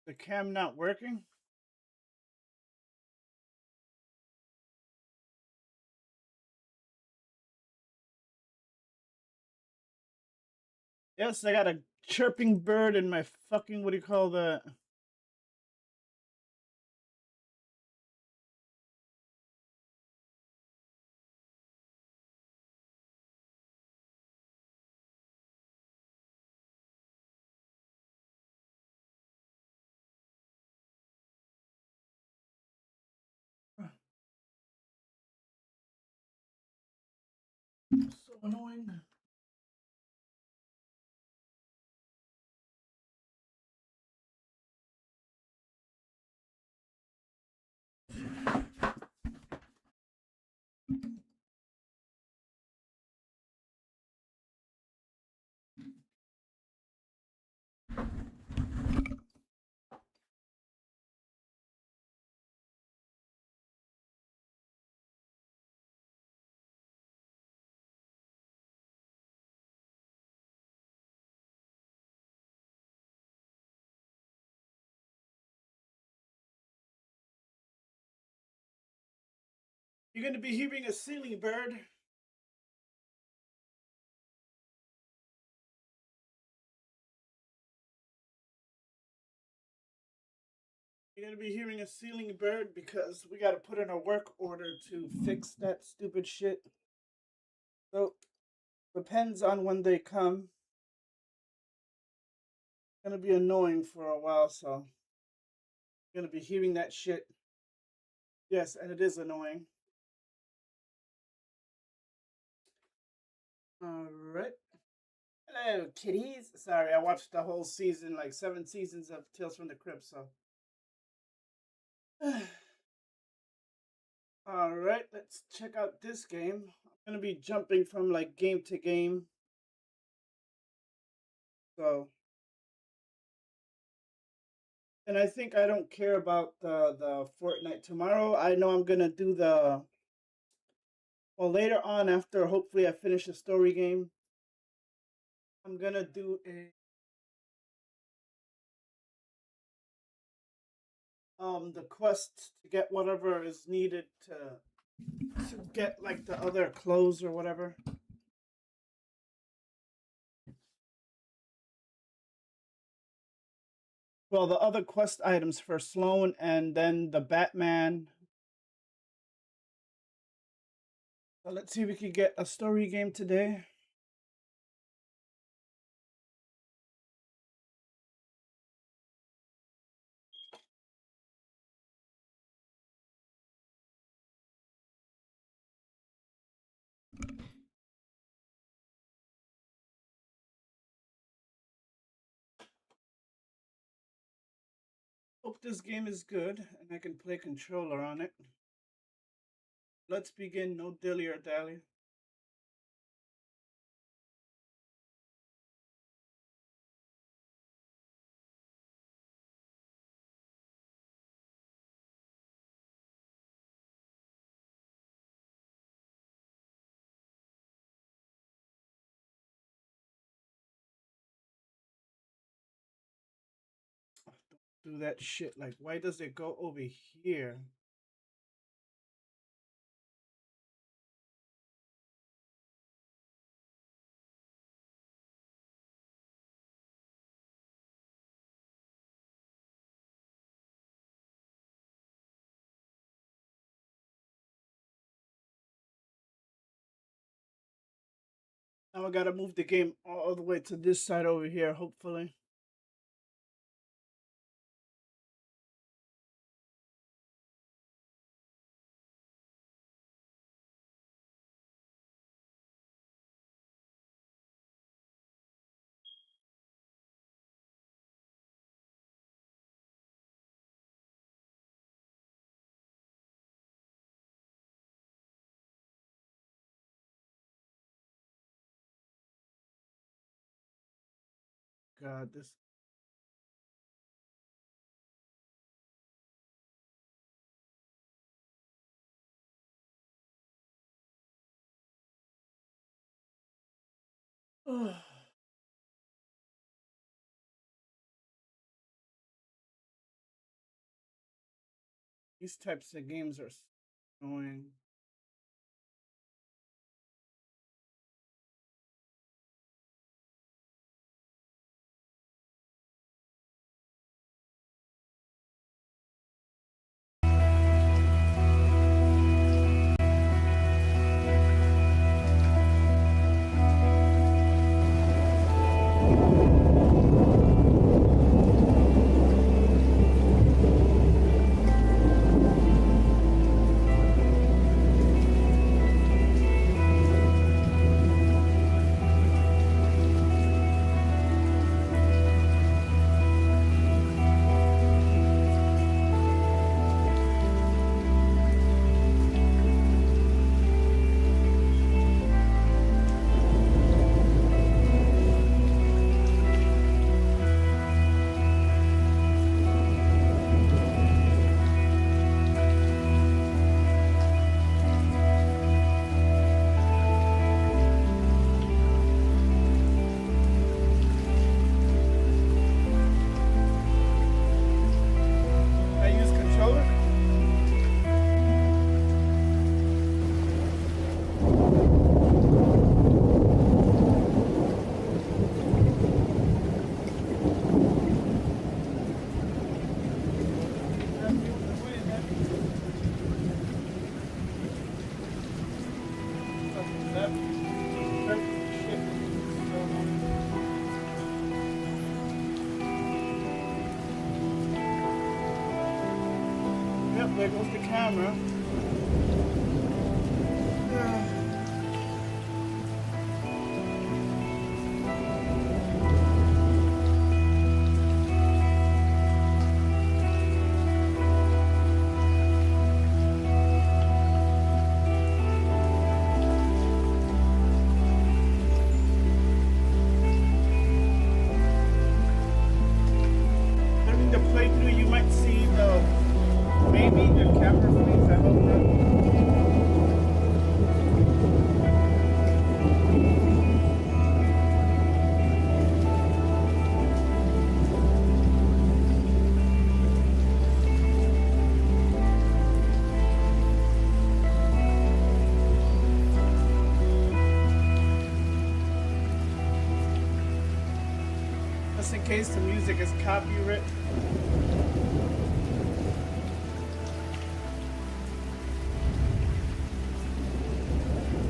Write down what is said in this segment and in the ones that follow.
The cam not working? Yes, I got a chirping bird in my fucking, what do you call that? So annoying. You're gonna be hearing a ceiling bird. You're gonna be hearing a ceiling bird because we gotta put in a work order to fix that stupid shit. So depends on when they come. It's gonna be annoying for a while, so you're gonna be hearing that shit. Yes, and it is annoying. All right. Hello, kitties. Sorry, I watched the whole season, like 7 seasons of Tales from the Crypt. So, all right, let's check out this game. I'm gonna be jumping from like game to game. So, and I think I don't care about the Fortnite tomorrow. I know I'm gonna do the well later on after hopefully I finish the story game. I'm gonna do a the quest to get whatever is needed to get like the other clothes or whatever. Well, the other quest items for Sloan and then the Batman. So let's see if we can get a story game today. Hope this game is good and I can play controller on it. Let's begin, no dilly or dally. Don't do that shit. Like, why does it go over here? Now I gotta move the game all the way to this side over here, hopefully. God, this. These types of games are annoying. There goes the camera. During the playthrough, you might see maybe the camera freeze. I hope not. Just in case the music is copyright.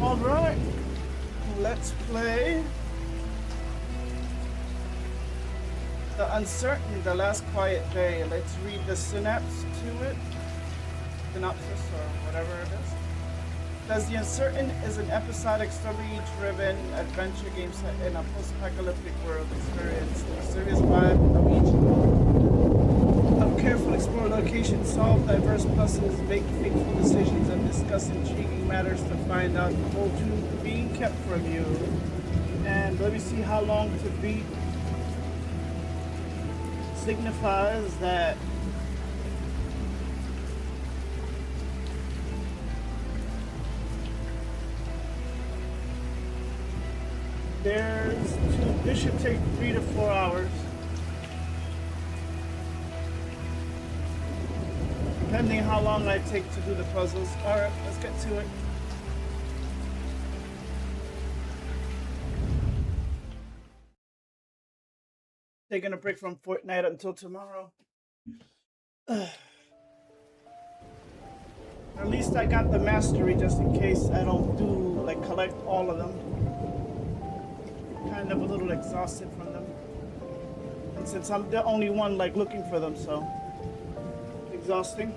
All right, let's play The Uncertain, The Last Quiet Day. Let's read the synopsis to it. Synopsis or whatever it is. Says The Uncertain is an episodic story-driven adventure game set in a post-apocalyptic world. Experience the mysterious vibe of careful explore locations, solve diverse puzzles, make fateful decisions, and discuss intriguing matters to find out the whole truth being kept from you. And let me see how long to beat signifies that this should take 3 to 4 hours. Depending how long I take to do the puzzles. Alright, let's get to it. Taking a break from Fortnite until tomorrow. At least I got the mastery just in case I don't collect all of them. Kind of a little exhausted from them. And since I'm the only one looking for them, so exhausting.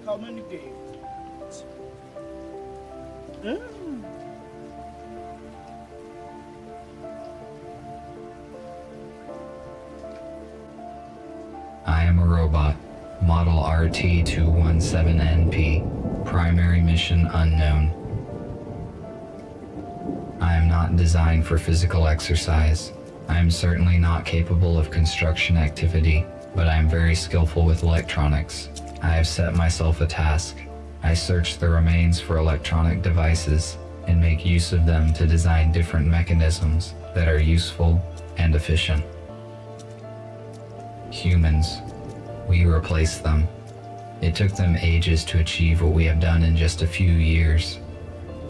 Common games. I am a robot, model RT217NP. Primary mission unknown. I am not designed for physical exercise. I am certainly not capable of construction activity, but I am very skillful with electronics. I have set myself a task. I search the remains for electronic devices and make use of them to design different mechanisms that are useful and efficient. Humans. We replace them. It took them ages to achieve what we have done in just a few years.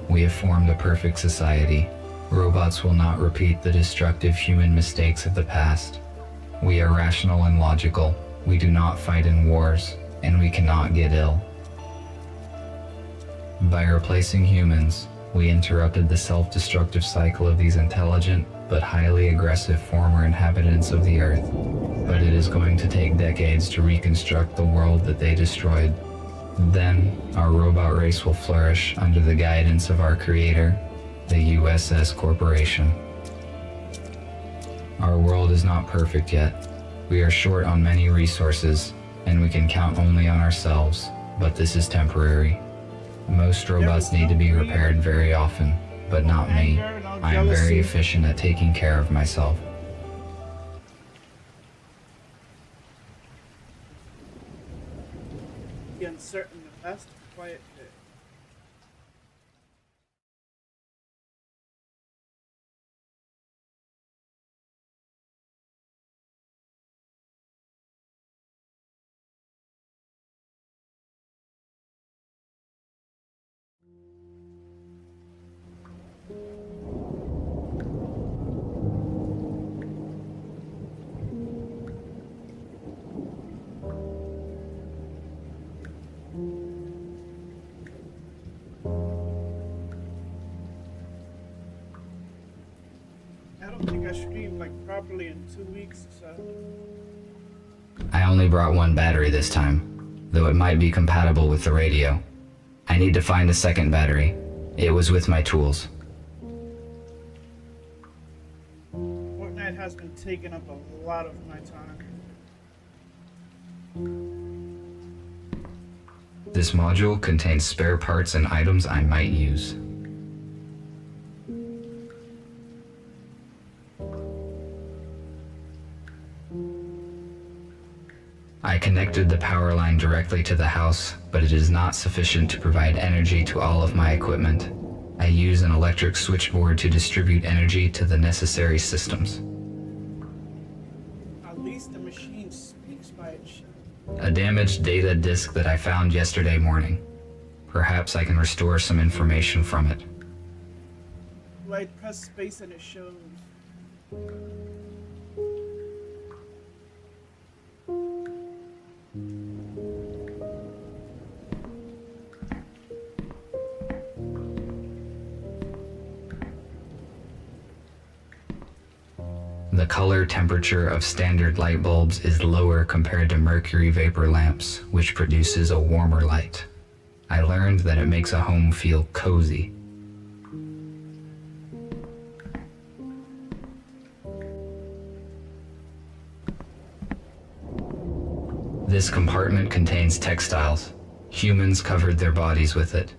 We have formed a perfect society. Robots will not repeat the destructive human mistakes of the past. We are rational and logical. We do not fight in wars, and we cannot get ill. By replacing humans, we interrupted the self-destructive cycle of these intelligent but highly aggressive former inhabitants of the Earth. But it is going to take decades to reconstruct the world that they destroyed. Then, our robot race will flourish under the guidance of our creator, the USS Corporation. Our world is not perfect yet. We are short on many resources, and we can count only on ourselves, but this is temporary. Most robots need to be repaired very often, but not me. I am very efficient at taking care of myself. The uncertain, the last quiet day. I don't think I streamed like properly in 2 weeks, so. I only brought one battery this time, though it might be compatible with the radio. I need to find a second battery. It was with my tools. Fortnite has been taking up a lot of my time. This module contains spare parts and items I might use. I connected the power line directly to the house, but it is not sufficient to provide energy to all of my equipment. I use an electric switchboard to distribute energy to the necessary systems. At least the machine speaks by itself. A damaged data disk that I found yesterday morning. Perhaps I can restore some information from it. I press space and it shows. The color temperature of standard light bulbs is lower compared to mercury vapor lamps, which produces a warmer light. I learned that it makes a home feel cozy. This compartment contains textiles. Humans covered their bodies with it.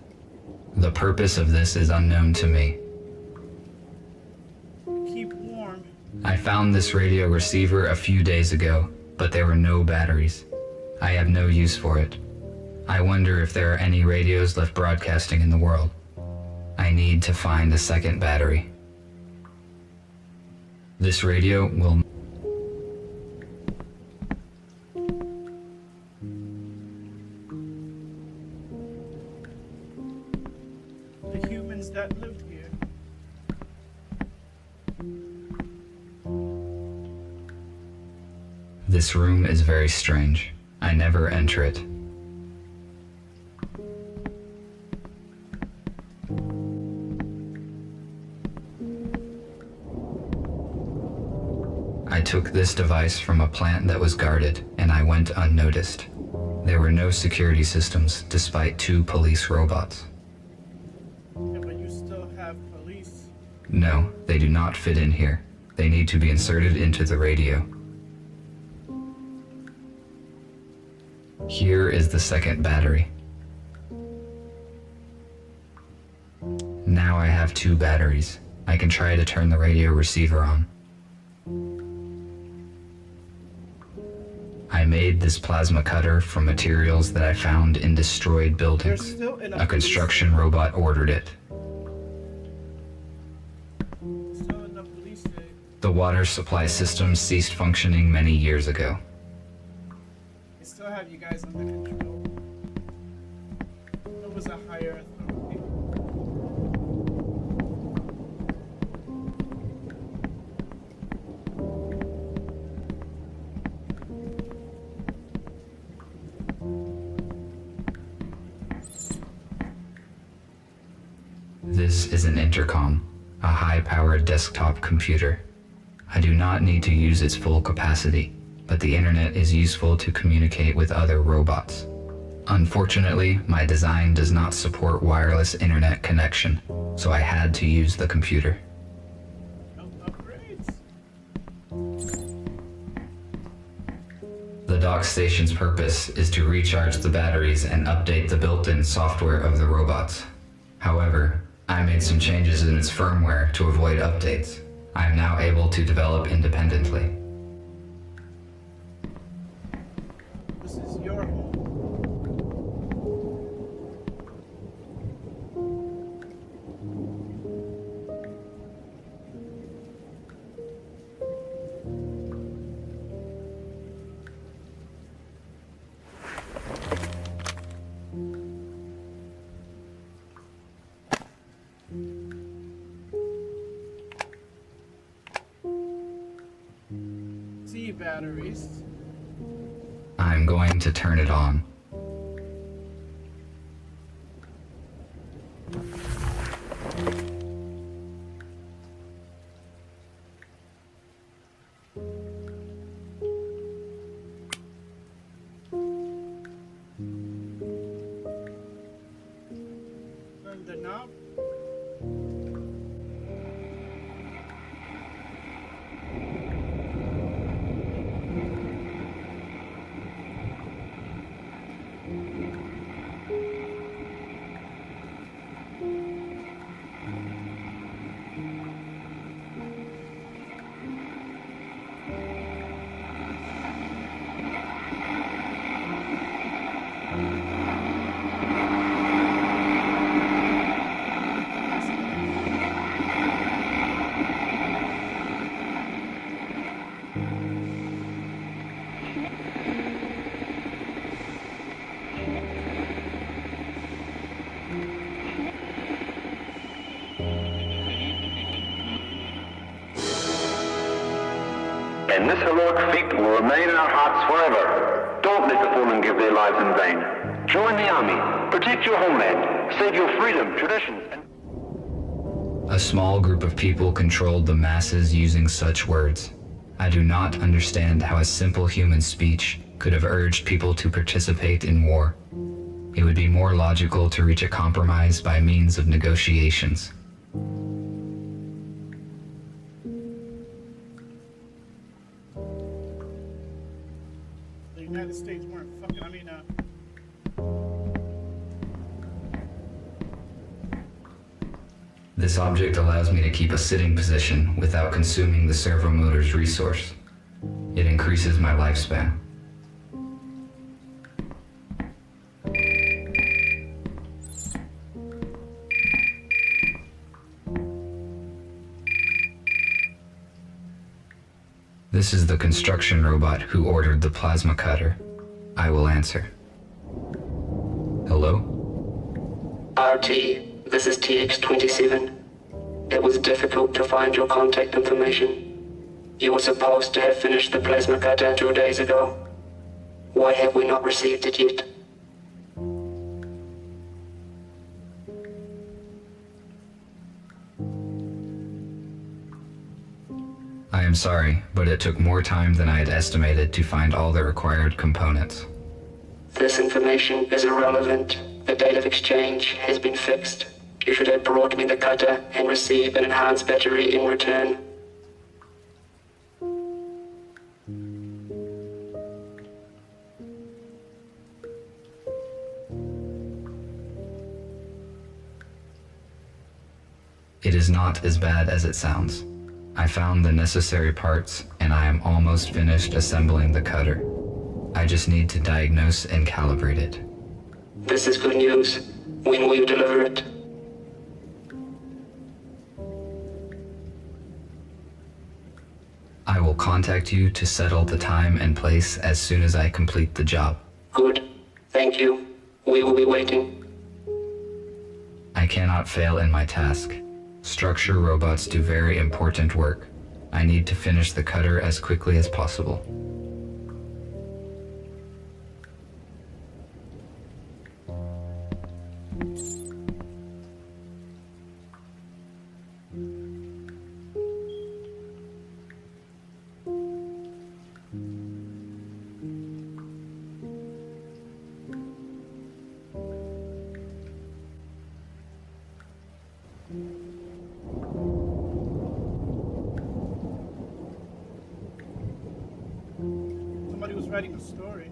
The purpose of this is unknown to me. Keep warm. I found this radio receiver a few days ago, but there were no batteries. I have no use for it. I wonder if there are any radios left broadcasting in the world. I need to find a second battery. This radio will... The humans that live here. This room is very strange. I never enter it. I took this device from a plant that was guarded, and I went unnoticed. There were no security systems, despite 2 police robots. Yeah, but you still have police. No, they do not fit in here. They need to be inserted into the radio. Here is the second battery. now I have 2 batteries. I can try to turn the radio receiver on. I made this plasma cutter from materials that I found in destroyed buildings. A construction robot ordered it. The water supply system ceased functioning many years ago. I still have you guys under control. It was a higher authority. This is an intercom, a high-powered desktop computer. I do not need to use its full capacity, but the internet is useful to communicate with other robots. Unfortunately, my design does not support wireless internet connection, so I had to use the computer. Upgrades. The dock station's purpose is to recharge the batteries and update the built-in software of the robots. However, I made some changes in its firmware to avoid updates. I am now able to develop independently. This is your home. Batteries. I'm going to turn it on. Turn the knob. And this heroic feat will remain in our hearts forever. Don't let the fallen give their lives in vain. Join the army, protect your homeland, save your freedom, traditions, and... A small group of people controlled the masses using such words. I do not understand how a simple human speech could have urged people to participate in war. It would be more logical to reach a compromise by means of negotiations. The United States weren't fucking, This object allows me to keep a sitting position without consuming the servo motor's resource. It increases my lifespan. This is the construction robot who ordered the plasma cutter. I will answer. Hello? RT, this is TX-27. It was difficult to find your contact information. You were supposed to have finished the plasma cutter 2 days ago. Why have we not received it yet? I am sorry, but it took more time than I had estimated to find all the required components. This information is irrelevant. The date of exchange has been fixed. You should have brought me the cutter and receive an enhanced battery in return. It is not as bad as it sounds. I found the necessary parts, and I am almost finished assembling the cutter. I just need to diagnose and calibrate it. This is good news. When will you deliver it? I will contact you to settle the time and place as soon as I complete the job. Good. Thank you. We will be waiting. I cannot fail in my task. Structure robots do very important work. I need to finish the cutter as quickly as possible. Somebody was writing a story.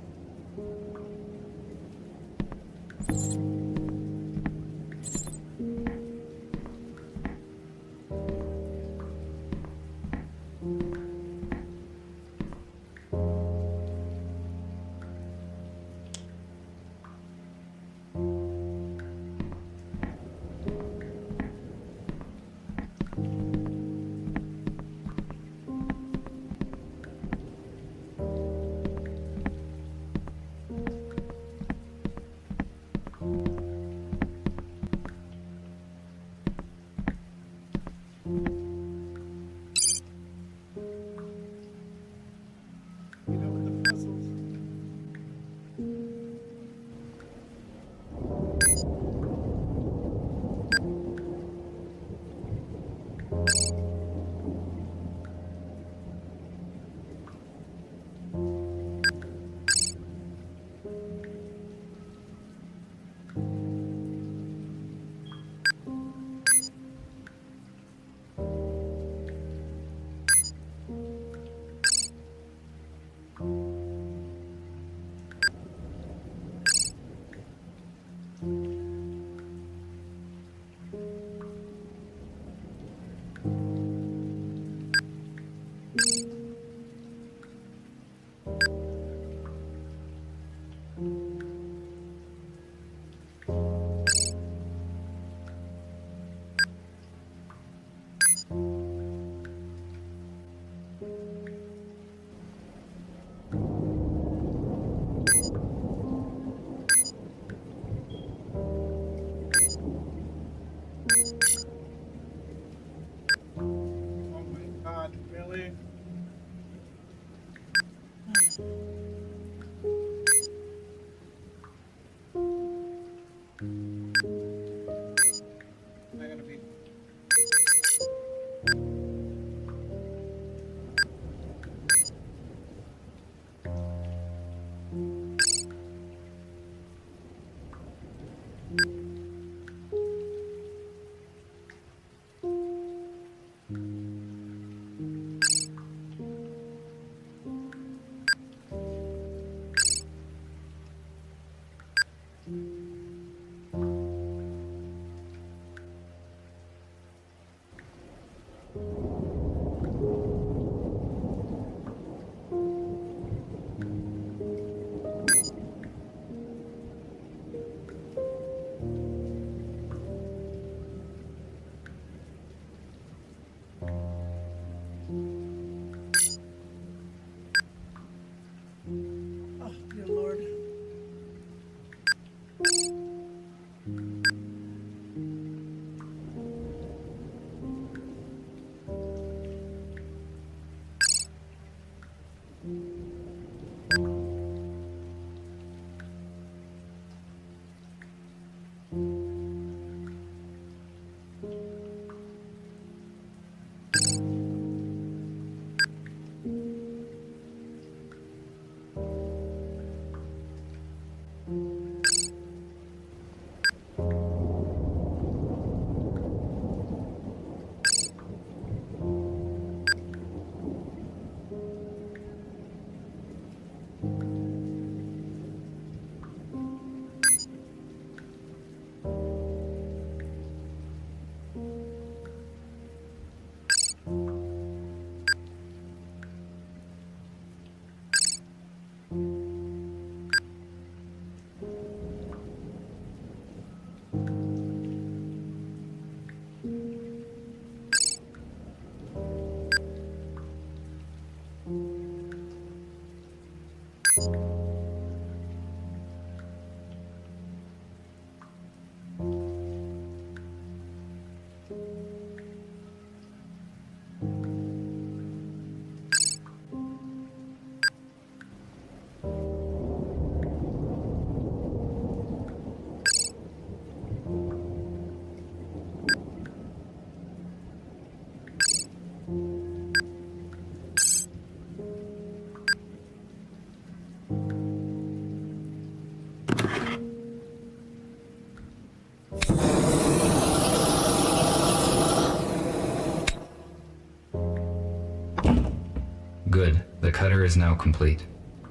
order is now complete.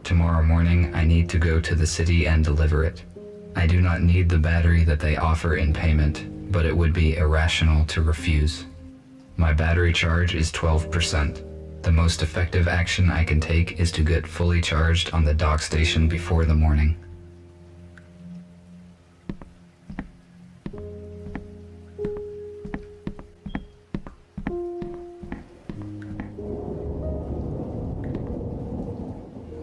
Tomorrow morning, I need to go to the city and deliver it. I do not need the battery that they offer in payment, but it would be irrational to refuse. My battery charge is 12%. The most effective action I can take is to get fully charged on the dock station before the morning.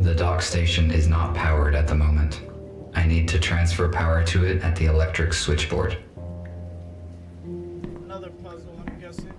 The dock station is not powered at the moment. I need to transfer power to it at the electric switchboard. Another puzzle, I'm guessing.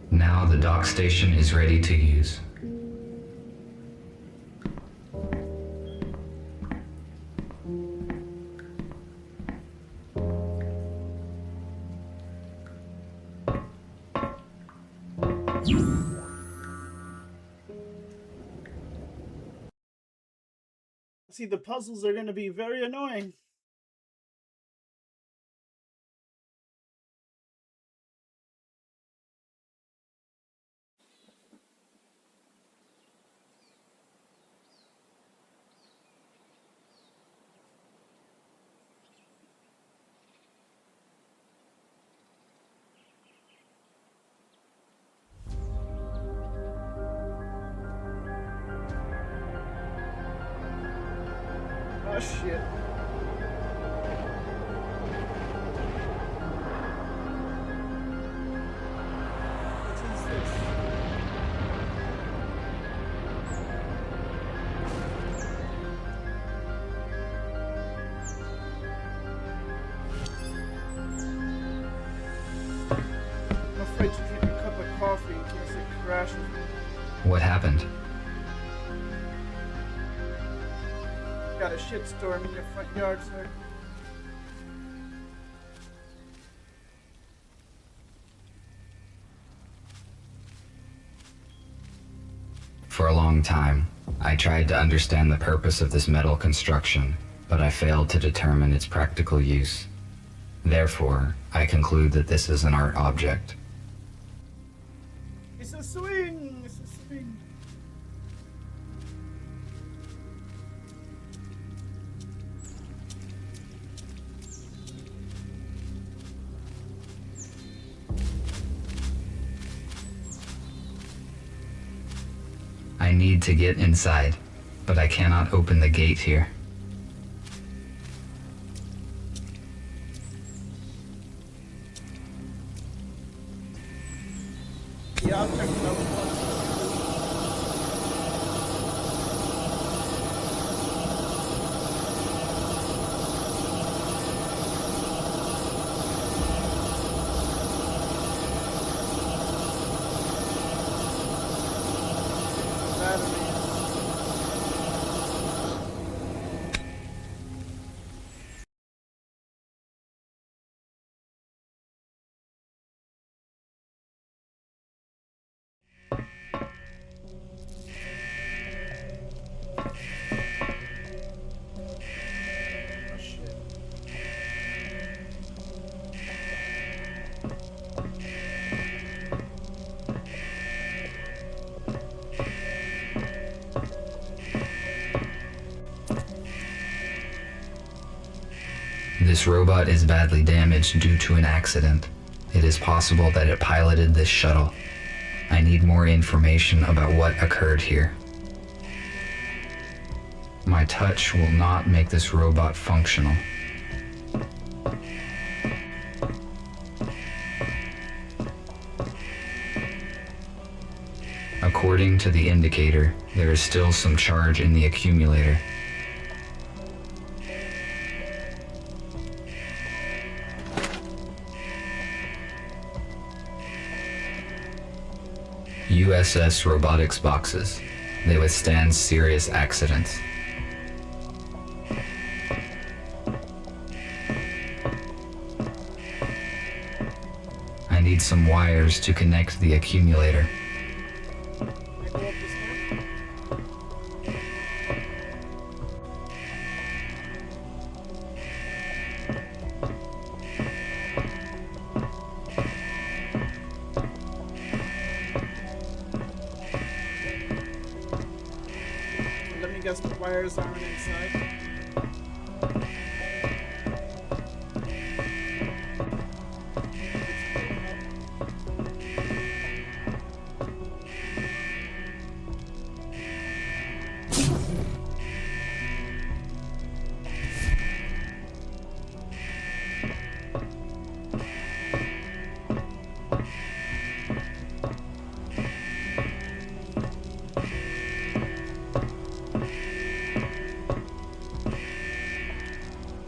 Now the dock station is ready to use. See, the puzzles are going to be very annoying. Oh shit. What is this? I'm afraid to drink a cup of coffee in case it crashes. What happened? Got a shitstorm in your front yard, sir. For a long time, I tried to understand the purpose of this metal construction, but I failed to determine its practical use. Therefore, I conclude that this is an art object. It's a swing! It's a swing. I need to get inside, but I cannot open the gate here. Yeah, I'll check another one. This robot is badly damaged due to an accident. It is possible that it piloted this shuttle. I need more information about what occurred here. My touch will not make this robot functional. According to the indicator, there is still some charge in the accumulator. USS robotics boxes. They withstand serious accidents. I need some wires to connect the accumulator. Let me guess the wires aren't inside.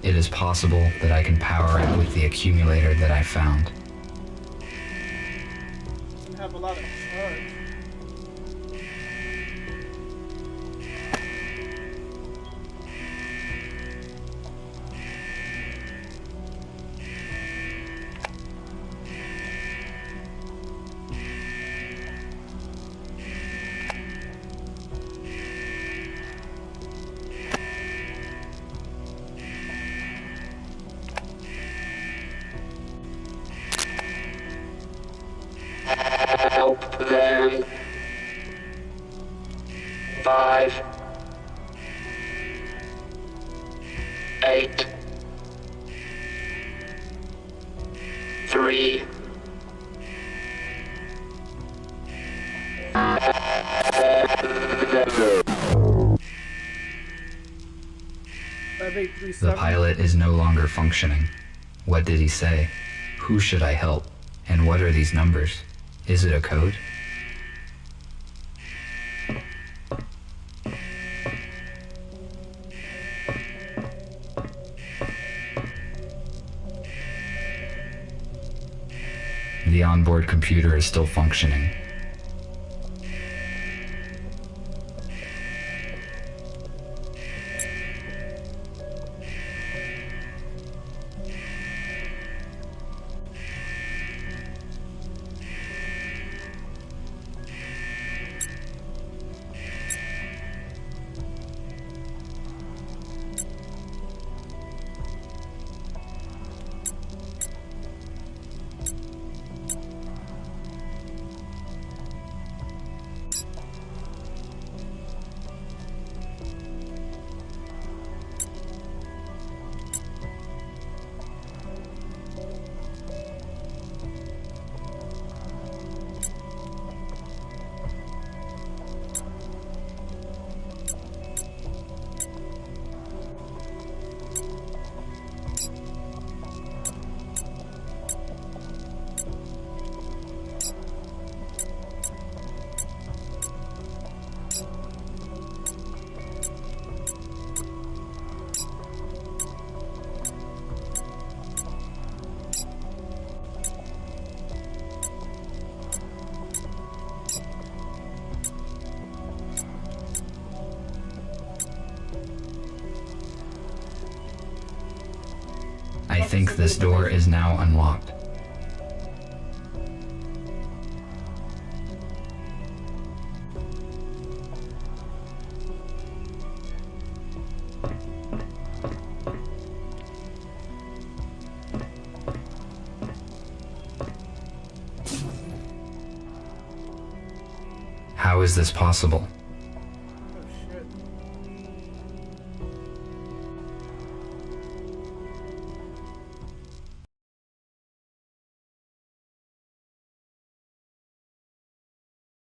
It is possible that I can power it with the accumulator that I found. Doesn't have a lot of charge. Help them. 5, 8, 3, 5837. The pilot is no longer functioning. What did he say? Who should I help? And what are these numbers? Is it a code? The onboard computer is still functioning. I think this door is now unlocked. How is this possible? Oh shit.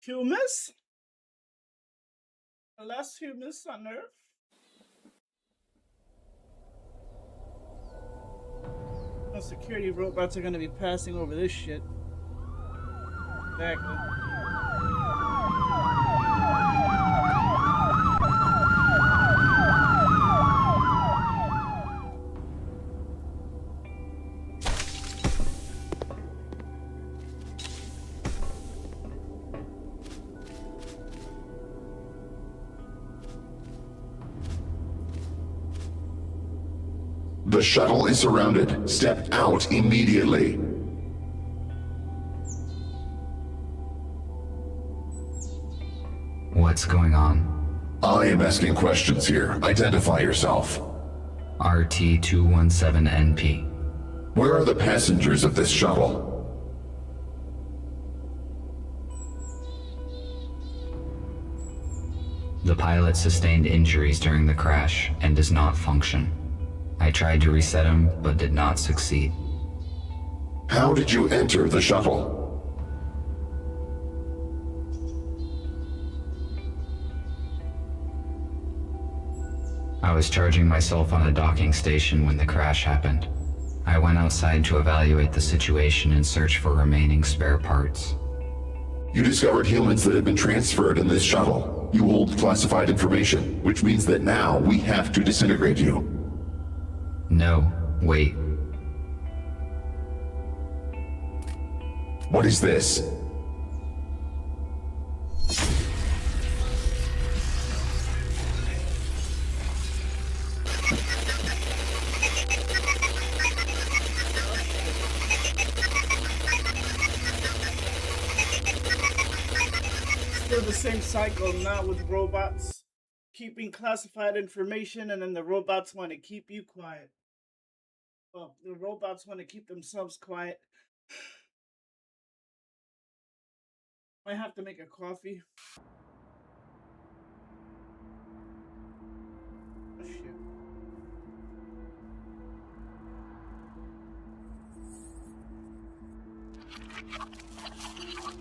Humus? The last humus on Earth? No security robots are gonna be passing over this shit. Exactly. The shuttle is surrounded. Step out immediately. What's going on? I am asking questions here. Identify yourself. RT-217NP. Where are the passengers of this shuttle? The pilot sustained injuries during the crash and does not function. I tried to reset him, but did not succeed. How did you enter the shuttle? I was charging myself on a docking station when the crash happened. I went outside to evaluate the situation and search for remaining spare parts. You discovered humans that have been transferred in this shuttle. You hold classified information, which means that now we have to disintegrate you. No, wait. What is this? Still the same cycle now with robots. Keeping classified information, and then the robots want to keep you quiet. Well, the robots want to keep themselves quiet. Might have to make a coffee. Oh, shit.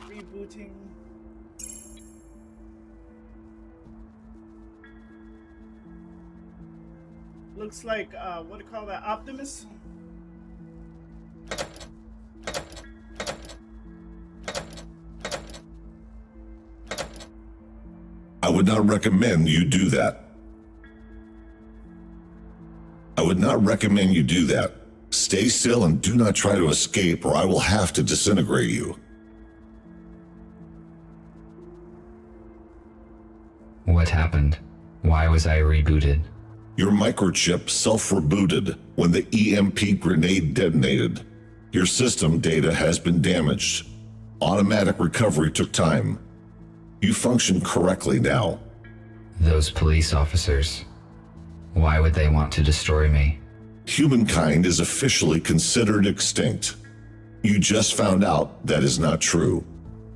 Rebooting. Looks like, what do you call that, Optimus? I would not recommend you do that. I would not recommend you do that. Stay still and do not try to escape, or I will have to disintegrate you. What happened? Why was I rebooted? Your microchip self-rebooted when the EMP grenade detonated. Your system data has been damaged. Automatic recovery took time. You function correctly now. Those police officers. Why would they want to destroy me? Humankind is officially considered extinct. You just found out that is not true.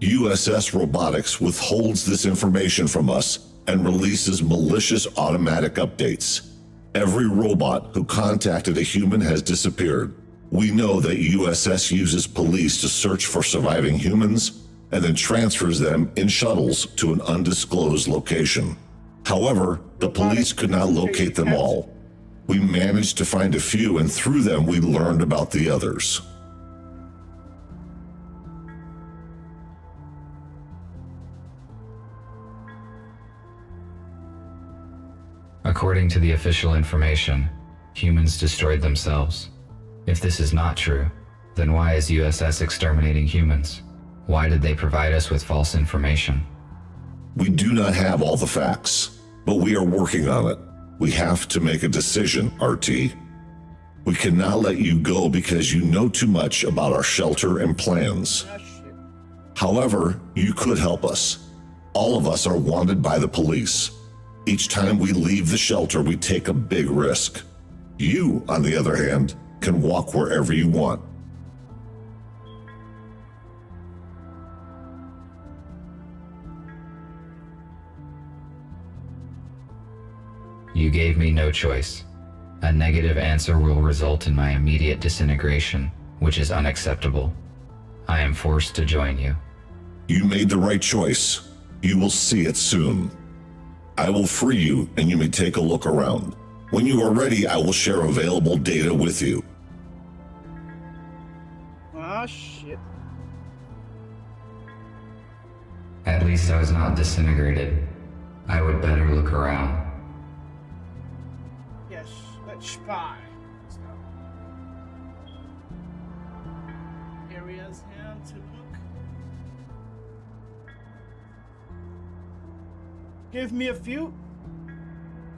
USS Robotics withholds this information from us and releases malicious automatic updates. Every robot who contacted a human has disappeared. We know that USS uses police to search for surviving humans and then transfers them in shuttles to an undisclosed location. However, the police could not locate them all. We managed to find a few, and through them we learned about the others. According to the official information, humans destroyed themselves. If this is not true, then why is USS exterminating humans? Why did they provide us with false information? We do not have all the facts, but we are working on it. We have to make a decision, RT. We cannot let you go because you know too much about our shelter and plans. However, you could help us. All of us are wanted by the police. Each time we leave the shelter, we take a big risk. You, on the other hand, can walk wherever you want. You gave me no choice. A negative answer will result in my immediate disintegration, which is unacceptable. I am forced to join you. You made the right choice. You will see it soon. I will free you and you may take a look around. When you are ready, I will share available data with you. Ah, shit. At least I was not disintegrated. I would better look around. Yes, let's spy. Let's go. Areas here to look. Give me a few.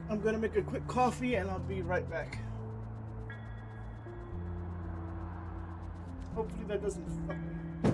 I'm gonna make a quick coffee and I'll be right back. Hopefully that doesn't fuck me.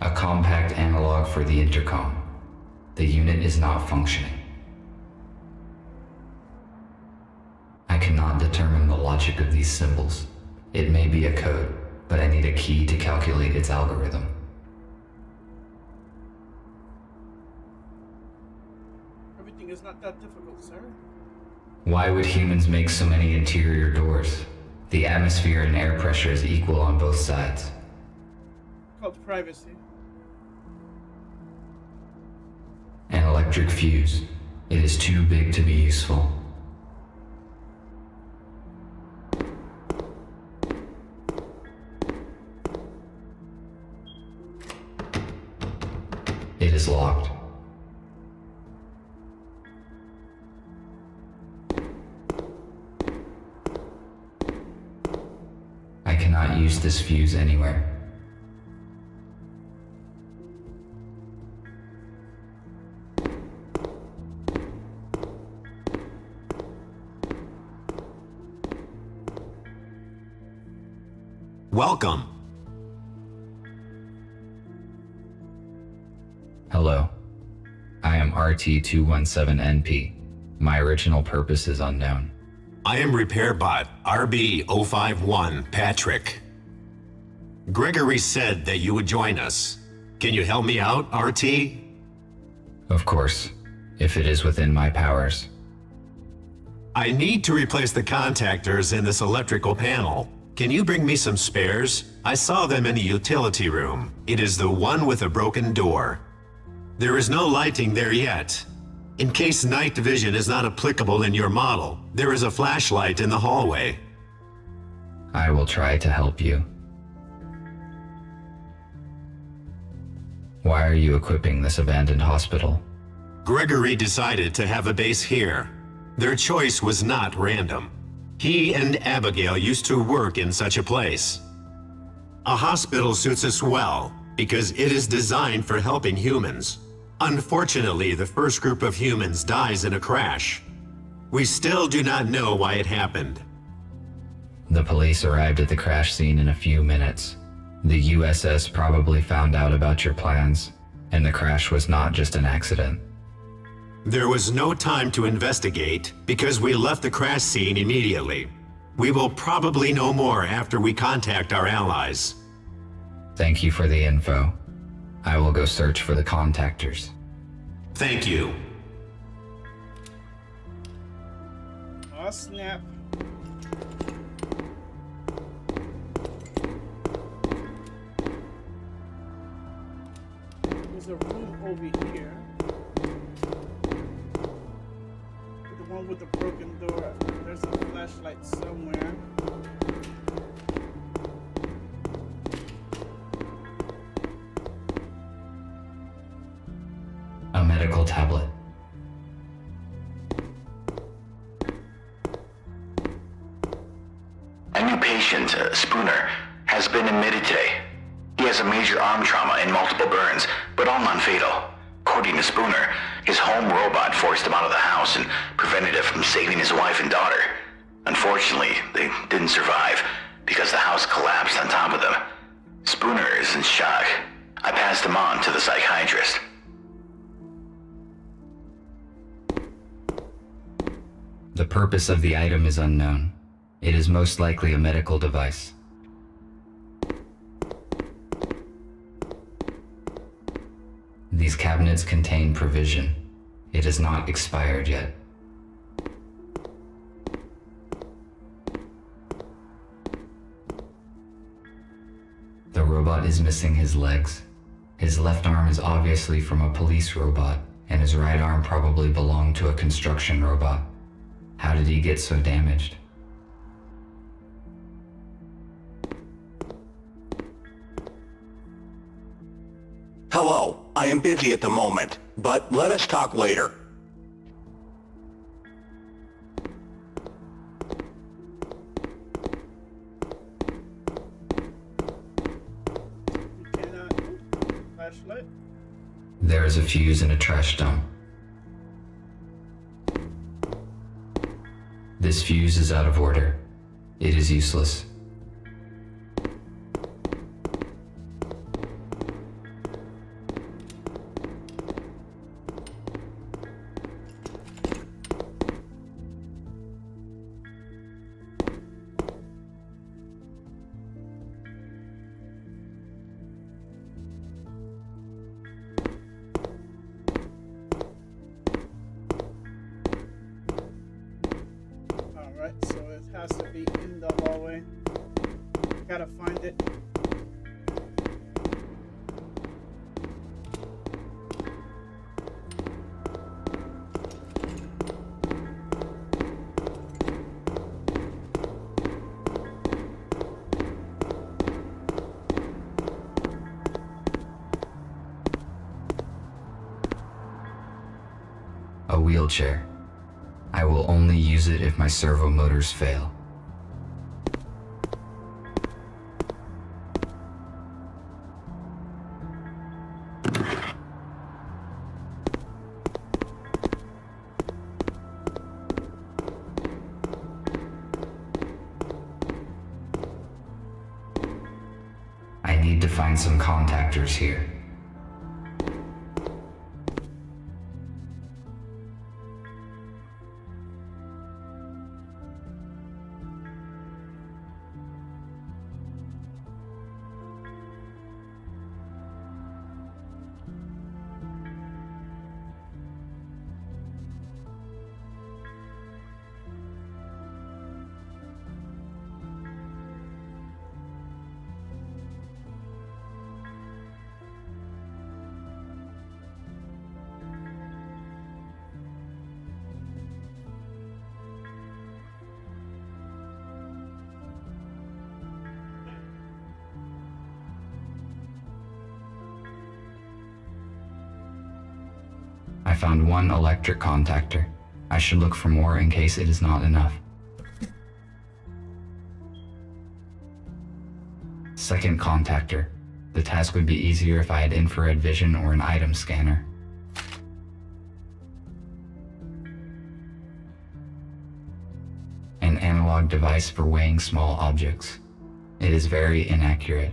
A compact analog for the intercom. The unit is not functioning. I cannot determine the logic of these symbols. It may be a code, but I need a key to calculate its algorithm. not that difficult, sir. Why would humans make so many interior doors? The atmosphere and air pressure is equal on both sides. Called privacy. An electric fuse. It is too big to be useful. It is locked. I cannot use this fuse anywhere. Welcome. Hello. I am RT-217NP. My original purpose is unknown. I am Repair Bot RB-051 Patrick. Gregory said that you would join us. Can you help me out, RT? Of course, if it is within my powers. I need to replace the contactors in this electrical panel. Can you bring me some spares? I saw them in the utility room. It is the one with a broken door. There is no lighting there yet. In case night vision is not applicable in your model, there is a flashlight in the hallway. I will try to help you. Why are you equipping this abandoned hospital? Gregory decided to have a base here. Their choice was not random. He and Abigail used to work in such a place. A hospital suits us well because it is designed for helping humans. Unfortunately, the first group of humans dies in a crash. We still do not know why it happened. The police arrived at the crash scene in a few minutes. The USS probably found out about your plans, and the crash was not just an accident. There was no time to investigate because we left the crash scene immediately. We will probably know more after we contact our allies. Thank you for the info. I will go search for the contactors. Thank you. Oh snap. There's a room over here. The one with the broken door. There's a flashlight somewhere. A medical tablet. A new patient, Spooner, has been admitted today. He has a major arm trauma and multiple burns, but all non-fatal. According to Spooner, his home robot forced him out of the house and prevented it from saving his wife and daughter. Unfortunately, they didn't survive because the house collapsed on top of them. Spooner is in shock. I passed him on to the psychiatrist. The purpose of the item is unknown. It is most likely a medical device. These cabinets contain provision. It is not expired yet. The robot is missing his legs. His left arm is obviously from a police robot, and his right arm probably belonged to a construction robot. How did he get so damaged? Hello, I am busy at the moment, but let us talk later. You cannot. Flashlight. There is a fuse in a trash dump. This fuse is out of order. It is useless. Gotta find it. A wheelchair. I will only use it if my servo motors fail. I need to find some contactors here. I found one electric contactor. I should look for more in case it is not enough. Second contactor. The task would be easier if I had infrared vision or an item scanner. An analog device for weighing small objects. It is very inaccurate.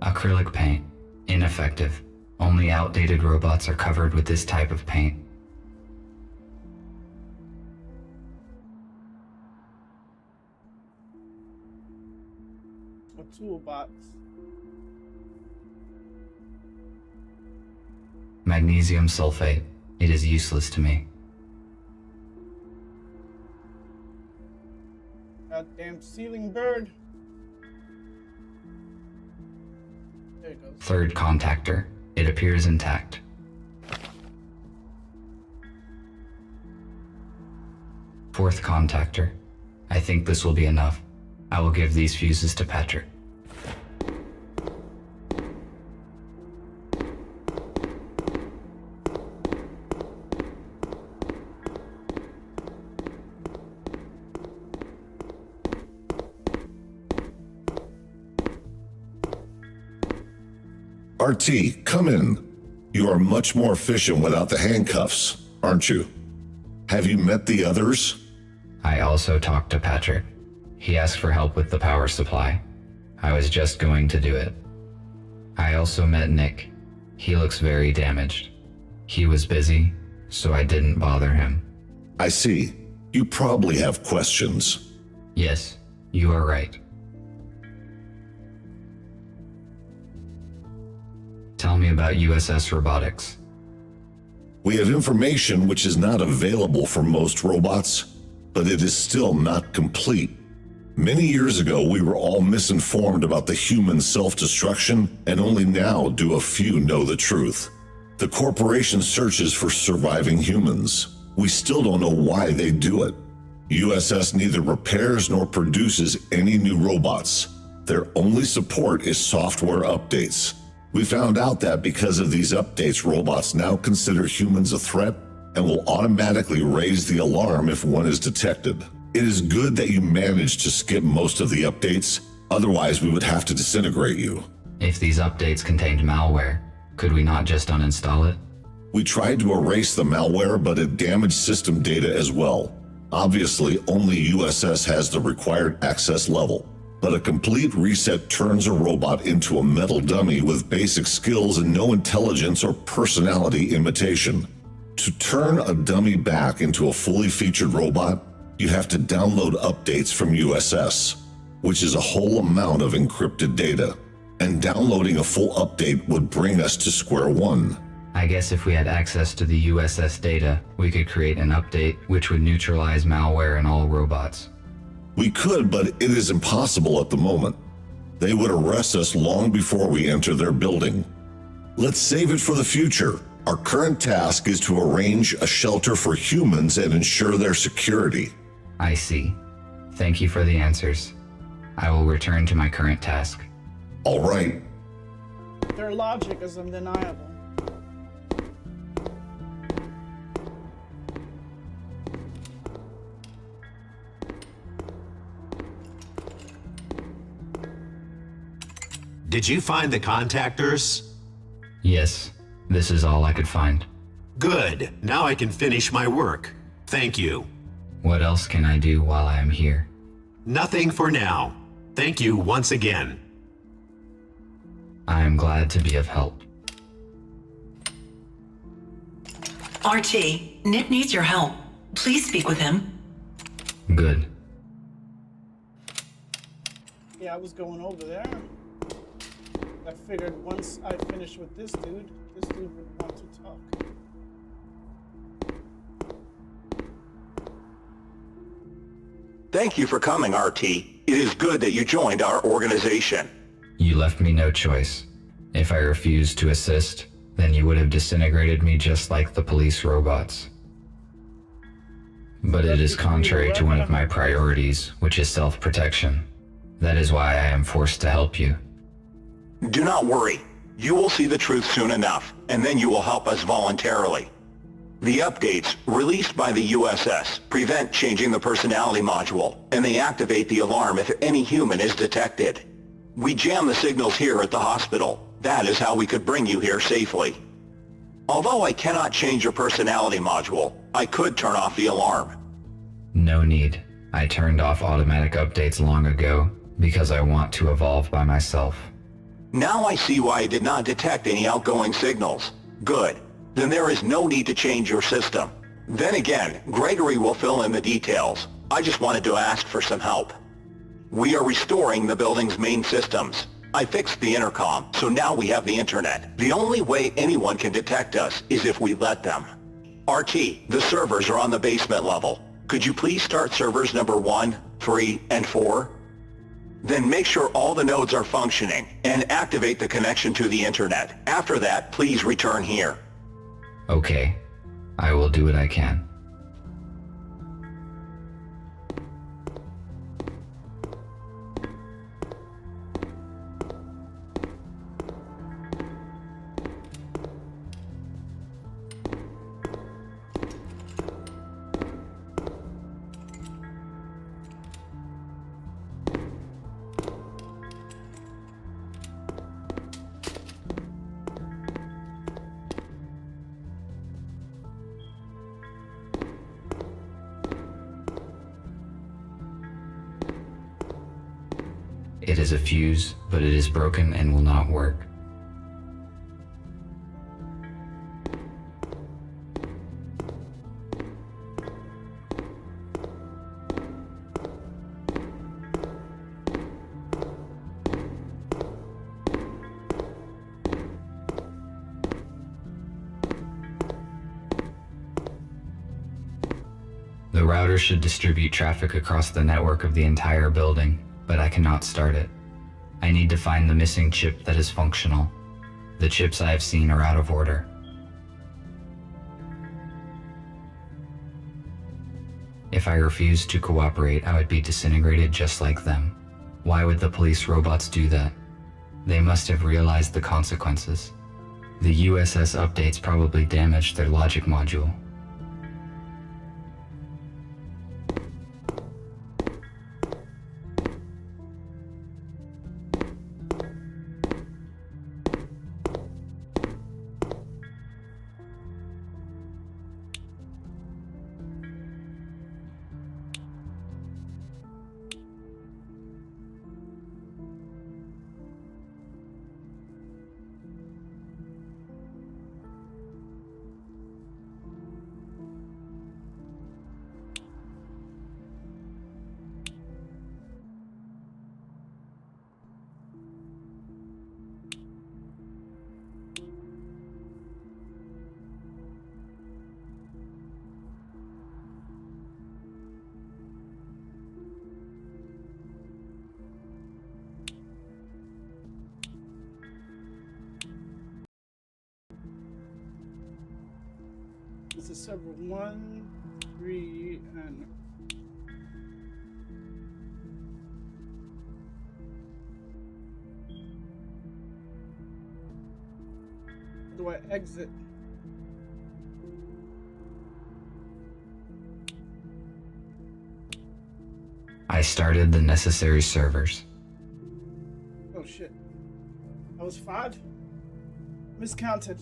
Acrylic paint. Ineffective. Only outdated robots are covered with this type of paint. A toolbox. Magnesium sulfate. It is useless to me. Goddamn ceiling bird. There it goes. Third contactor. It appears intact. Fourth contactor. I think this will be enough. I will give these fuses to Patrick. RT, come in. You are much more efficient without the handcuffs, aren't you? Have you met the others? I also talked to Patrick. He asked for help with the power supply. I was just going to do it. I also met Nick. He looks very damaged. He was busy, so I didn't bother him. I see. You probably have questions. Yes, you are right. Tell me about USS Robotics. We have information which is not available for most robots, but it is still not complete. Many years ago, we were all misinformed about the human self-destruction, and only now do a few know the truth. The corporation searches for surviving humans. We still don't know why they do it. USS neither repairs nor produces any new robots. Their only support is software updates. We found out that because of these updates, robots now consider humans a threat and will automatically raise the alarm if one is detected. It is good that you managed to skip most of the updates, otherwise we would have to disintegrate you. If these updates contained malware, could we not just uninstall it? We tried to erase the malware, but it damaged system data as well. Obviously, only USS has the required access level. But a complete reset turns a robot into a metal dummy with basic skills and no intelligence or personality imitation. To turn a dummy back into a fully featured robot, you have to download updates from USS, which is a whole amount of encrypted data. And downloading a full update would bring us to square one. I guess if we had access to the USS data, we could create an update which would neutralize malware in all robots. We could, but it is impossible at the moment. They would arrest us long before we enter their building. Let's save it for the future. Our current task is to arrange a shelter for humans and ensure their security. I see. Thank you for the answers. I will return to my current task. All right. Their logic is undeniable. Did you find the contactors? Yes, this is all I could find. Good. Now I can finish my work. Thank you. What else can I do while I am here? Nothing for now. Thank you once again. I am glad to be of help. RT, Nick needs your help. Please speak with him. Good. Yeah, I was going over there. I figured once I finish with this dude would want to talk. Thank you for coming, RT. It is good that you joined our organization. You left me no choice. If I refused to assist, then you would have disintegrated me just like the police robots. But it is contrary to one of my priorities, which is self-protection. That is why I am forced to help you. Do not worry. You will see the truth soon enough, and then you will help us voluntarily. The updates, released by the USS, prevent changing the personality module, and they activate the alarm if any human is detected. We jam the signals here at the hospital. That is how we could bring you here safely. Although I cannot change your personality module, I could turn off the alarm. No need. I turned off automatic updates long ago because I want to evolve by myself. Now I see why I did not detect any outgoing signals. Good. Then there is no need to change your system. Then again, Gregory will fill in the details. I just wanted to ask for some help. We are restoring the building's main systems. I fixed the intercom, so now we have the internet. The only way anyone can detect us is if we let them. RT, the servers are on the basement level. Could you please start servers number 1, 3, and 4? Then make sure all the nodes are functioning and activate the connection to the internet. After that, please return here. Okay. I will do what I can. It is a fuse, but it is broken and will not work. The router should distribute traffic across the network of the entire building, but I cannot start it. I need to find the missing chip that is functional. The chips I have seen are out of order. If I refused to cooperate, I would be disintegrated just like them. Why would the police robots do that? They must have realized the consequences. The USS updates probably damaged their logic module. is server 1, 3, and how do I exit? I started the necessary servers. Oh shit. That was 5? Miscounted.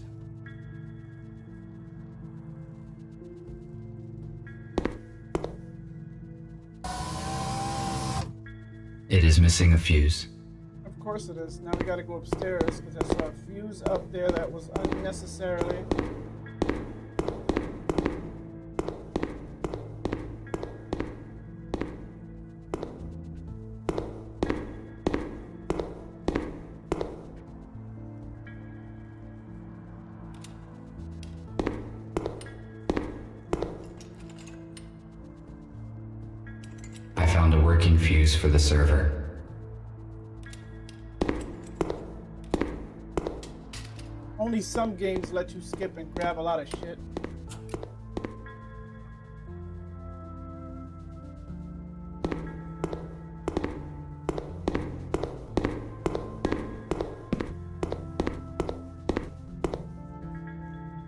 It is missing a fuse. Of course it is. Now we gotta go upstairs because I saw a fuse up there that was unnecessarily. I found a working fuse for the server. Only some games let you skip and grab a lot of shit.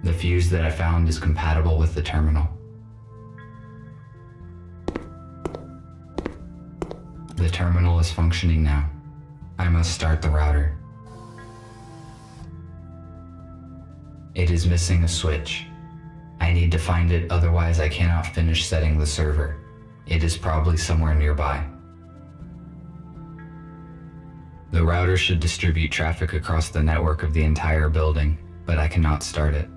The fuse that I found is compatible with the terminal. The terminal is functioning now. I must start the router. It is missing a switch. I need to find it, otherwise I cannot finish setting the server. It is probably somewhere nearby. The router should distribute traffic across the network of the entire building, but I cannot start it.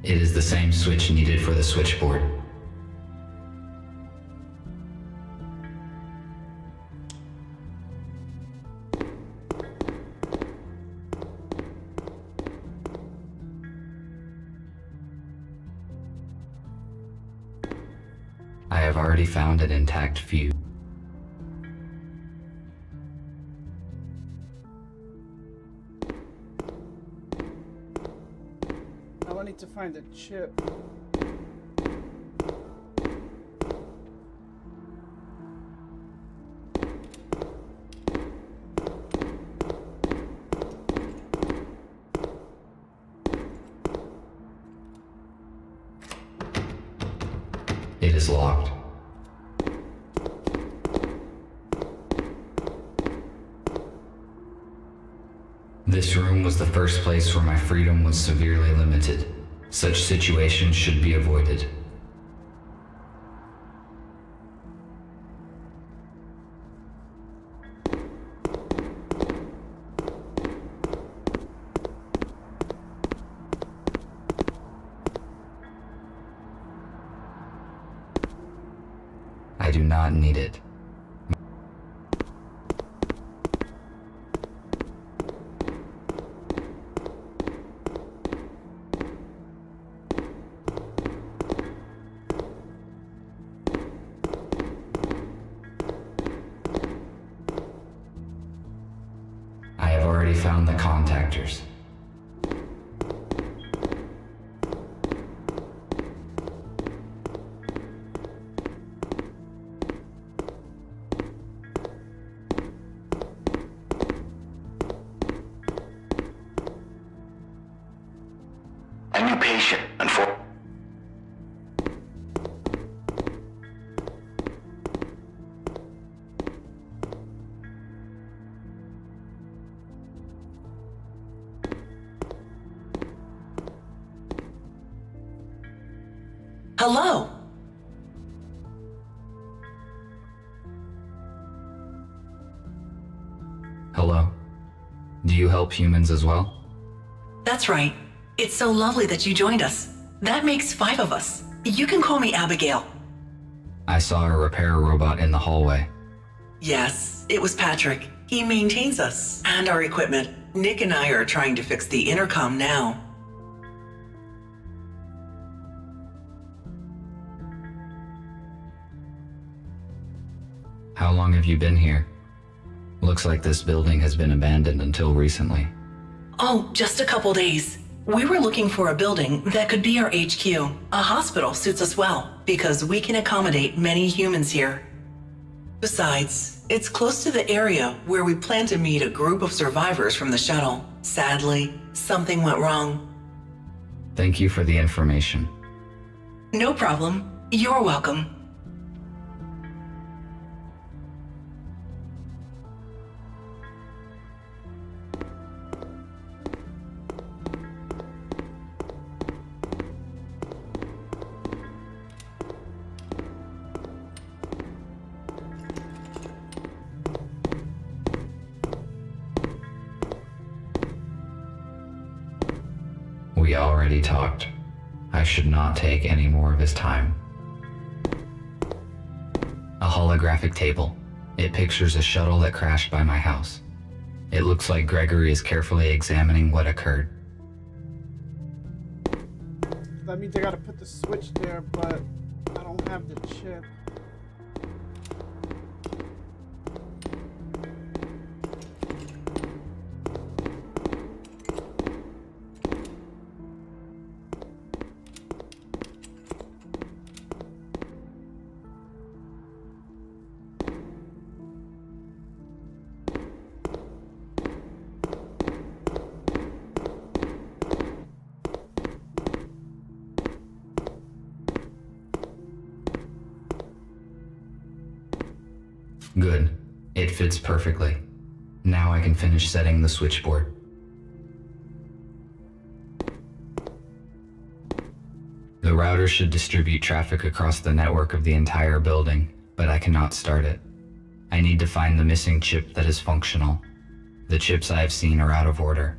It is the same switch needed for the switchboard. I have already found an intact fuse. Now I need to find a chip. It is locked. This room was the first place where my freedom was severely limited. Such situations should be avoided. I do not need it. I have already found the contactors. A new patient, Hello. Hello? Do you help humans as well? That's right. It's so lovely that you joined us. That makes 5 of us. You can call me Abigail. I saw a repair robot in the hallway. Yes, it was Patrick. He maintains us and our equipment. Nick and I are trying to fix the intercom now. How long have you been here? Looks like this building has been abandoned until recently. Oh, just a couple days. We were looking for a building that could be our HQ. A hospital suits us well because we can accommodate many humans here. Besides, it's close to the area where we plan to meet a group of survivors from the shuttle. Sadly, something went wrong. Thank you for the information. No problem. You're welcome. We already talked. I should not take any more of his time. A holographic table. It pictures a shuttle that crashed by my house. It looks like Gregory is carefully examining what occurred. That means I gotta put the switch there, but I don't have the chip. Good. It fits perfectly. Now I can finish setting the switchboard. The router should distribute traffic across the network of the entire building, but I cannot start it. I need to find the missing chip that is functional. The chips I have seen are out of order.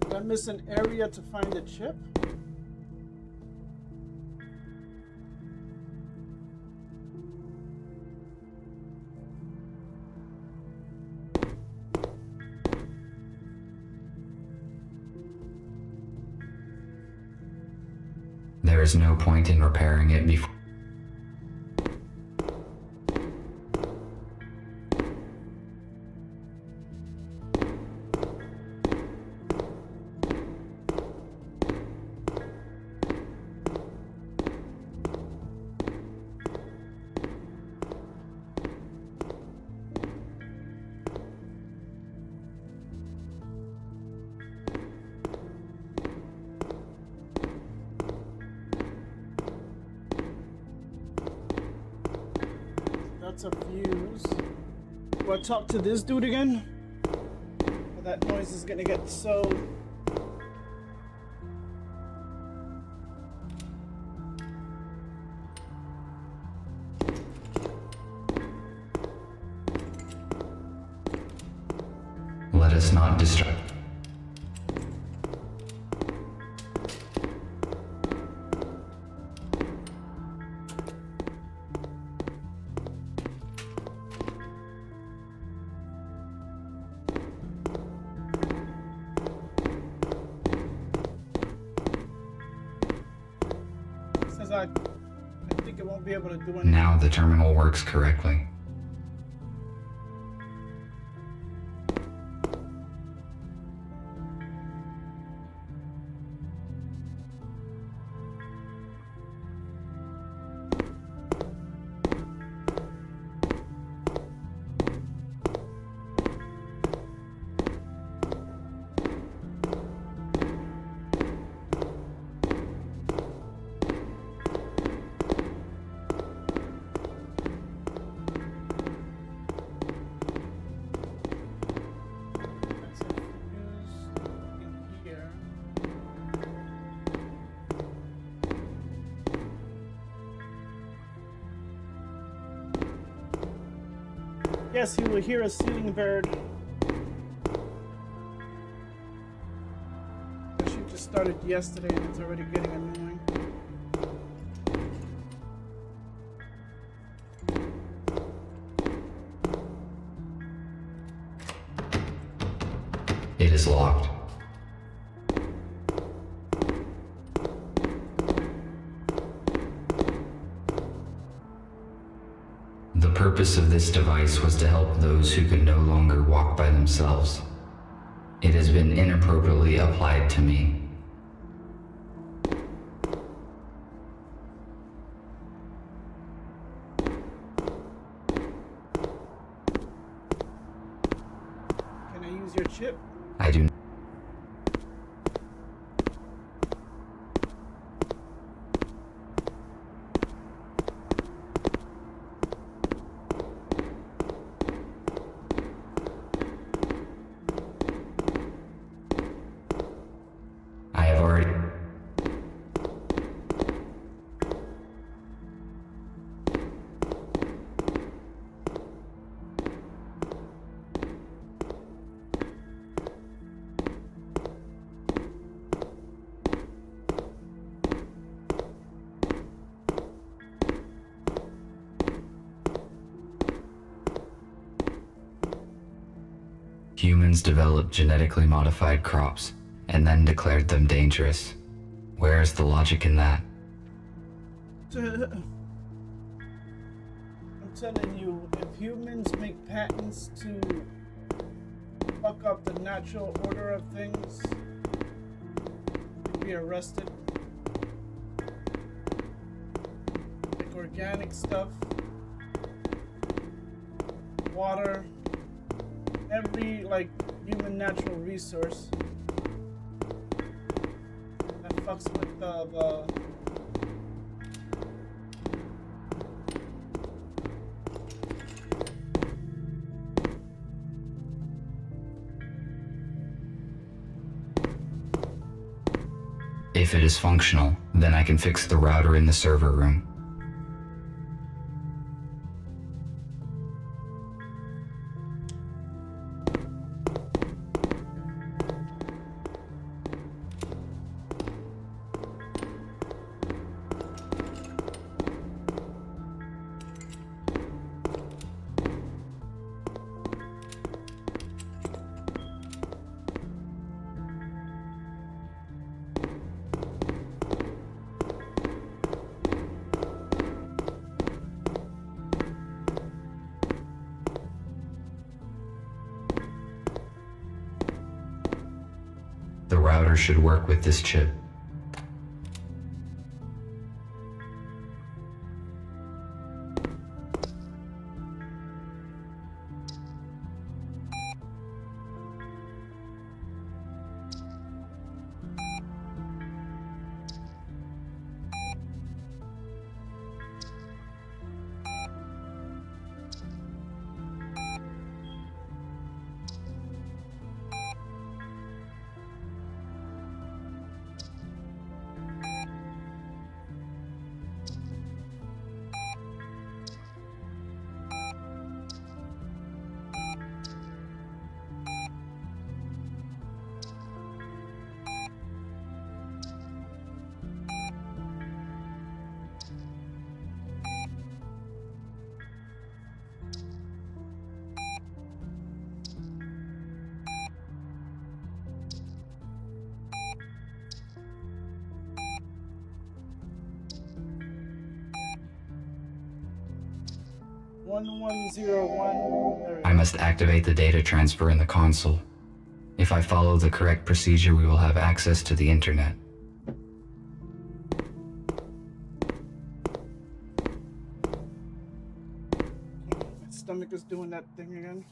Did I miss an area to find the chip? There is no point in repairing it before. That's a fuse. Do I talk to this dude again? Or that noise is gonna get so... Let us not distract. Says I think it won't be able to do anything. Now the terminal works correctly. Yes, you will hear a ceiling bird. But she just started yesterday and it's already getting annoying. It is locked. The purpose of this device was to help those who could no longer walk by themselves. It has been inappropriately applied to me. Can I use your chip? I do. I have already. Humans developed genetically modified crops and then declared them dangerous. Where is the logic in that? I'm telling you, if humans make patents to fuck up the natural order of things, they'd be arrested. Like organic stuff, water, every like human natural resource that fucks with the If it is functional, then I can fix the router in the server room. The router should work with this chip. I must activate the data transfer in the console. If I follow the correct procedure, we will have access to the internet. My stomach is doing that thing again.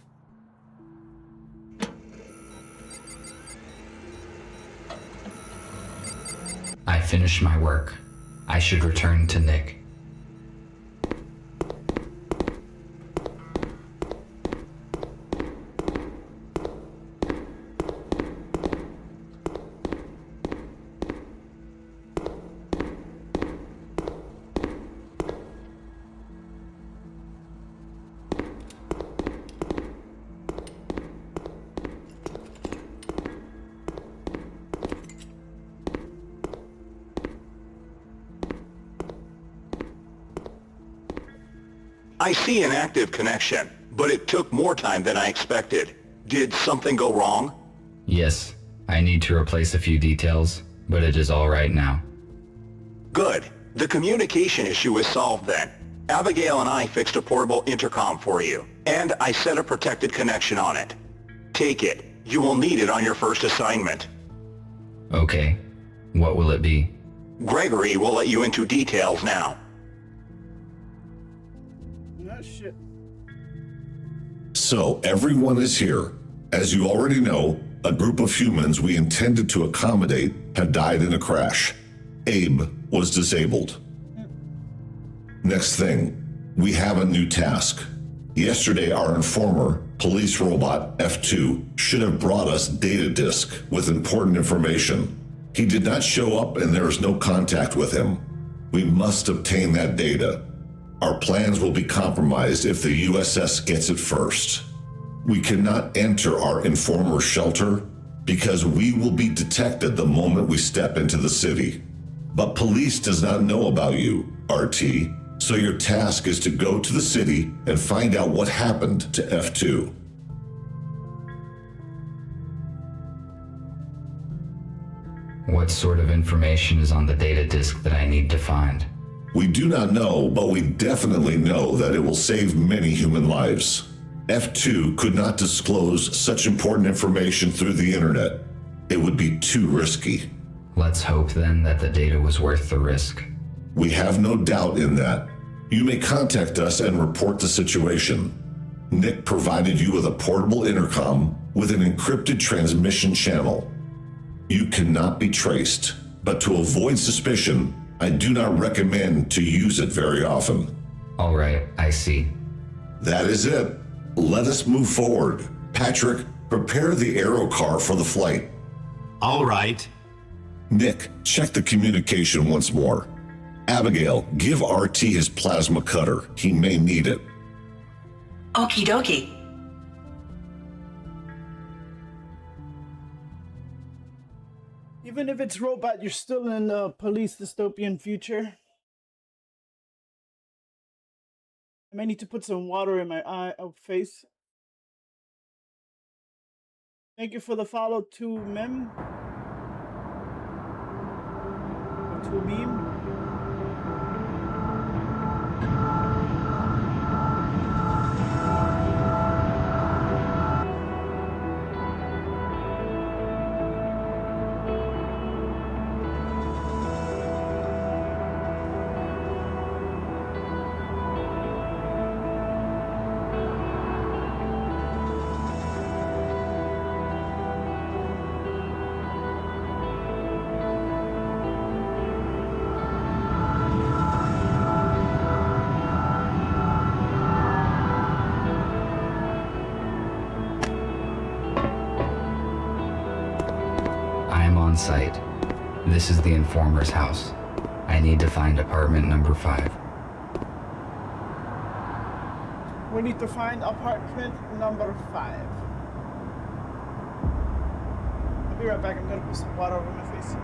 I finished my work. I should return to Nick. I see an active connection, but it took more time than I expected. Did something go wrong? Yes, I need to replace a few details, but it is all right now. Good. The communication issue is solved then. Abigail and I fixed a portable intercom for you, and I set a protected connection on it. Take it. You will need it on your first assignment. Okay, what will it be? Gregory will let you into details now. Oh, shit. So everyone is here. As you already know, a group of humans we intended to accommodate have died in a crash. Abe was disabled. Next thing, we have a new task. Yesterday, our informer, police robot F2, should have brought us data disk with important information. He did not show up and there is no contact with him. We must obtain that data. Our plans will be compromised if the USS gets it first. We cannot enter our informer shelter because we will be detected the moment we step into the city. But police does not know about you, RT, so your task is to go to the city and find out what happened to F2. What sort of information is on the data disk that I need to find? We do not know, but we definitely know that it will save many human lives. F2 could not disclose such important information through the internet. It would be too risky. Let's hope then that the data was worth the risk. We have no doubt in that. You may contact us and report the situation. Nick provided you with a portable intercom with an encrypted transmission channel. You cannot be traced, but to avoid suspicion, I do not recommend to use it very often. All right, I see. That is it. Let us move forward. Patrick, prepare the aero car for the flight. All right. Nick, check the communication once more. Abigail, give RT his plasma cutter. He may need it. Okie dokie. Even if it's robot, you're still in a police dystopian future. I may need to put some water in my face. Thank you for the follow to Mem. Or to Meme. On site. This is the informer's house. I need to find apartment number 5. We need to find apartment number 5. I'll be right back. I'm gonna put some water over my face.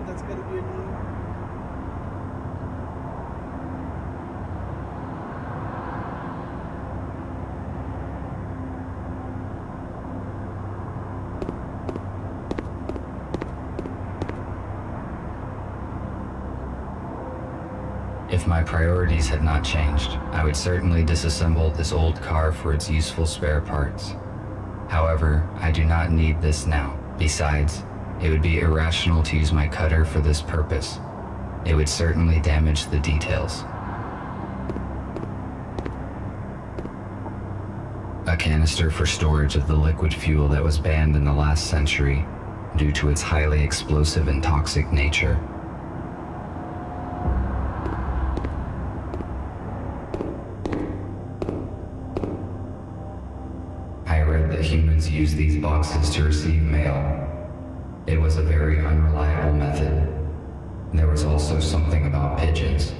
God, that's gonna be annoying. If my priorities had not changed, I would certainly disassemble this old car for its useful spare parts. However, I do not need this now. Besides, it would be irrational to use my cutter for this purpose. It would certainly damage the details. A canister for storage of the liquid fuel that was banned in the last century due to its highly explosive and toxic nature. I read that humans use these boxes to receive mail. It was a very unreliable method. There was also something about pigeons.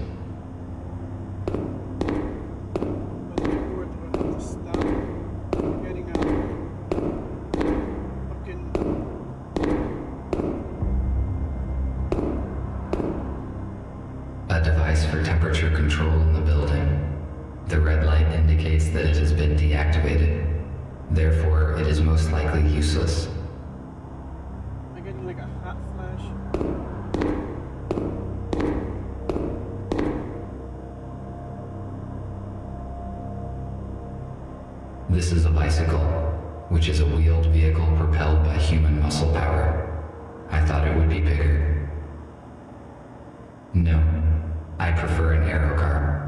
A device for temperature control in the building. The red light indicates that it has been deactivated. Therefore, it is most likely useless. Am I getting like a hot flash? This is a bicycle, which is a wheeled vehicle propelled by human muscle power. I thought it would be bigger. No, I prefer an aero car.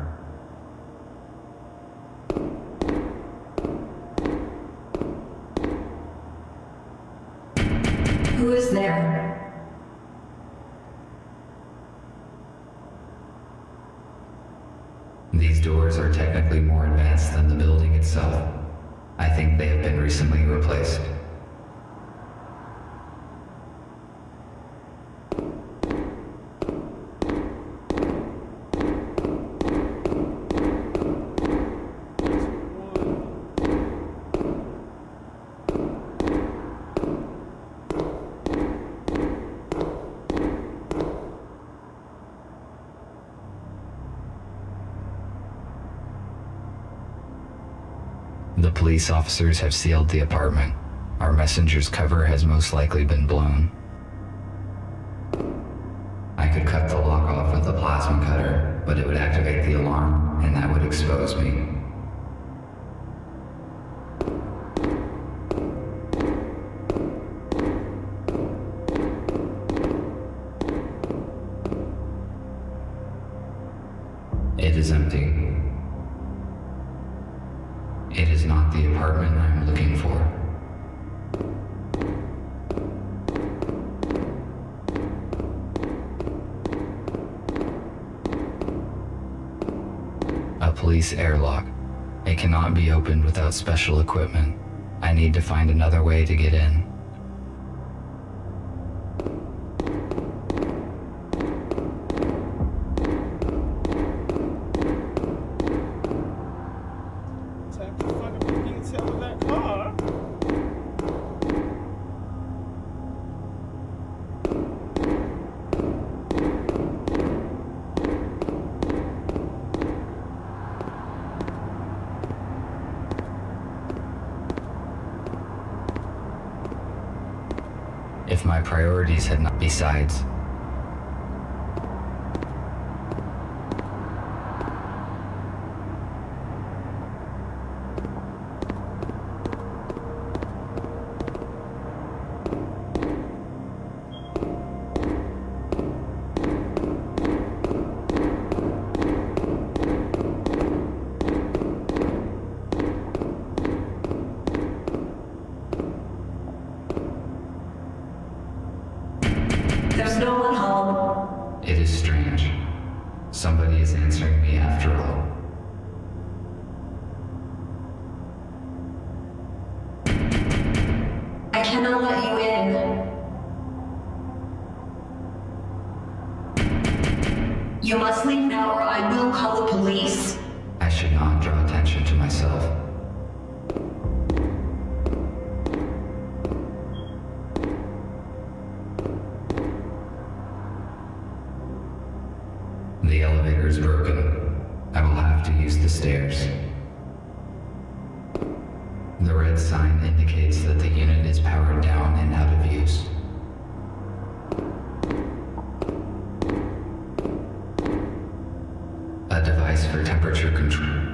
Who is there? These doors are technically more advanced than the building itself. I think they have been recently replaced. The police officers have sealed the apartment. Our messenger's cover has most likely been blown. I could cut the lock off with a plasma cutter, but it would activate the alarm, and that would expose me. It is empty. It is not the apartment I'm looking for. A police airlock. It cannot be opened without special equipment. I need to find another way to get in. Time to fuck up the detail of that car. If my priorities had not. Besides, There's no one home. it is strange. Somebody is answering me after all. I cannot let you in. You must leave now or I will call the police. I should not draw attention to myself. is broken. I will have to use the stairs. The red sign indicates that the unit is powered down and out of use. A device for temperature control.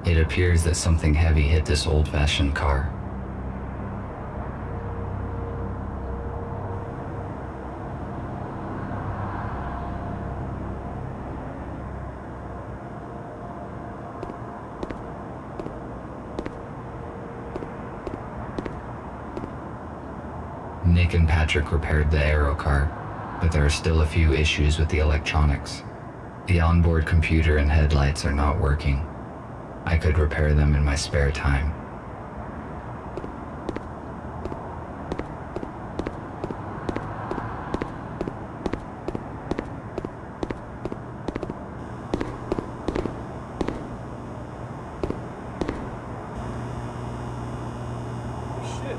It appears that something heavy hit this old-fashioned car. Nick and Patrick repaired the aero car, but there are still a few issues with the electronics. The onboard computer and headlights are not working. I could repair them in my spare time. Shit.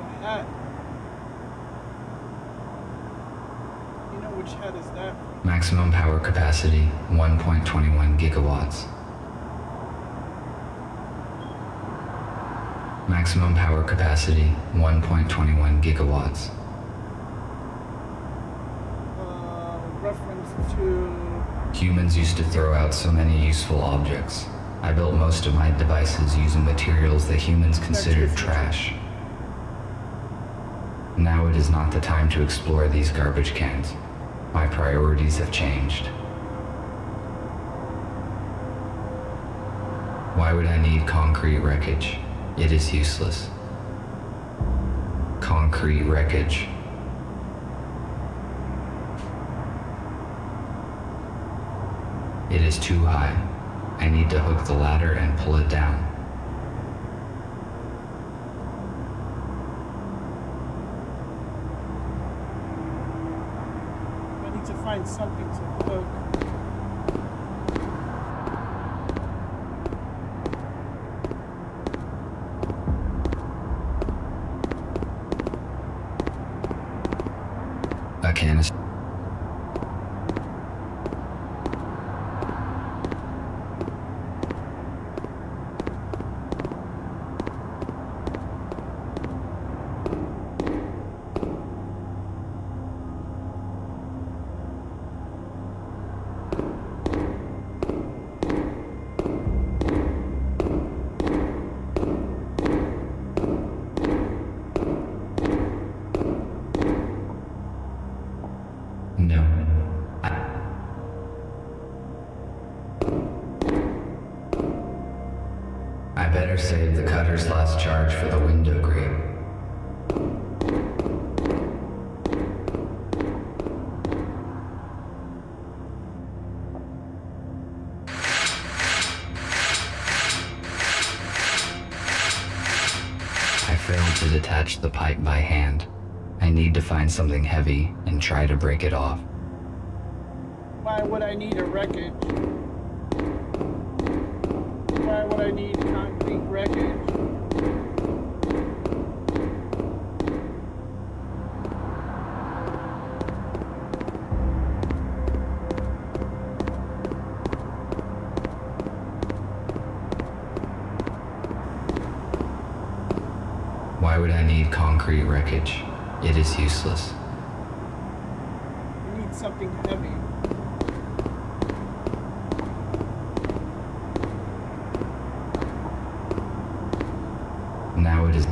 The hat. You know which hat is that? Maximum power capacity, 1.21 gigawatts. Maximum power capacity, 1.21 gigawatts. Reference to... Humans used to throw out so many useful objects. I built most of my devices using materials that humans considered trash. Now it is not the time to explore these garbage cans. My priorities have changed. Why would I need concrete wreckage? It is useless. Concrete wreckage. It is too high. I need to hook the ladder and pull it down. To find something to hook. A canister. No. I better save the cutter's last charge for the window grate. I failed to detach the pipe by hand. I need to find something heavy and try to break it off. Why would I need a wreckage? Why would I need concrete wreckage? Why would I need concrete wreckage? It is useless. I need something heavy. Now it is.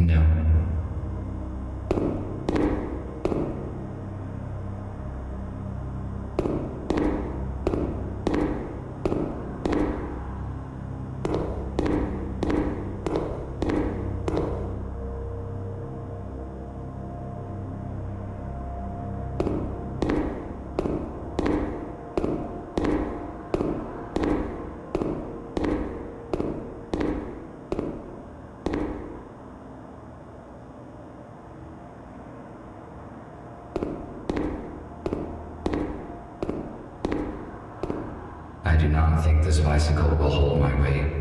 No. I do not think this bicycle will hold my weight.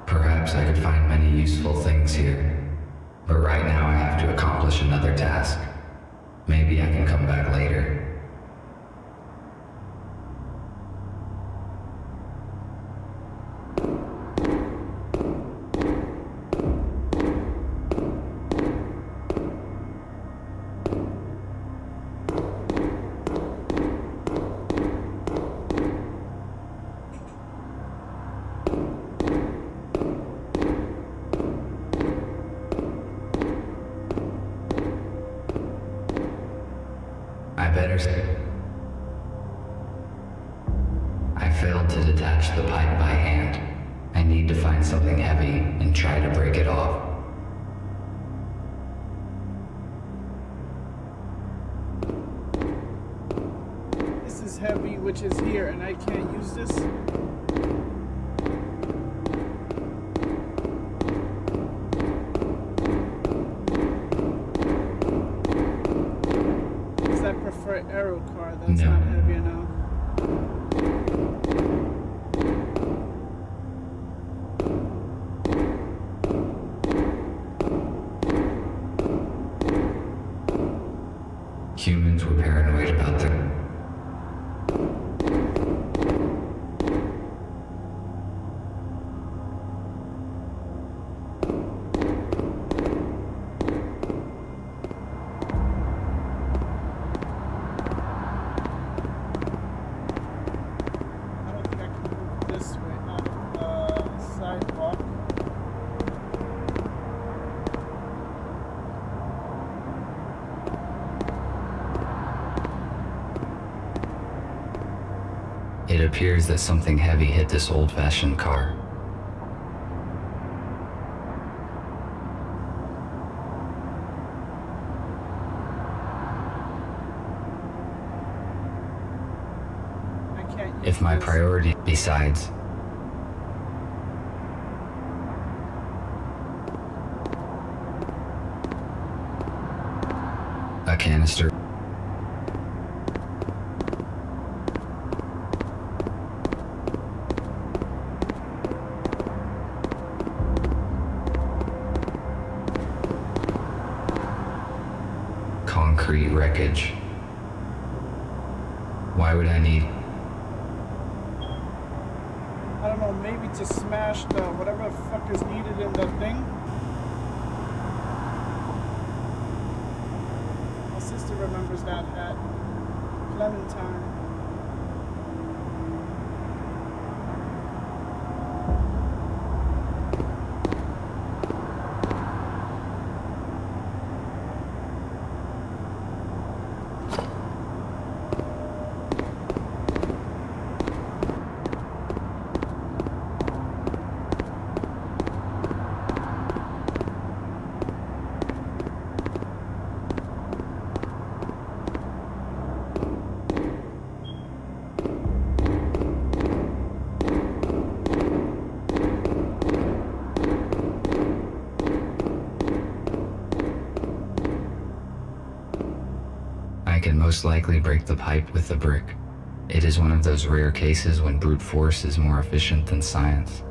Perhaps I could find many useful things here. But right now I have to accomplish another task. Maybe I can come back later. I better say. I failed to detach the pipe by hand. I need to find something heavy and try to break it off. This is heavy, which is here, and I can't use this. I prefer arrow car, that's No. not heavy enough. Humans were paranoid about their... It appears that something heavy hit this old-fashioned car. I can't use If my this. priority, besides, a canister. Concrete wreckage. Why would I need... I don't know, maybe to smash the whatever the fuck is needed in the thing. My sister remembers that hat. Clementine. I can most likely break the pipe with the brick. It is one of those rare cases when brute force is more efficient than science.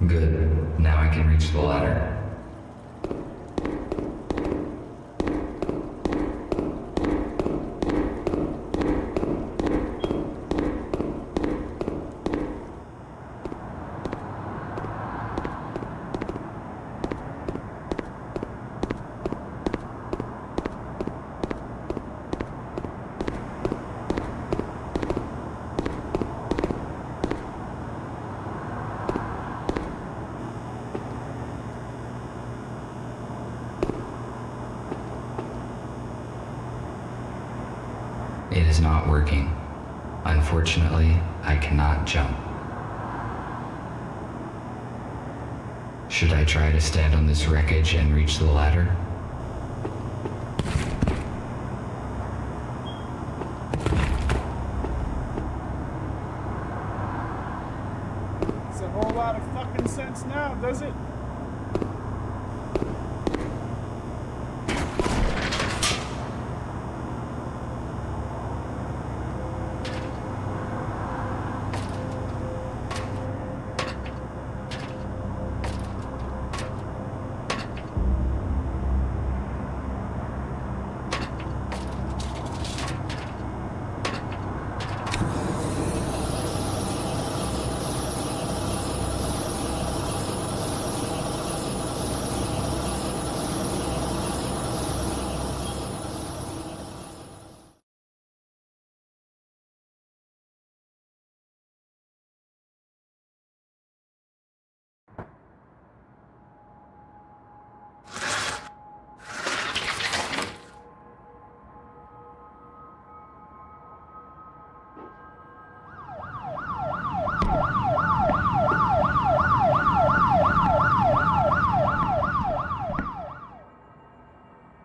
Good. Now I can reach the ladder. It is not working. Unfortunately, I cannot jump. Should I try to stand on this wreckage and reach the ladder? It's a whole lot of fucking sense now, does it?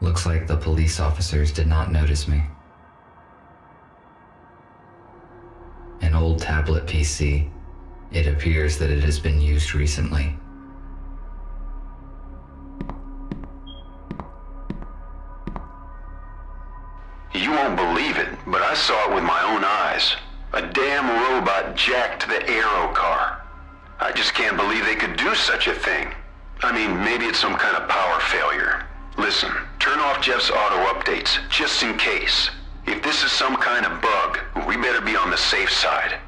Looks like the police officers did not notice me. An old tablet PC. It appears that it has been used recently. You won't believe it, but I saw it with my own eyes. A damn robot jacked the Aero car. I just can't believe they could do such a thing. I mean, maybe it's some kind of power failure. Listen, turn off Jeff's auto updates, just in case. If this is some kind of bug, we better be on the safe side.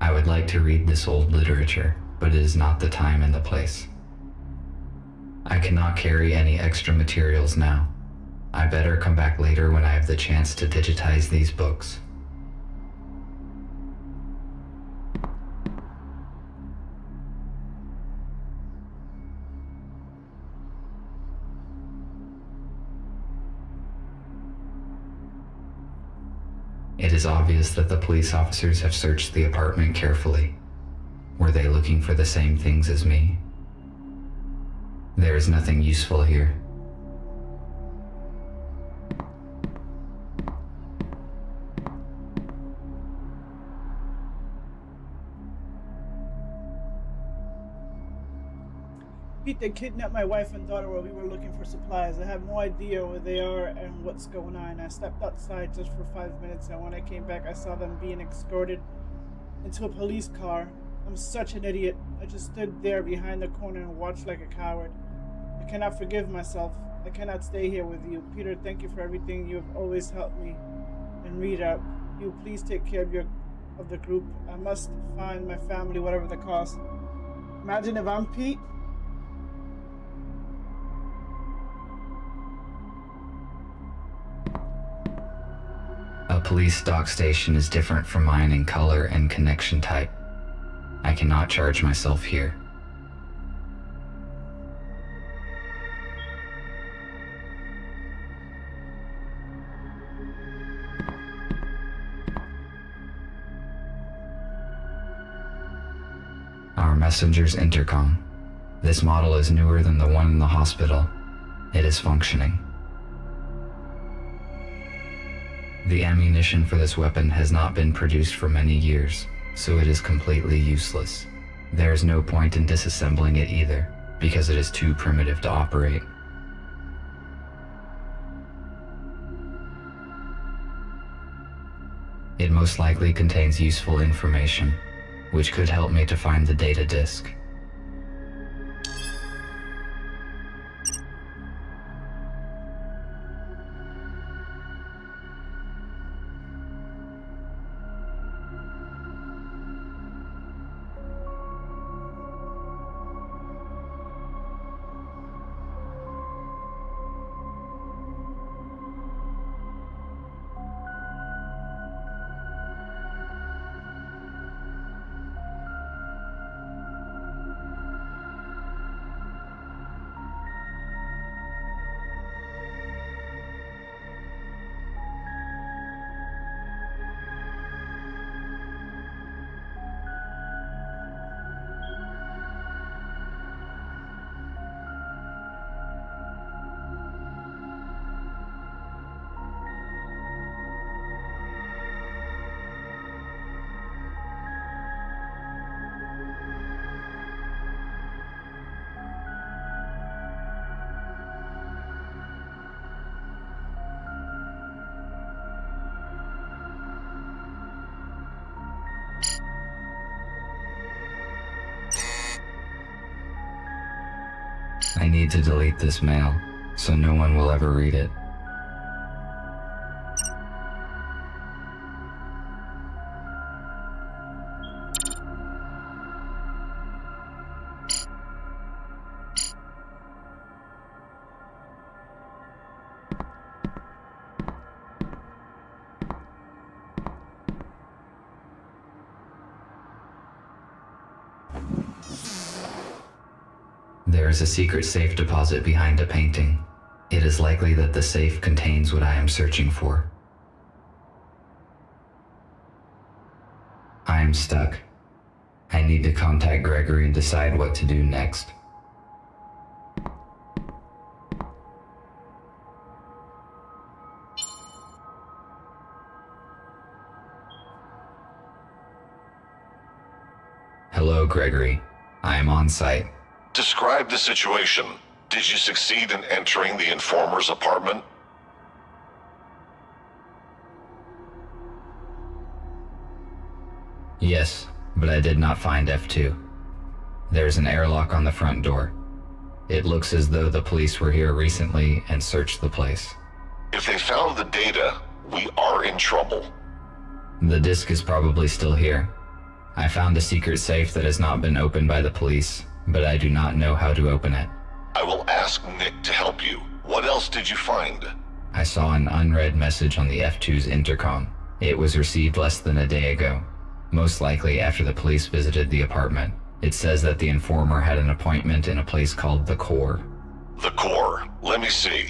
I would like to read this old literature, but it is not the time and the place. I cannot carry any extra materials now. I better come back later when I have the chance to digitize these books. It is obvious that the police officers have searched the apartment carefully. Were they looking for the same things as me? There is nothing useful here. Pete, they kidnapped my wife and daughter while we were looking for supplies. I have no idea where they are and what's going on. I stepped outside just for 5 minutes, and when I came back, I saw them being escorted into a police car. I'm such an idiot. I just stood there behind the corner and watched like a coward. I cannot forgive myself. I cannot stay here with you. Peter, thank you for everything. You have always helped me. And Rita, you please take care of the group. I must find my family, whatever the cost. Imagine if I'm Pete. A police dock station is different from mine in color and connection type. I cannot charge myself here. Our messenger's intercom. This model is newer than the one in the hospital. It is functioning. The ammunition for this weapon has not been produced for many years, so it is completely useless. There is no point in disassembling it either, because it is too primitive to operate. It most likely contains useful information, which could help me to find the data disk. I need to delete this mail, so no one will ever read it. There is a secret safe deposit behind a painting. It is likely that the safe contains what I am searching for. I am stuck. I need to contact Gregory and decide what to do next. Hello, Gregory. I am on site. Describe the situation. Did you succeed in entering the informer's apartment? Yes, but I did not find F2. There's an airlock on the front door. It looks as though the police were here recently and searched the place. If they found the data, we are in trouble. The disk is probably still here. I found a secret safe that has not been opened by the police, but I do not know how to open it. I will ask Nick to help you. What else did you find? I saw an unread message on the F2's intercom. It was received less than a day ago, most likely after the police visited the apartment. It says that the informer had an appointment in a place called The Core. The Core. Let me see.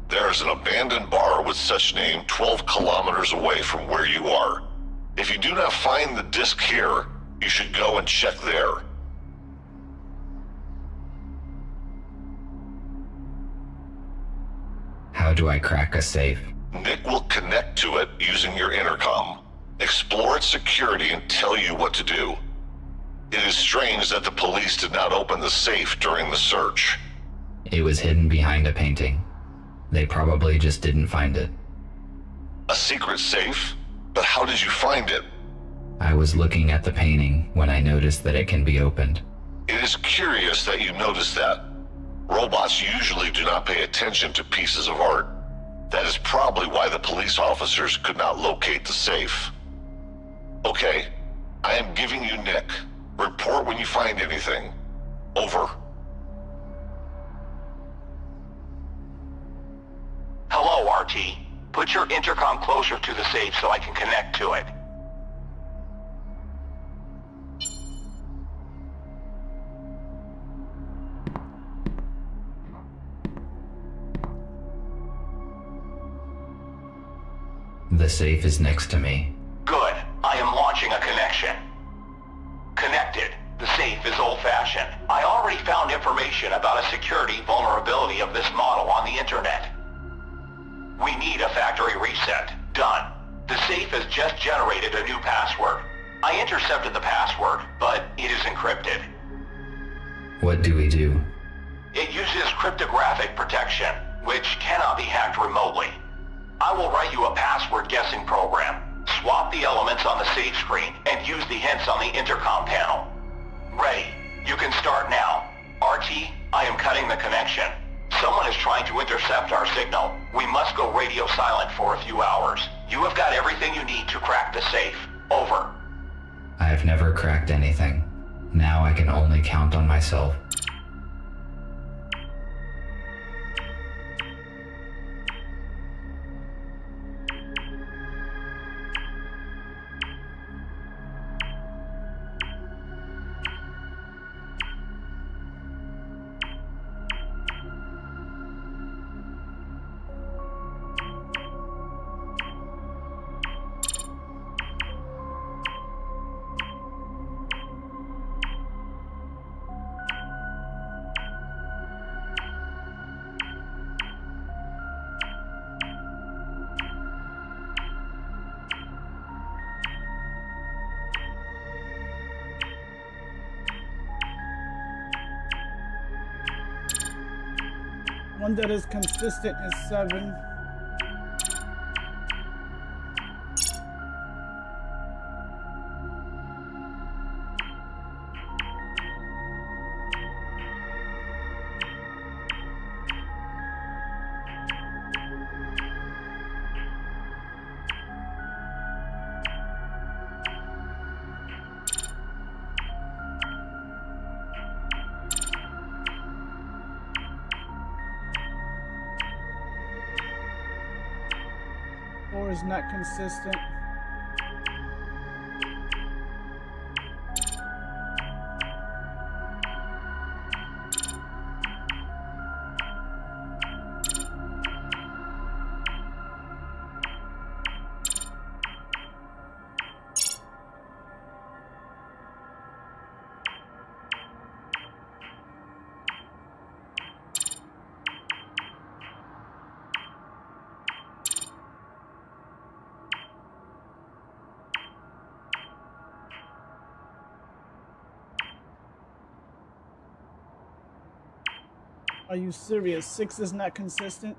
There is an abandoned bar with such name 12 kilometers away from where you are. If you do not find the disc here, you should go and check there. How do I crack a safe? Nick will connect to it using your intercom. Explore its security and tell you what to do. It is strange that the police did not open the safe during the search. It was hidden behind a painting. They probably just didn't find it. A secret safe? But how did you find it? I was looking at the painting when I noticed that it can be opened. It is curious that you noticed that. Robots usually do not pay attention to pieces of art. That is probably why the police officers could not locate the safe. Okay, I am giving you Nick. Report when you find anything. Over. Hello, RT. Put your intercom closer to the safe so I can connect to it. The safe is next to me. Good. I am launching a connection. Connected. The safe is old-fashioned. I already found information about a security vulnerability of this model on the internet. We need a factory reset. Done. The safe has just generated a new password. I intercepted the password, but it is encrypted. What do we do? It uses cryptographic protection, which cannot be hacked remotely. I will write you a password guessing program. Swap the elements message screen and use the hints on the intercom panel. Ready. You can start now. RT, I am cutting the connection. Someone is trying to intercept our signal. We must go radio silent for a few hours. You have got everything you need to crack the safe. Over. I have never cracked anything. Now I can only count on myself. One that is consistent is 7. Four is not consistent. Are you serious? 6 is not consistent?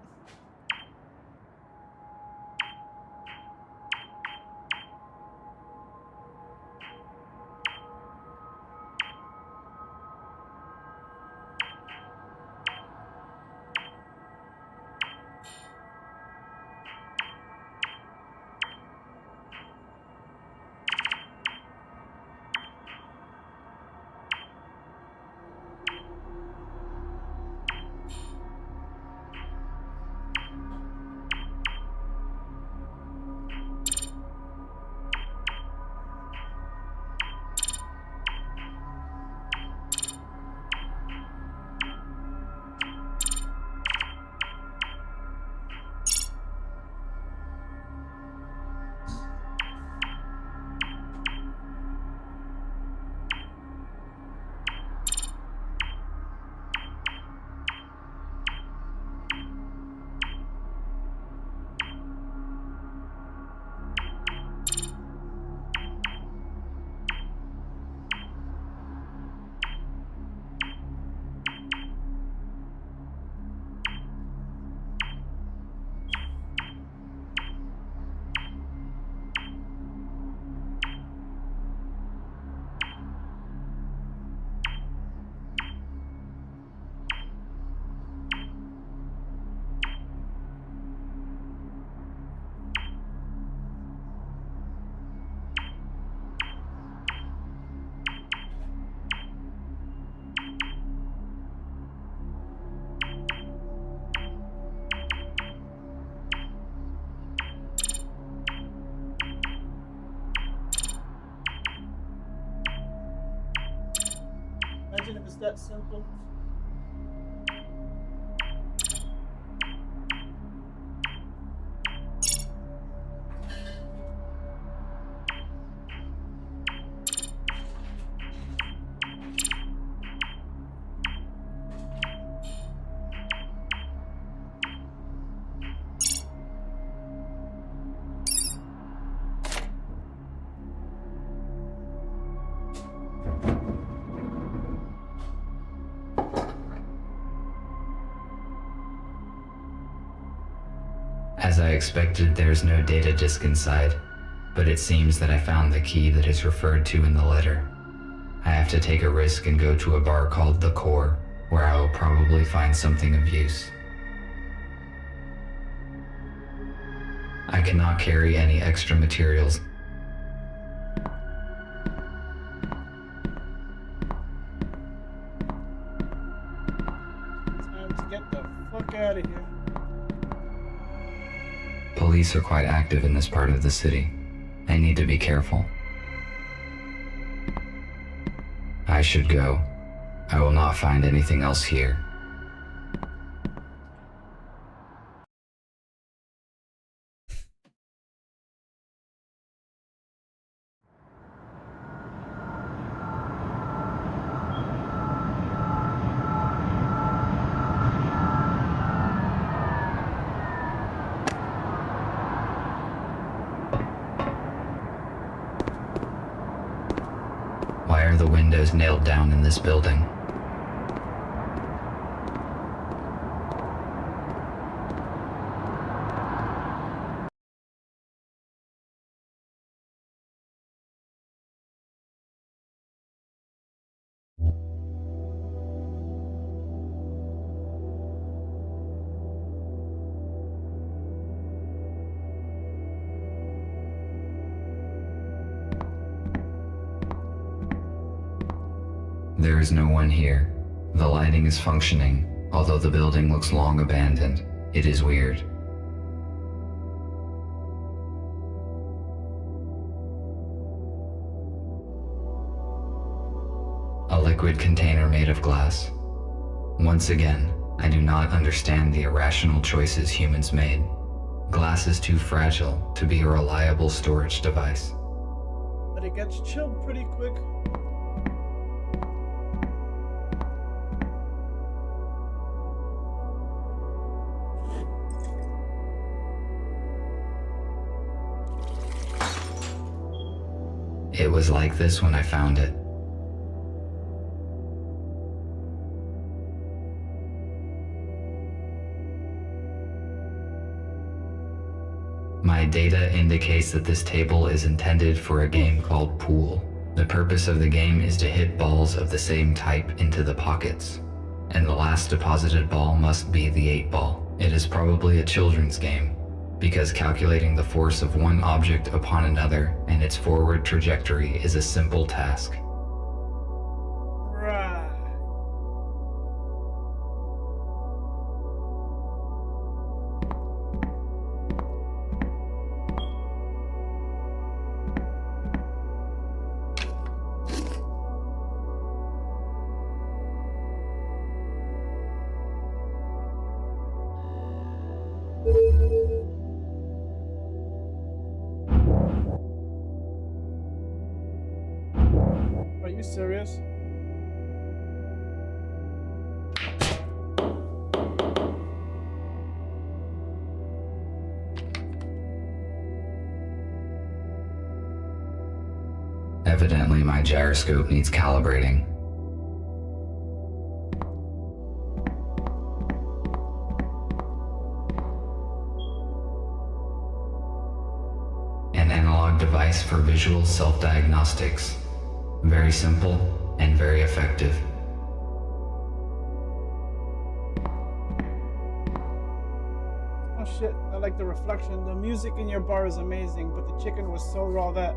Imagine if it's that simple. As I expected, there's no data disk inside, but it seems that I found the key that is referred to in the letter. I have to take a risk and go to a bar called The Core, where I will probably find something of use. I cannot carry any extra materials. Time to get the fuck out of here. Police are quite active in this part of the city. I need to be careful. I should go. I will not find anything else here. Why are the windows nailed down in this building? There is no one here. The lighting is functioning, although the building looks long abandoned. It is weird. A liquid container made of glass. Once again, I do not understand the irrational choices humans made. Glass is too fragile to be a reliable storage device. But it gets chilled pretty quick. It was like this when I found it. My data indicates that this table is intended for a game called Pool. The purpose of the game is to hit balls of the same type into the pockets, and the last deposited ball must be the 8-ball. It is probably a children's game, because calculating the force of one object upon another and its forward trajectory is a simple task. Right. Are you serious? Evidently, my gyroscope needs calibrating. An analog device for visual self-diagnostics. Very simple and very effective. Oh shit, I like the reflection. The music in your bar is amazing, but the chicken was so raw that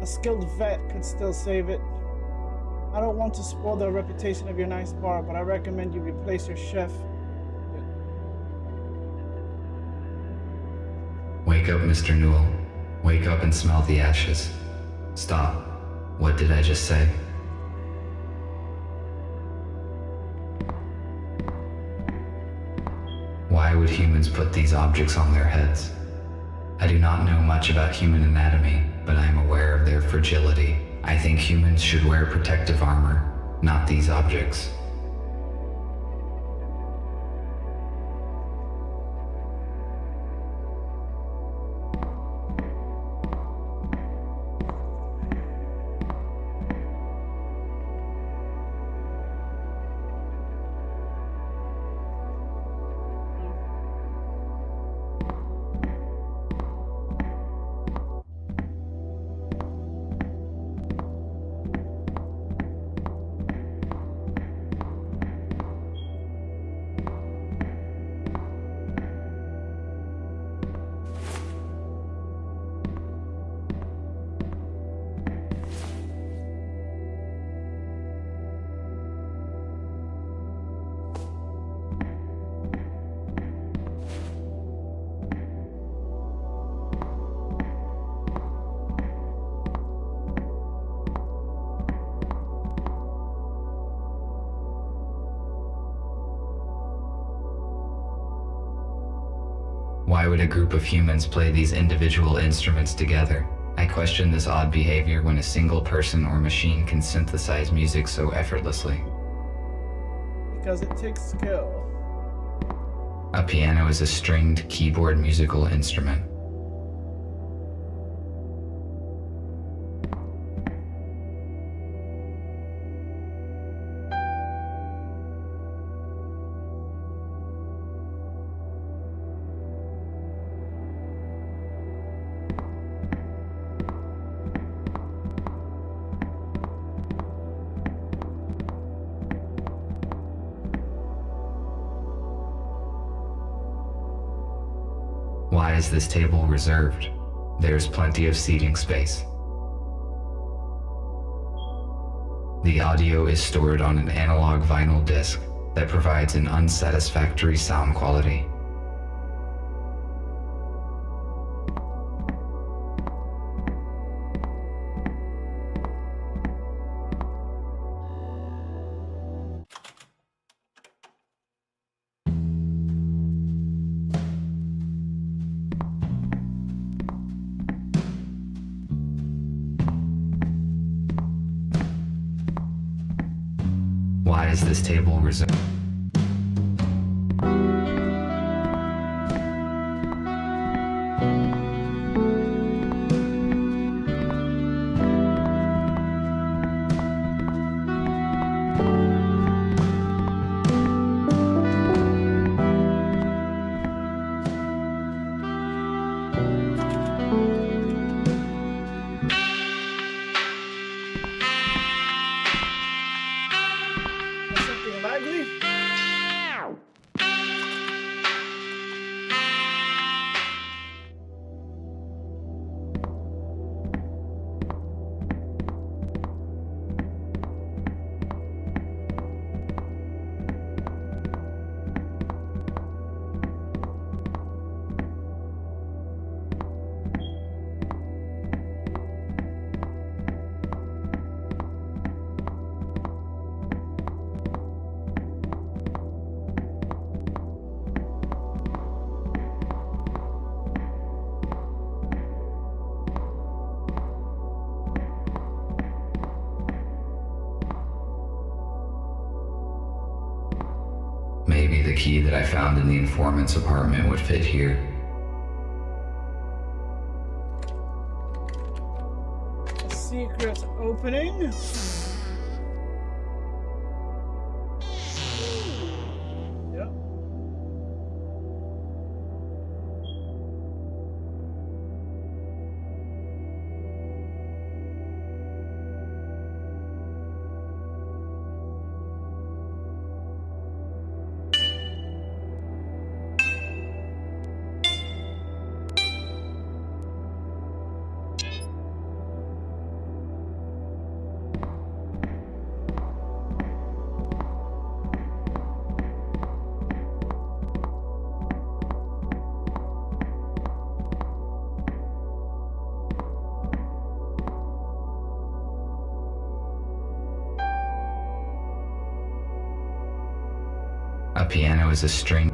a skilled vet could still save it. I don't want to spoil the reputation of your nice bar, but I recommend you replace your chef. Wake up, Mr. Newell. Wake up and smell the ashes. Stop. What did I just say? Why would humans put these objects on their heads? I do not know much about human anatomy, but I am aware of their fragility. I think humans should wear protective armor, not these objects. Why would a group of humans play these individual instruments together? I question this odd behavior when a single person or machine can synthesize music so effortlessly. Because it takes skill. A piano is a stringed keyboard musical instrument. Why is this table reserved? There's plenty of seating space. The audio is stored on an analog vinyl disc that provides an unsatisfactory sound quality. Why is this table reserved? Something lively? Maybe the key that I found in the informant's apartment would fit here. A secret opening? Yep. A piano is a string.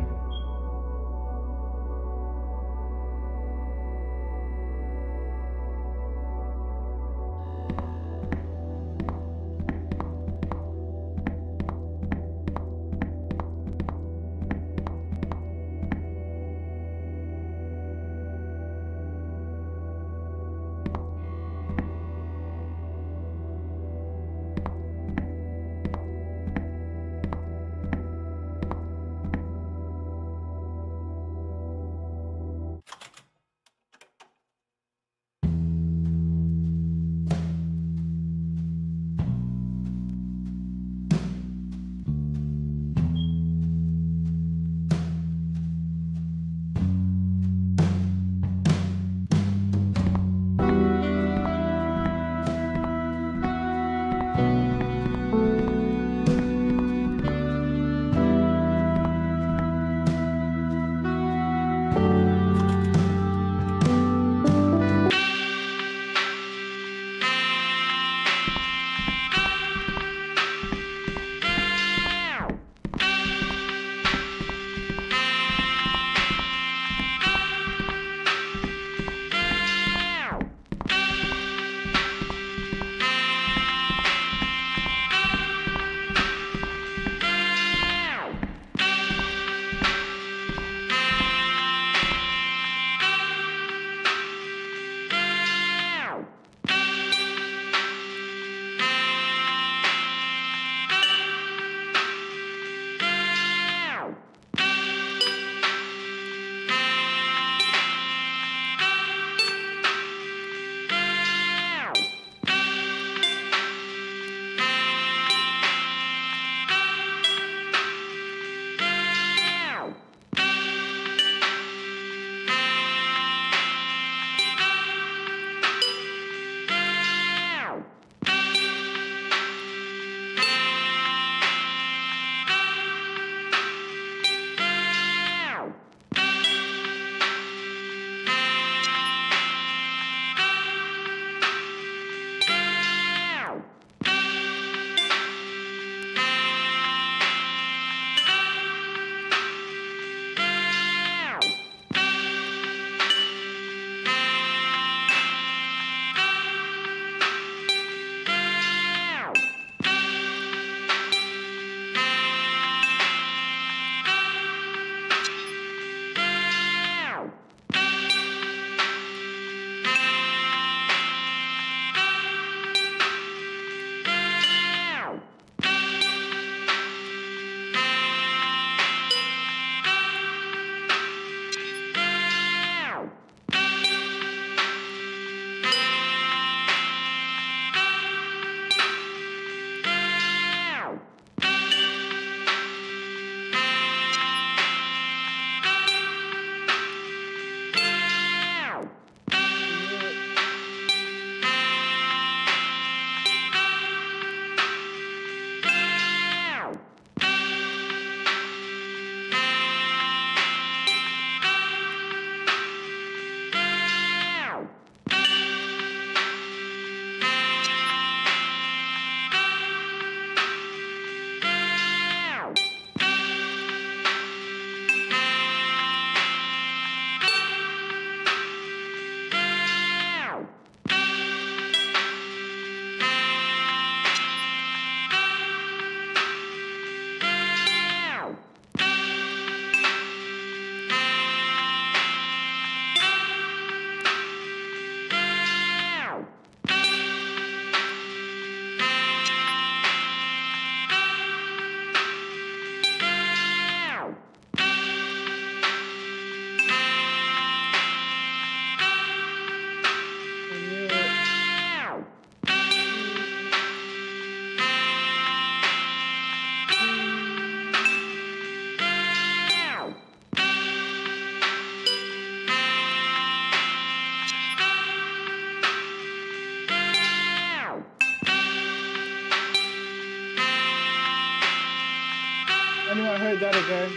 heard that again.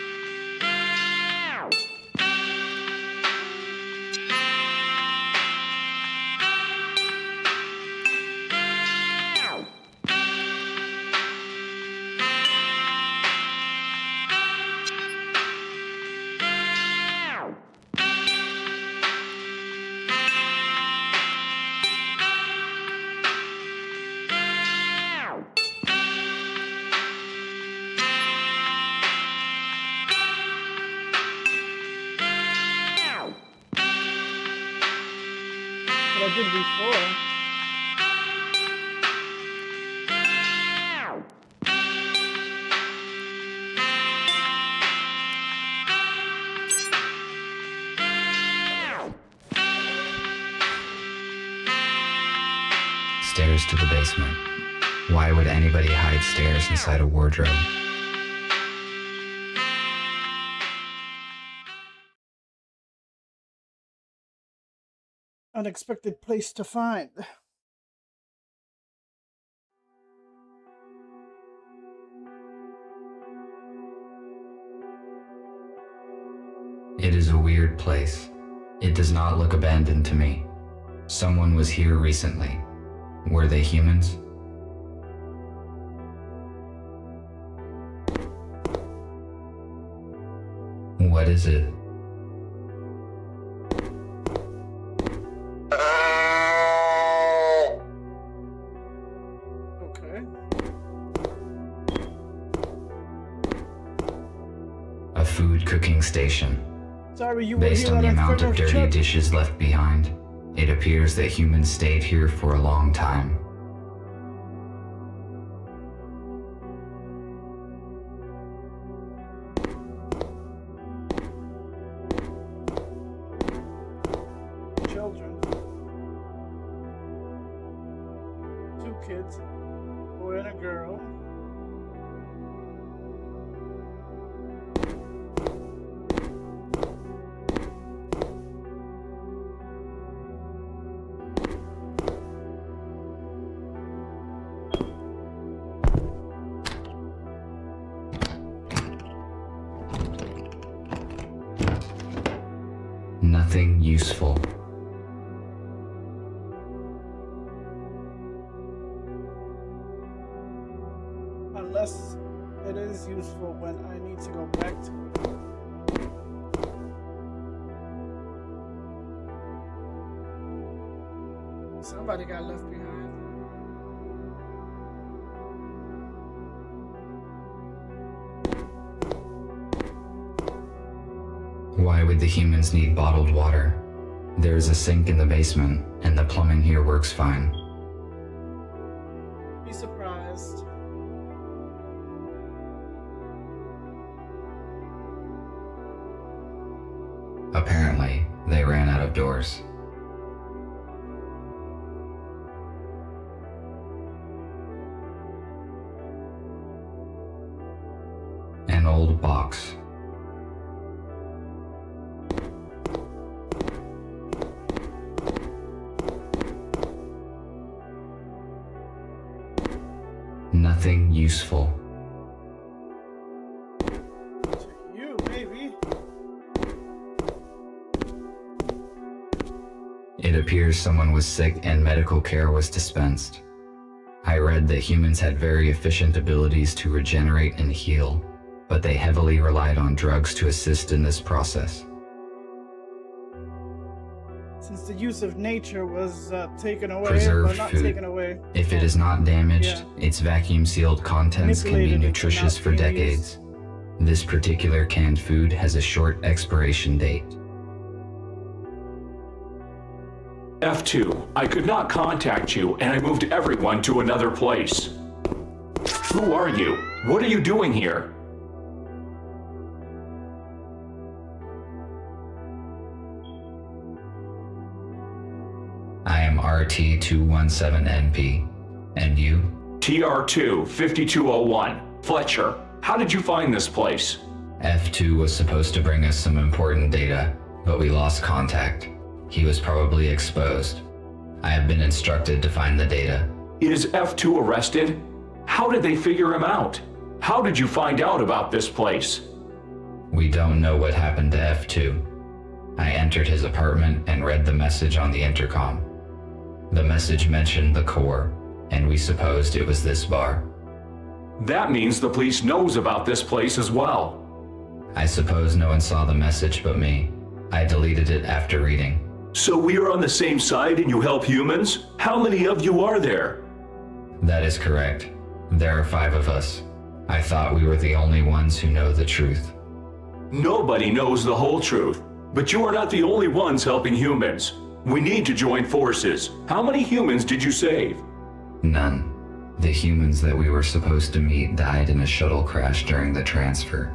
I did before. Stairs to the basement. Why would anybody hide stairs inside a wardrobe? Unexpected place to find. It is a weird place. It does not look abandoned to me. Someone was here recently. Were they humans? What is it? Okay. A food cooking station. Sorry, you were Based here on the on amount of Inferno dirty Chip. dishes left behind, it appears that humans stayed here for a long time. Children. 2 kids. A boy and a girl. Nothing useful. Unless it is useful when I need to go back to it. Somebody got left behind. Why would the humans need bottled water? There is a sink in the basement, and the plumbing here works fine. Be surprised. Apparently, they ran out of doors. An old box. Nothing useful. To you, maybe. It appears someone was sick and medical care was dispensed. I read that humans had very efficient abilities to regenerate and heal, but they heavily relied on drugs to assist in this process. Since the use of nature was taken away, Preserved but not food. taken away. If it is not damaged, Yeah. its vacuum-sealed contents can be Manipulated into nutritious not for being decades. This particular canned food has a short expiration date. F2, I could not contact you, and I moved everyone to another place. Who are you? What are you doing here? I am RT217NP. And you? TR2 5201. Fletcher, how did you find this place? F2 was supposed to bring us some important data, but we lost contact. He was probably exposed. I have been instructed to find the data. Is F2 arrested? How did they figure him out? How did you find out about this place? We don't know what happened to F2. I entered his apartment and read the message on the intercom. The message mentioned the core, and we supposed it was this bar. That means the police knows about this place as well. I suppose no one saw the message but me. I deleted it after reading. So we are on the same side and you help humans? How many of you are there? That is correct. There are 5 of us. I thought we were the only ones who know the truth. Nobody knows the whole truth, but you are not the only ones helping humans. We need to join forces. How many humans did you save? None. The humans that we were supposed to meet died in a shuttle crash during the transfer.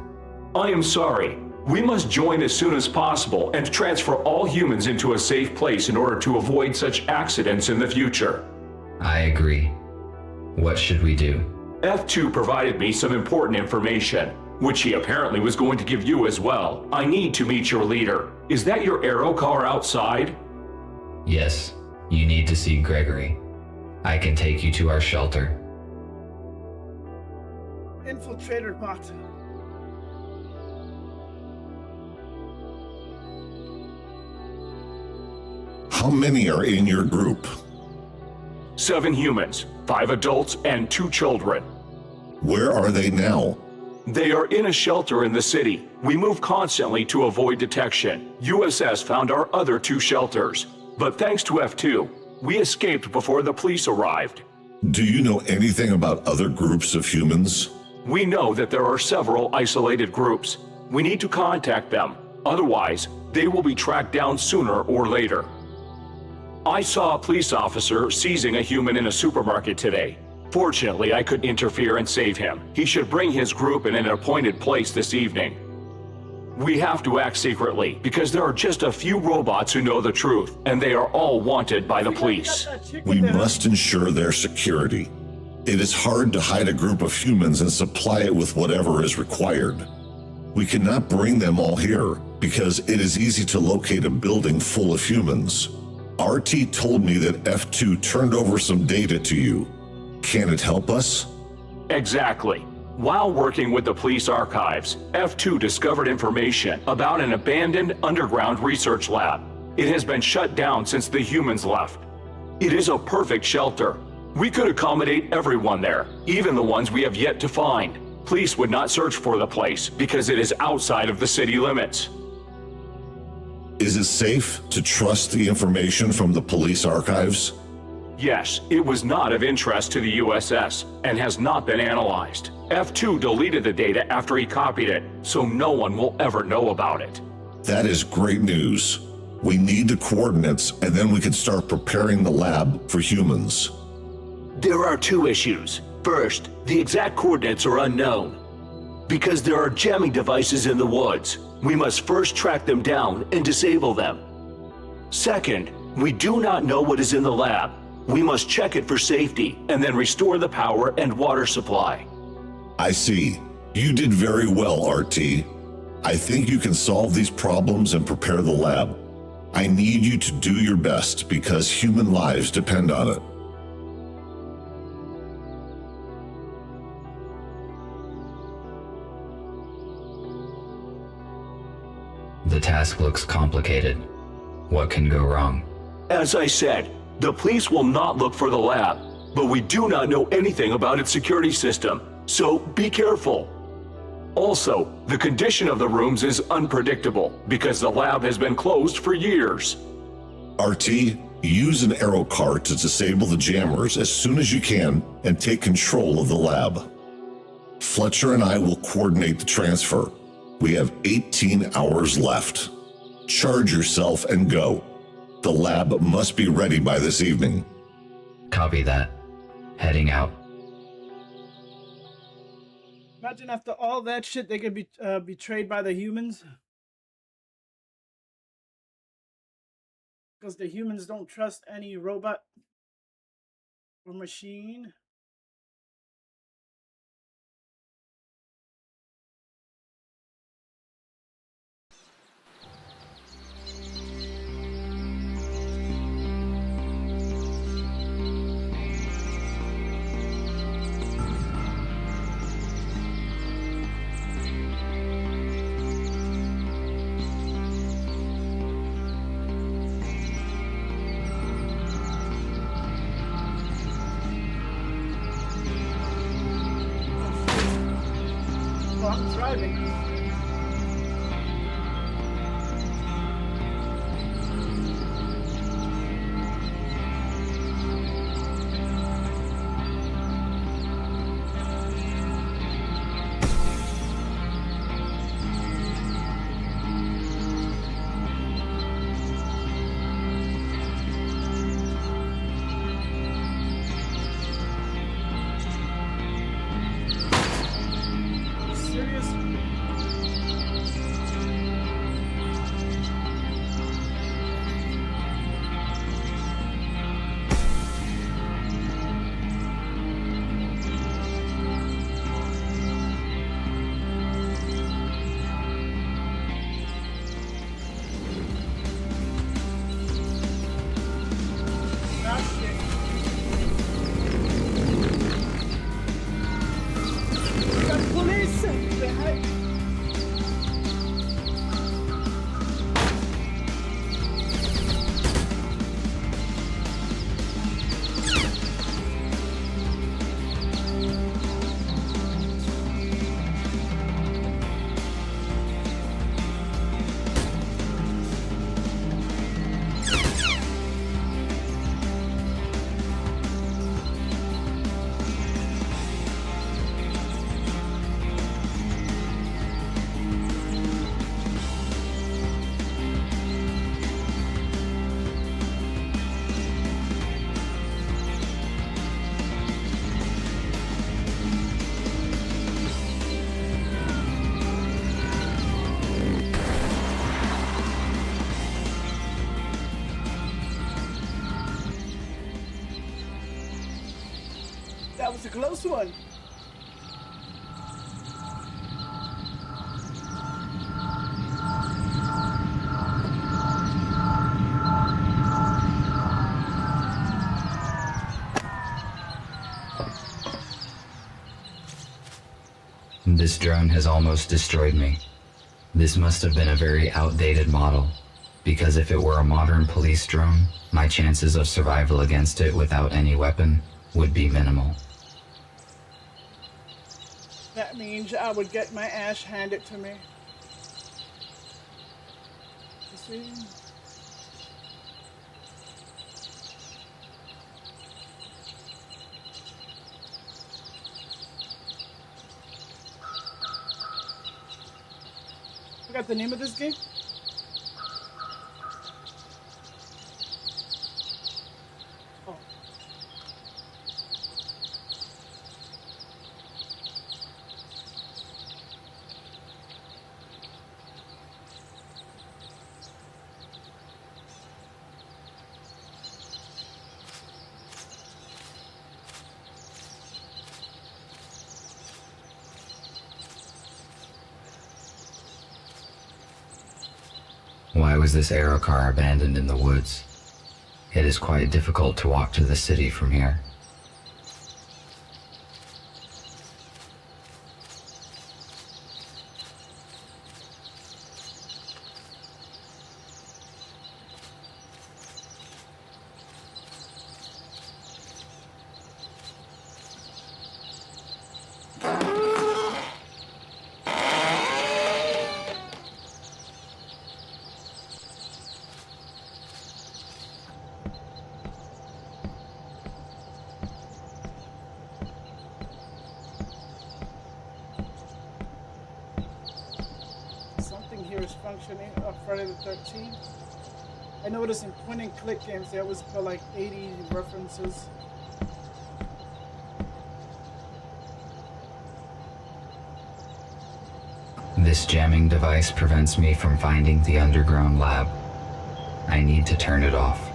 I am sorry. We must join as soon as possible and transfer all humans into a safe place in order to avoid such accidents in the future. I agree. What should we do? F2 provided me some important information, which he apparently was going to give you as well. I need to meet your leader. Is that your aero car outside? Yes, you need to see Gregory. I can take you to our shelter. Infiltrator bot. How many are in your group? 7 humans, 5 adults, and 2 children. Where are they now? They are in a shelter in the city. We move constantly to avoid detection. USS found our other 2 shelters, but thanks to F2, we escaped before the police arrived. Do you know anything about other groups of humans? We know that there are several isolated groups. We need to contact them. Otherwise, they will be tracked down sooner or later. I saw a police officer seizing a human in a supermarket today. Fortunately, I could interfere and save him. He should bring his group in an appointed place this evening. We have to act secretly, because there are just a few robots who know the truth, and they are all wanted by the police. We must ensure their security. It is hard to hide a group of humans and supply it with whatever is required. We cannot bring them all here, because it is easy to locate a building full of humans. RT told me that F2 turned over some data to you. Can it help us? Exactly. While working with the police archives, F2 discovered information about an abandoned underground research lab. It has been shut down since the humans left. It is a perfect shelter. We could accommodate everyone there, even the ones we have yet to find. Police would not search for the place because it is outside of the city limits. Is it safe to trust the information from the police archives? Yes, it was not of interest to the USS and has not been analyzed. F2 deleted the data after he copied it, so no one will ever know about it. That is great news. We need the coordinates, and then we can start preparing the lab for humans. There are 2 issues. First, the exact coordinates are unknown. Because there are jamming devices in the woods, we must first track them down and disable them. Second, we do not know what is in the lab. We must check it for safety and then restore the power and water supply. I see. You did very well, RT. I think you can solve these problems and prepare the lab. I need you to do your best because human lives depend on it. The task looks complicated. What can go wrong? As I said, the police will not look for the lab, but we do not know anything about its security system, so be careful. Also, the condition of the rooms is unpredictable because the lab has been closed for years. RT, use an aero car to disable the jammers as soon as you can and take control of the lab. Fletcher and I will coordinate the transfer. We have 18 hours left. Charge yourself and go. The lab must be ready by this evening. Copy that. Heading out. Imagine after all that shit, they could be betrayed by the humans. Because the humans don't trust any robot or machine. driving. Serious? Ah, shit. We got police behind. That was a close one. This drone has almost destroyed me. This must have been a very outdated model, because if it were a modern police drone, my chances of survival against it without any weapon would be minimal. That means I would get my ass handed to me. You see? I got the name of this game? Oh. Why was this aero car abandoned in the woods? It is quite difficult to walk to the city from here. Something here is functioning on Friday the 13th. I noticed in point and click games they always put like 80 references. This jamming device prevents me from finding the underground lab. I need to turn it off.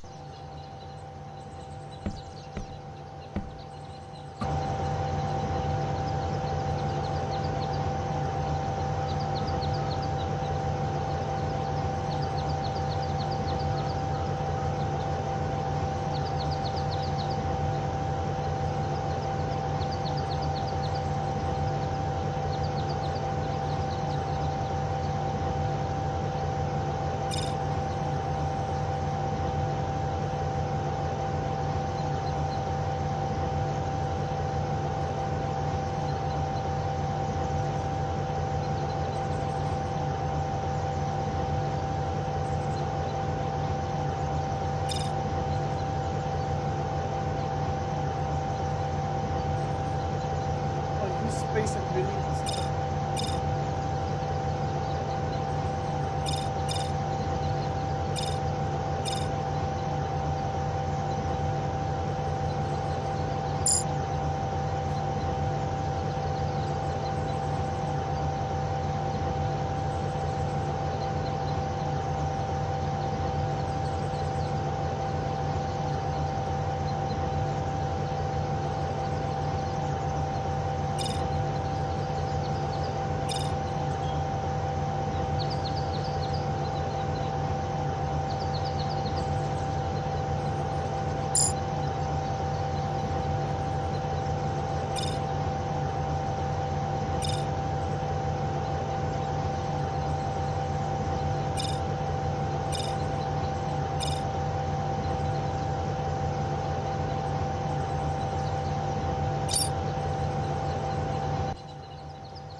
space and release.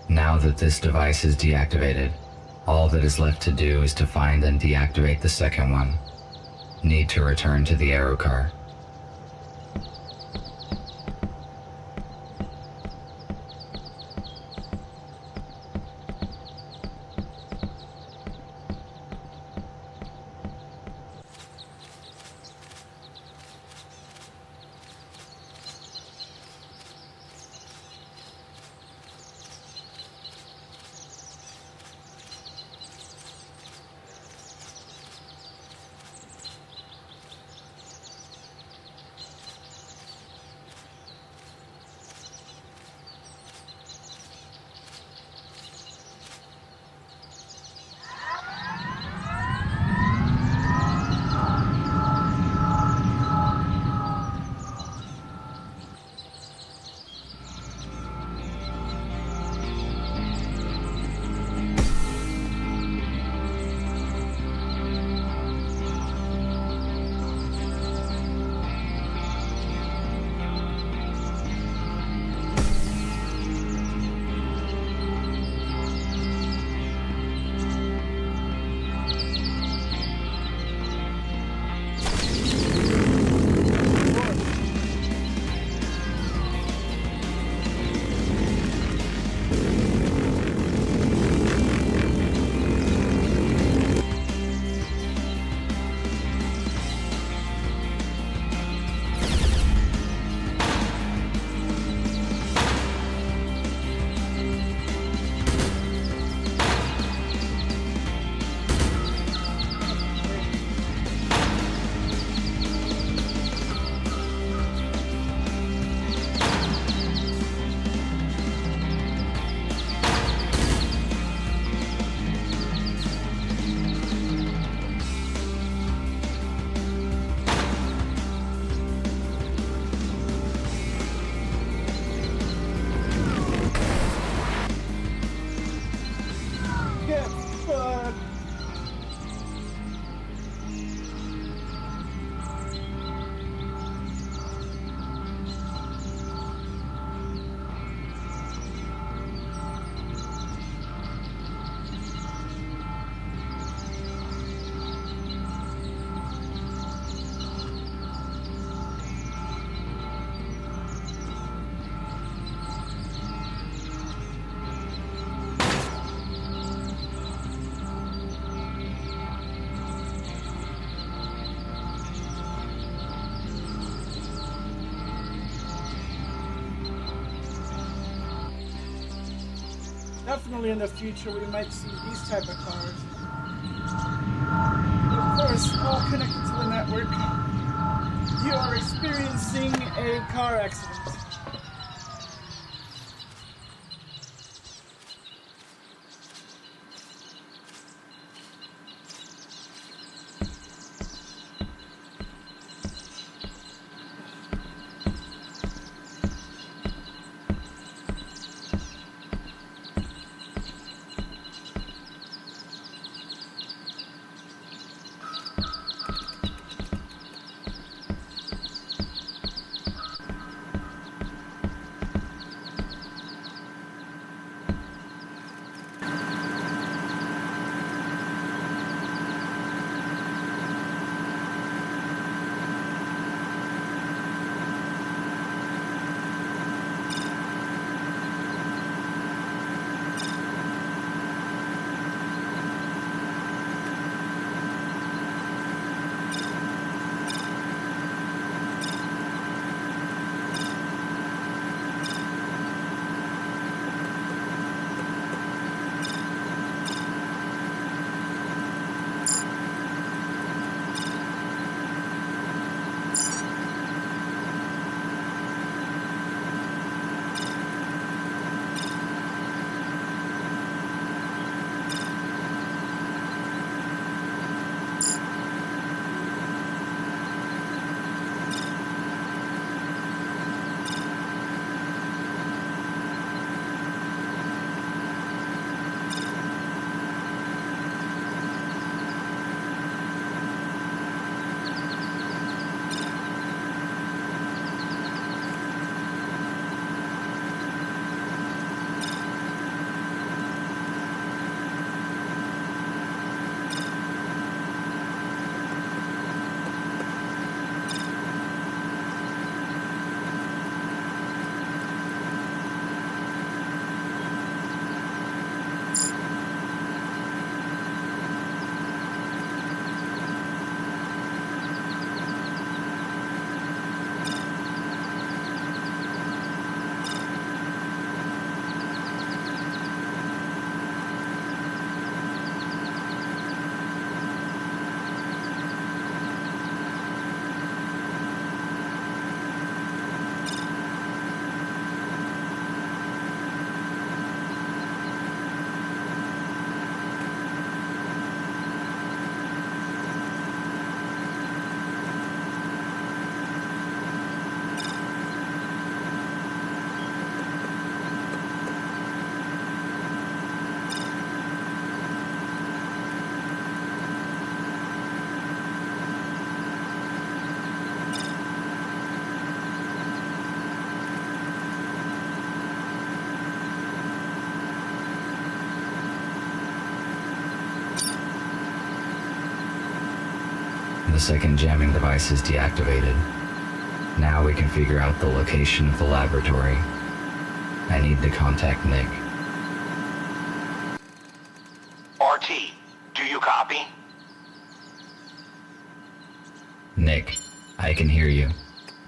Now that this device is deactivated, all that is left to do is to find and deactivate the second one. Need to return to the aero car. Definitely in the future we might see these type of cars. But of course, all connected to the network. You are experiencing a car accident. The second jamming device is deactivated. Now we can figure out the location of the laboratory. I need to contact Nick. RT, do you copy? Nick, I can hear you.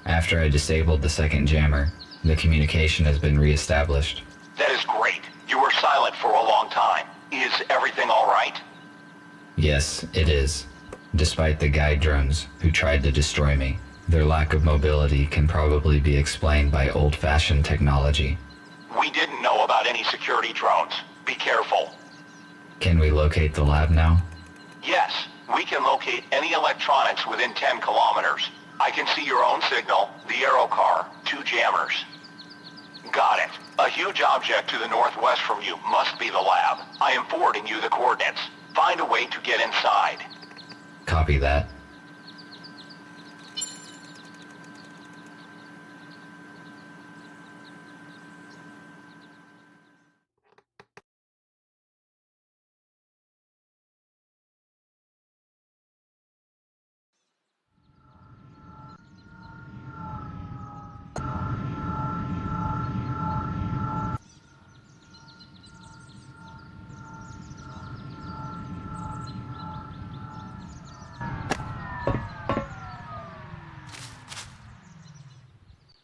After I disabled the second jammer, the communication has been reestablished. That is great. You were silent for a long time. Is everything all right? Yes, it is. Despite the guide drones who tried to destroy me, their lack of mobility can probably be explained by old-fashioned technology. We didn't know about any security drones. Be careful. Can we locate the lab now? Yes, we can locate any electronics within 10 kilometers. I can see your own signal, the aero car, 2 jammers. Got it. A huge object to the northwest from you must be the lab. I am forwarding you the coordinates. Find a way to get inside. Copy that.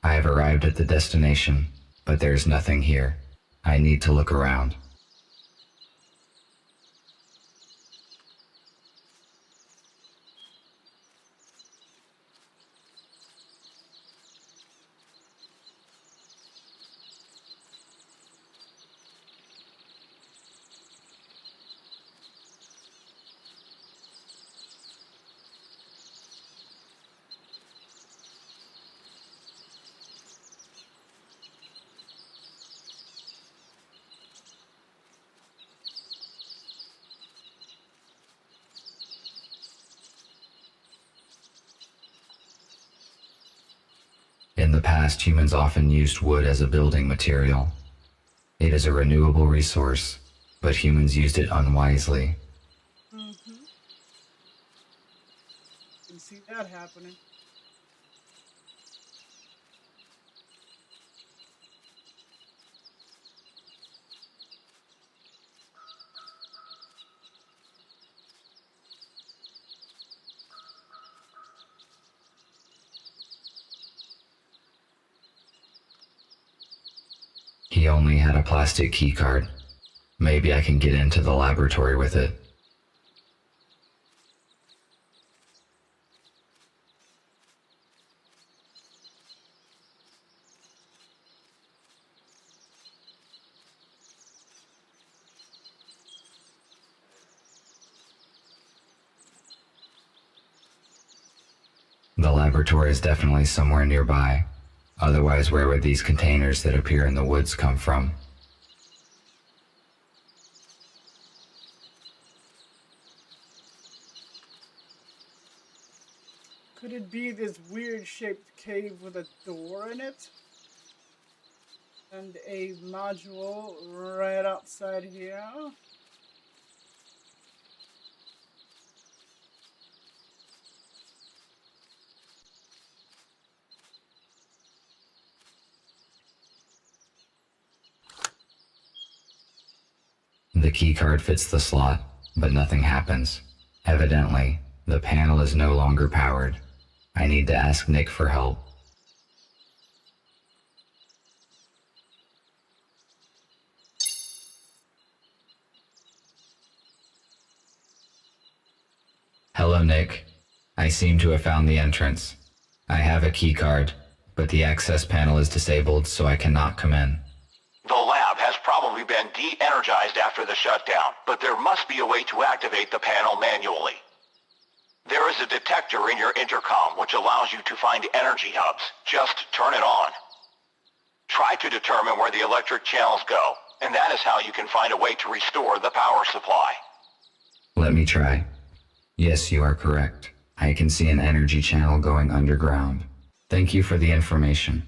I have arrived at the destination, but there's nothing here. I need to look around. In the past, humans often used wood as a building material. It is a renewable resource, but humans used it unwisely. Can see that happening. He only had a plastic keycard. Maybe I can get into the laboratory with it. The laboratory is definitely somewhere nearby. Otherwise, where would these containers that appear in the woods come from? Could it be this weird shaped cave with a door in it? And a module right outside here? The keycard fits the slot, but nothing happens. Evidently, the panel is no longer powered. I need to ask Nick for help. Hello, Nick. I seem to have found the entrance. I have a keycard, but the access panel is disabled, so I cannot come in. The lab has probably been de-energized after the shutdown, but there must be a way to activate the panel manually. There is a detector in your intercom which allows you to find energy hubs. Just turn it on. Try to determine where the electric channels go, and that is how you can find a way to restore the power supply. Let me try. Yes, you are correct. I can see an energy channel going underground. Thank you for the information.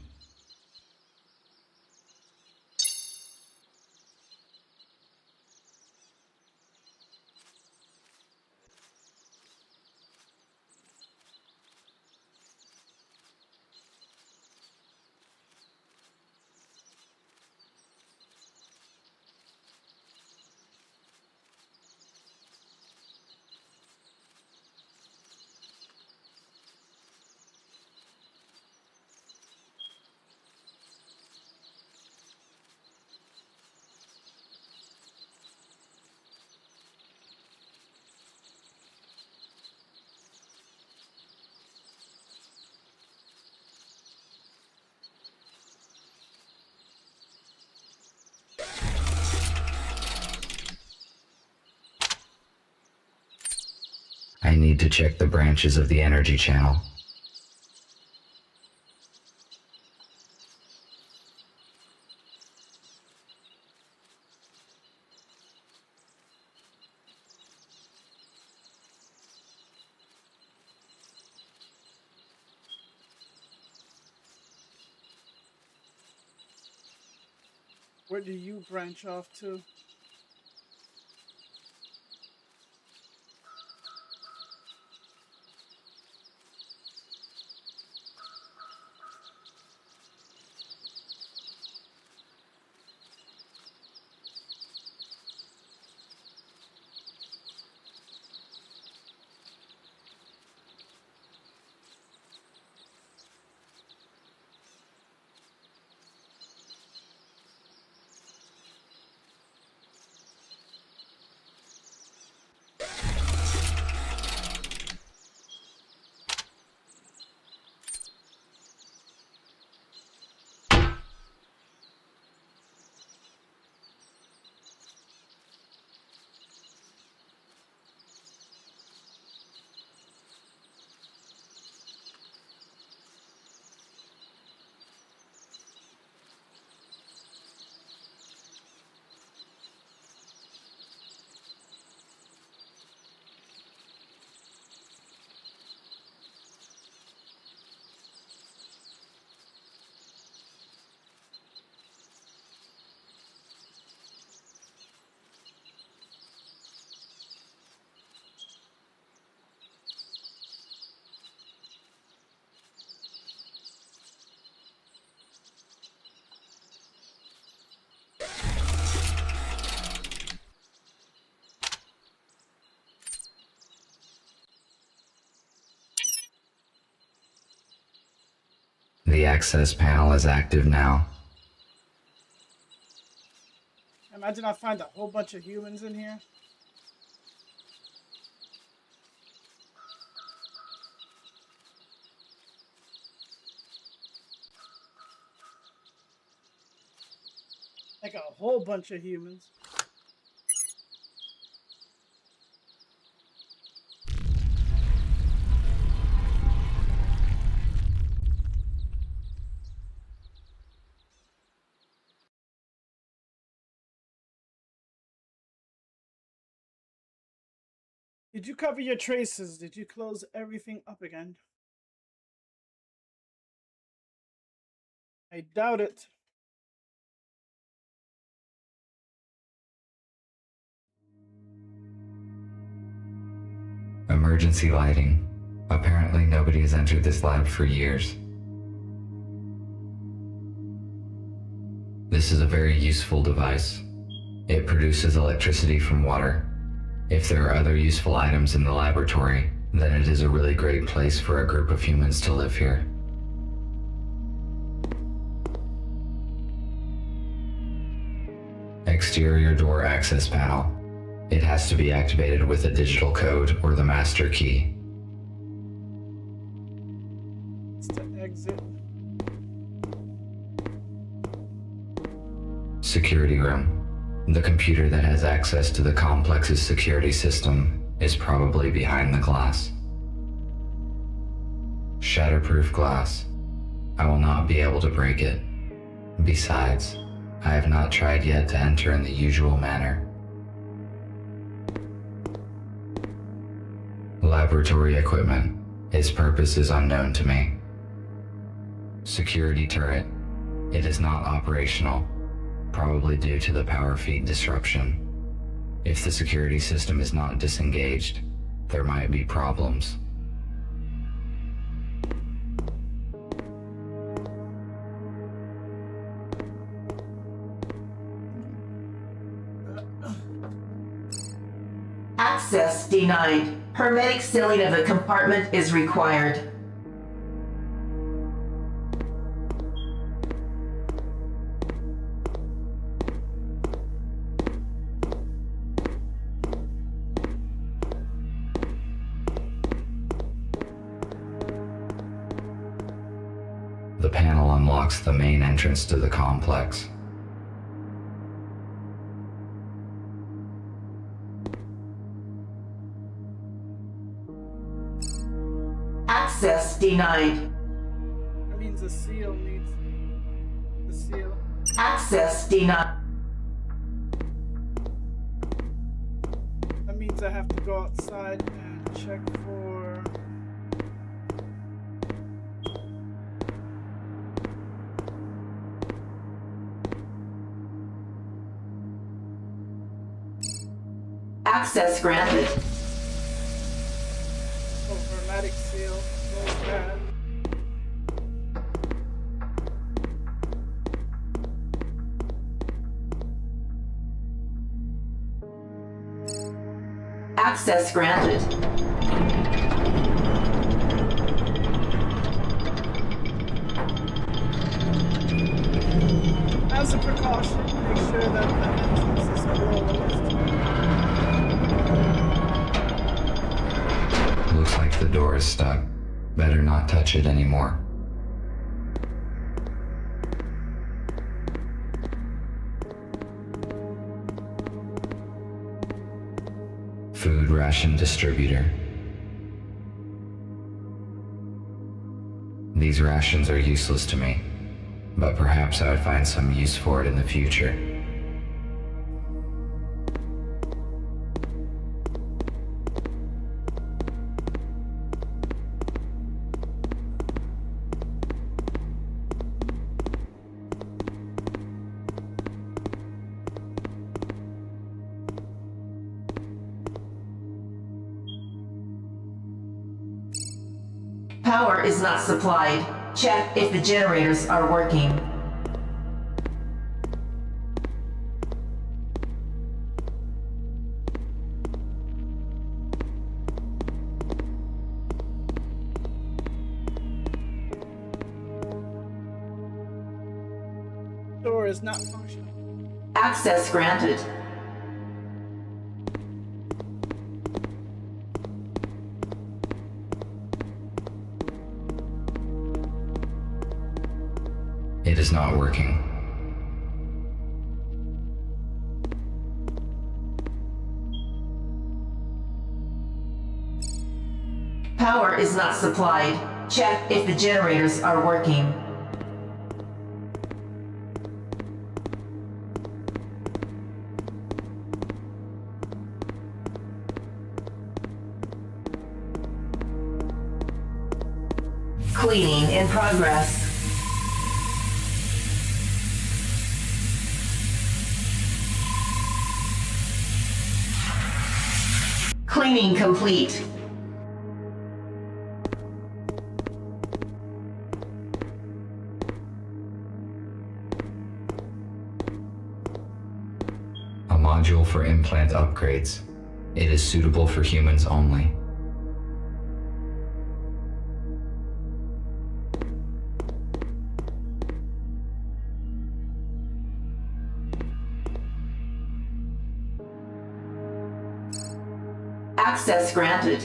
need to check the branches of the energy channel. Where do you branch off to? The access panel is active now. Imagine I find a whole bunch of humans in here. Like a whole bunch of humans. Did you cover your traces? Did you close everything up again? I doubt it. Emergency lighting. Apparently nobody has entered this lab for years. This is a very useful device. It produces electricity from water. If there are other useful items in the laboratory, then it is a really great place for a group of humans to live here. Exterior door access panel. It has to be activated with a digital code or the master key. It's the exit. Security room. The computer that has access to the complex's security system is probably behind the glass. Shatterproof glass. I will not be able to break it. Besides, I have not tried yet to enter in the usual manner. Laboratory equipment. Its purpose is unknown to me. Security turret. It is not operational, probably due to the power feed disruption. If the security system is not disengaged, there might be problems. Access denied. Hermetic sealing of the compartment is required. The panel unlocks the main entrance to the complex. Access denied. That means the seal needs the seal. Access denied. That means I have to go outside and check for. Access granted. Oh, hermetic seal. Close that. Access granted. As a precaution, make sure that the entrance is closed. Looks like the door is stuck. Better not touch it anymore. Food ration distributor. These rations are useless to me, but perhaps I would find some use for it in the future. Power is not supplied. Check if the generators are working. Door is not functional. Access granted. It is not working. Power is not supplied. Check if the generators are working. Cleaning in progress. Cleaning complete. A module for implant upgrades. It is suitable for humans only. Access granted.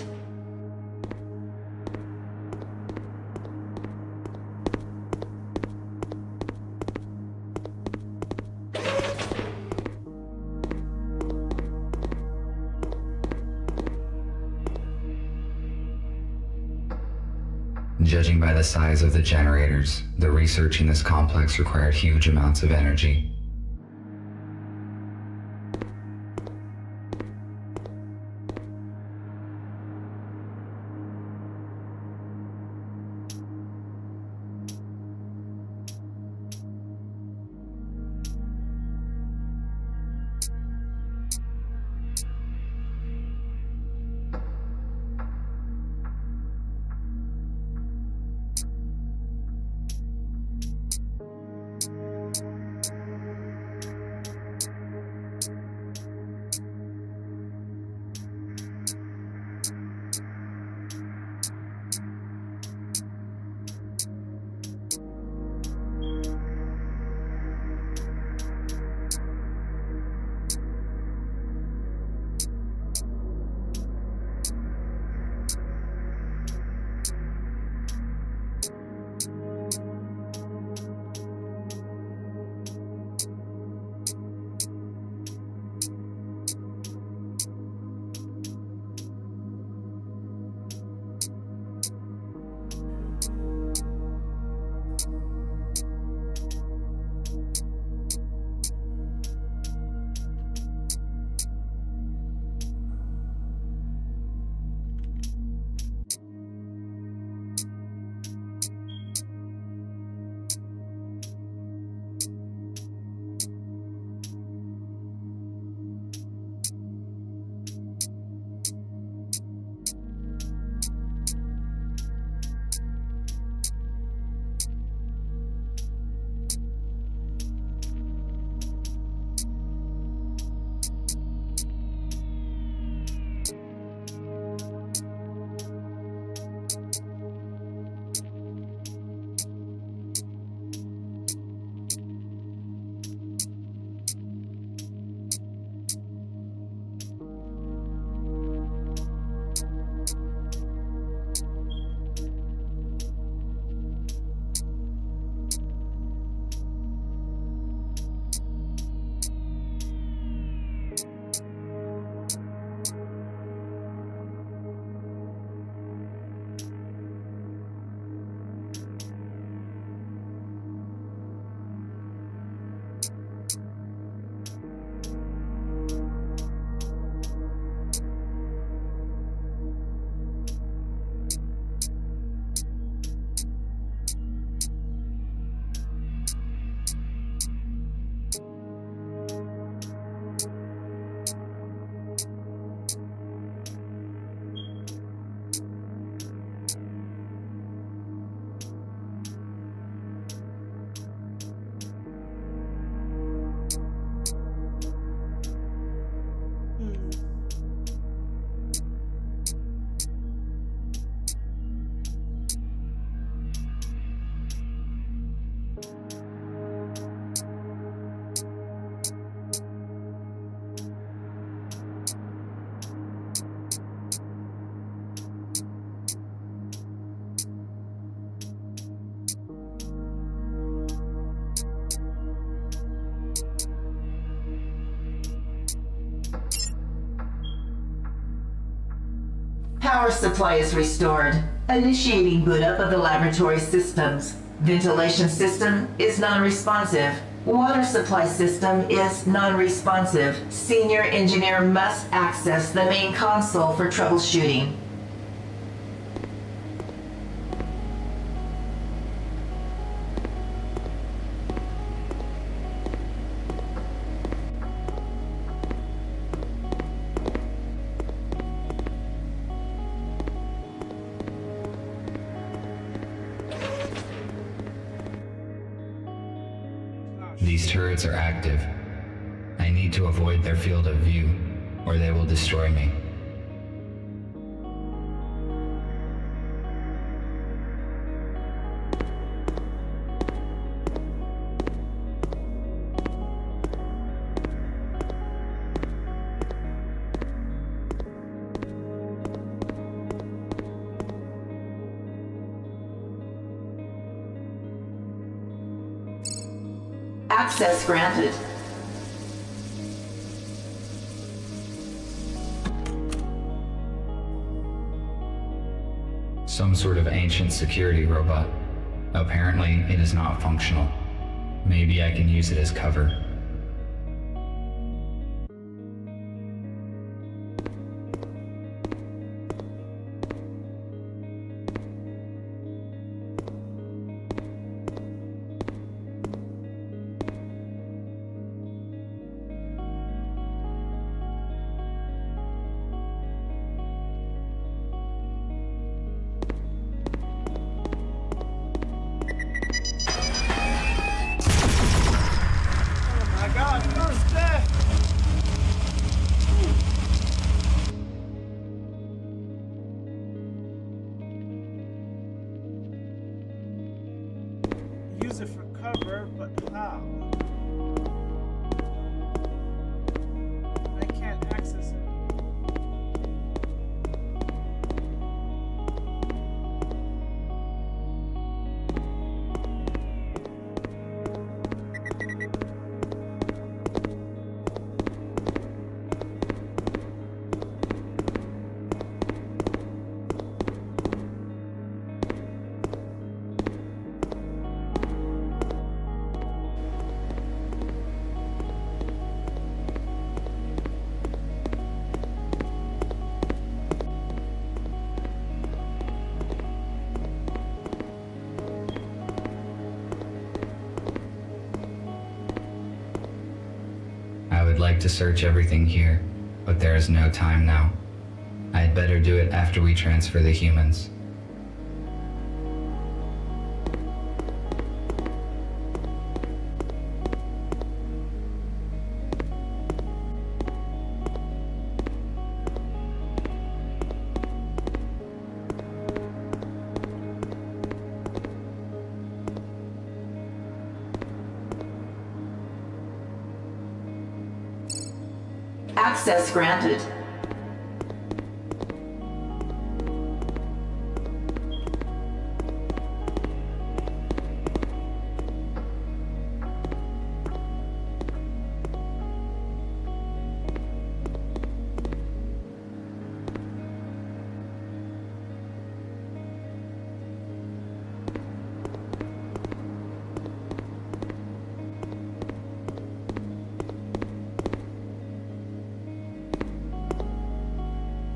Judging by the size of the generators, the research in this complex required huge amounts of energy. Power supply is restored. Initiating boot up of the laboratory systems. Ventilation system is non-responsive. Water supply system is non-responsive. Senior engineer must access the main console for troubleshooting. These turrets are active. I need to avoid their field of view, or they will destroy me. Access granted. Some sort of ancient security robot. Apparently, it is not functional. Maybe I can use it as cover. Use it for cover, but how? I can't access it. I would like to search everything here, but there is no time now. I'd better do it after we transfer the humans. Access granted.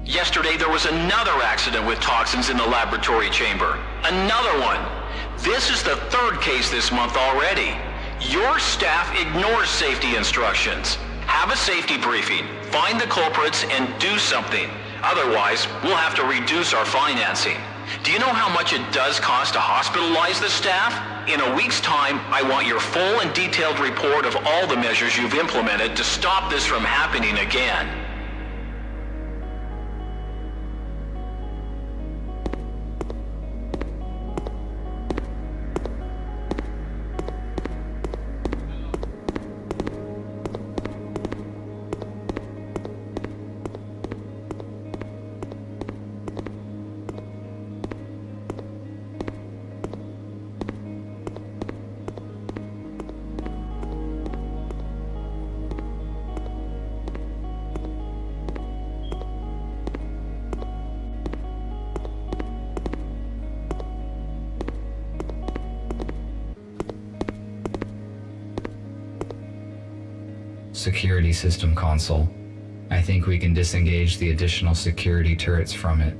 Yesterday, there was another accident with toxins in the laboratory chamber. Another one. This is the third case this month already. Your staff ignores safety instructions. Have a safety briefing, find the culprits, and do something. Otherwise, we'll have to reduce our financing. Do you know how much it does cost to hospitalize the staff? In a week's time, I want your full and detailed report of all the measures you've implemented to stop this from happening again. Security system console. I think we can disengage the additional security turrets from it.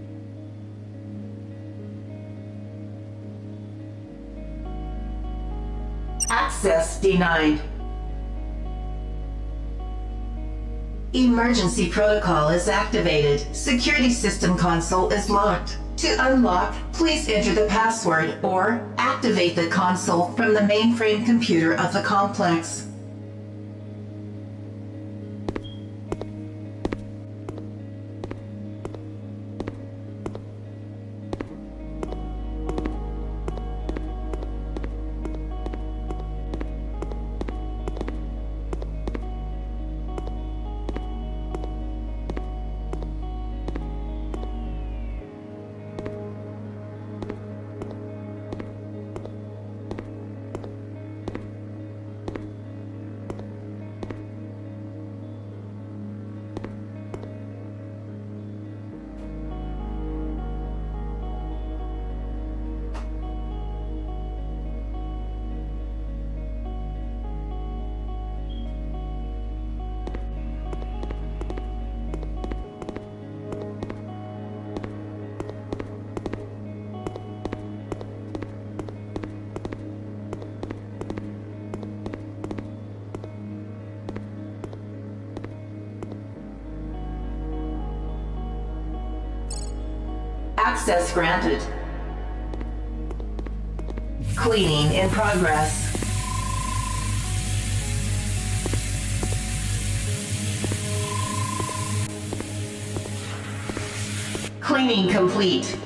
Access denied. Emergency protocol is activated. Security system console is locked. To unlock, please enter the password or activate the console from the mainframe computer of the complex. Access granted. Cleaning in progress. Cleaning complete.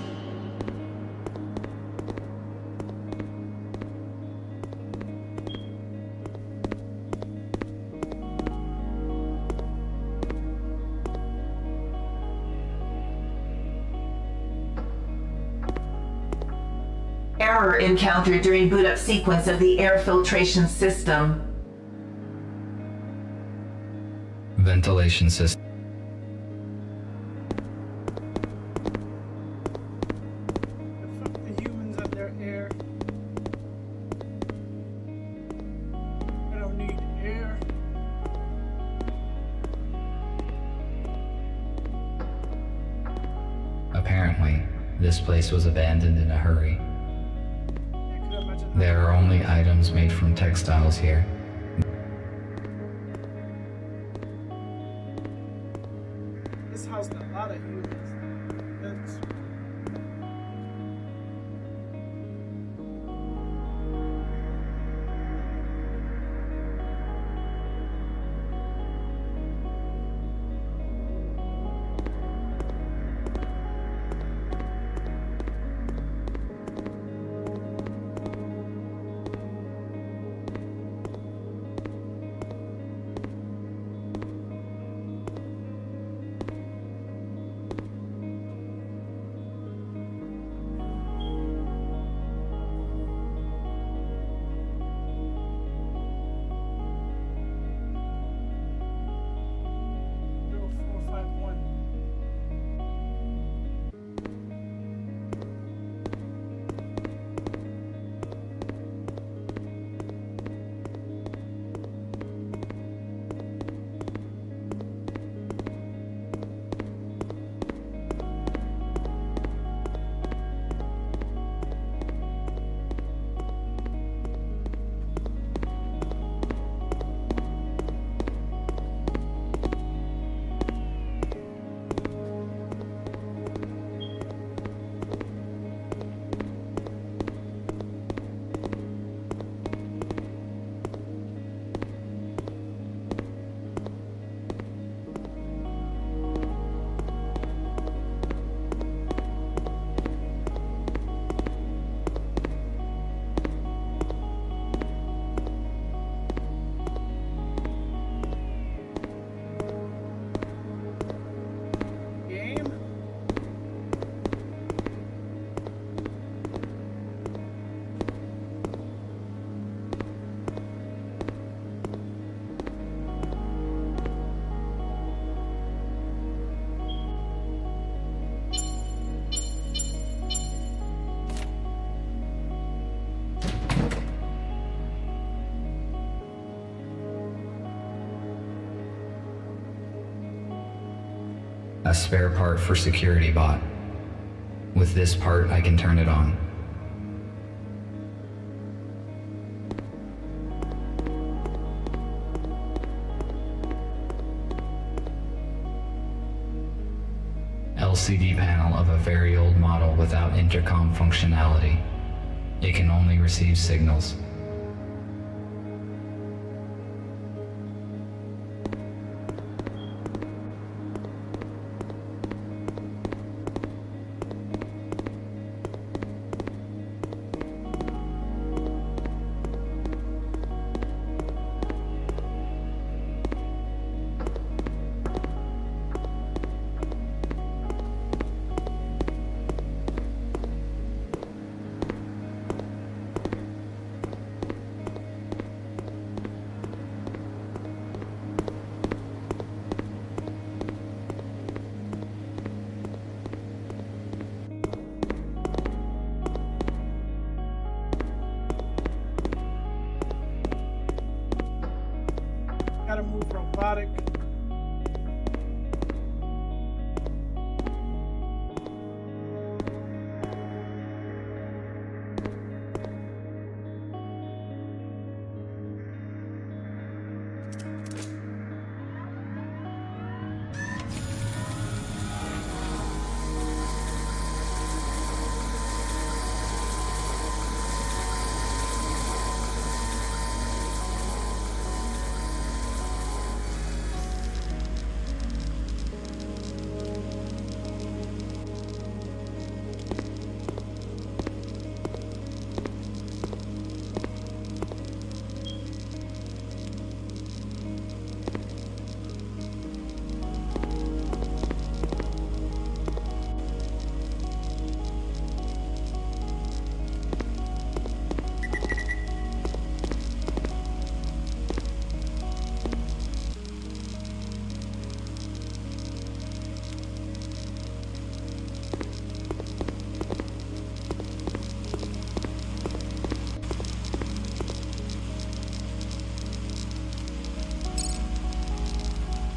Error encountered during boot up sequence of the air filtration system. Ventilation system. The humans and their air. I don't need air. Apparently, this place was abandoned in a hurry. There are only items made from textiles here. This housed a lot of humans. That's... A spare part for security bot. With this part, I can turn it on. LCD panel of a very old model without intercom functionality. It can only receive signals. Gotta move robotic.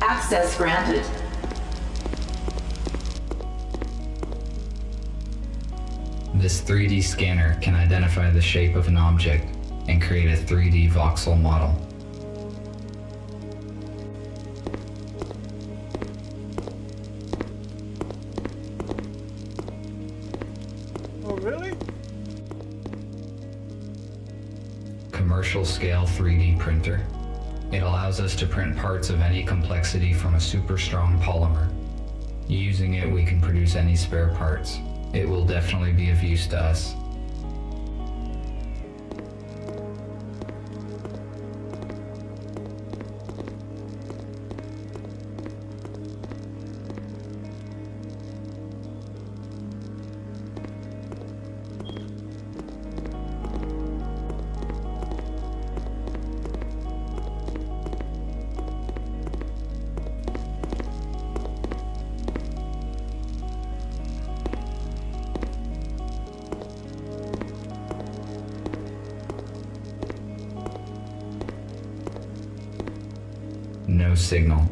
Access granted. This 3D scanner can identify the shape of an object and create a 3D voxel model. Oh, really? Commercial scale 3D printer. It allows us to print parts of any complexity from a super strong polymer. Using it, we can produce any spare parts. It will definitely be of use to us. No signal.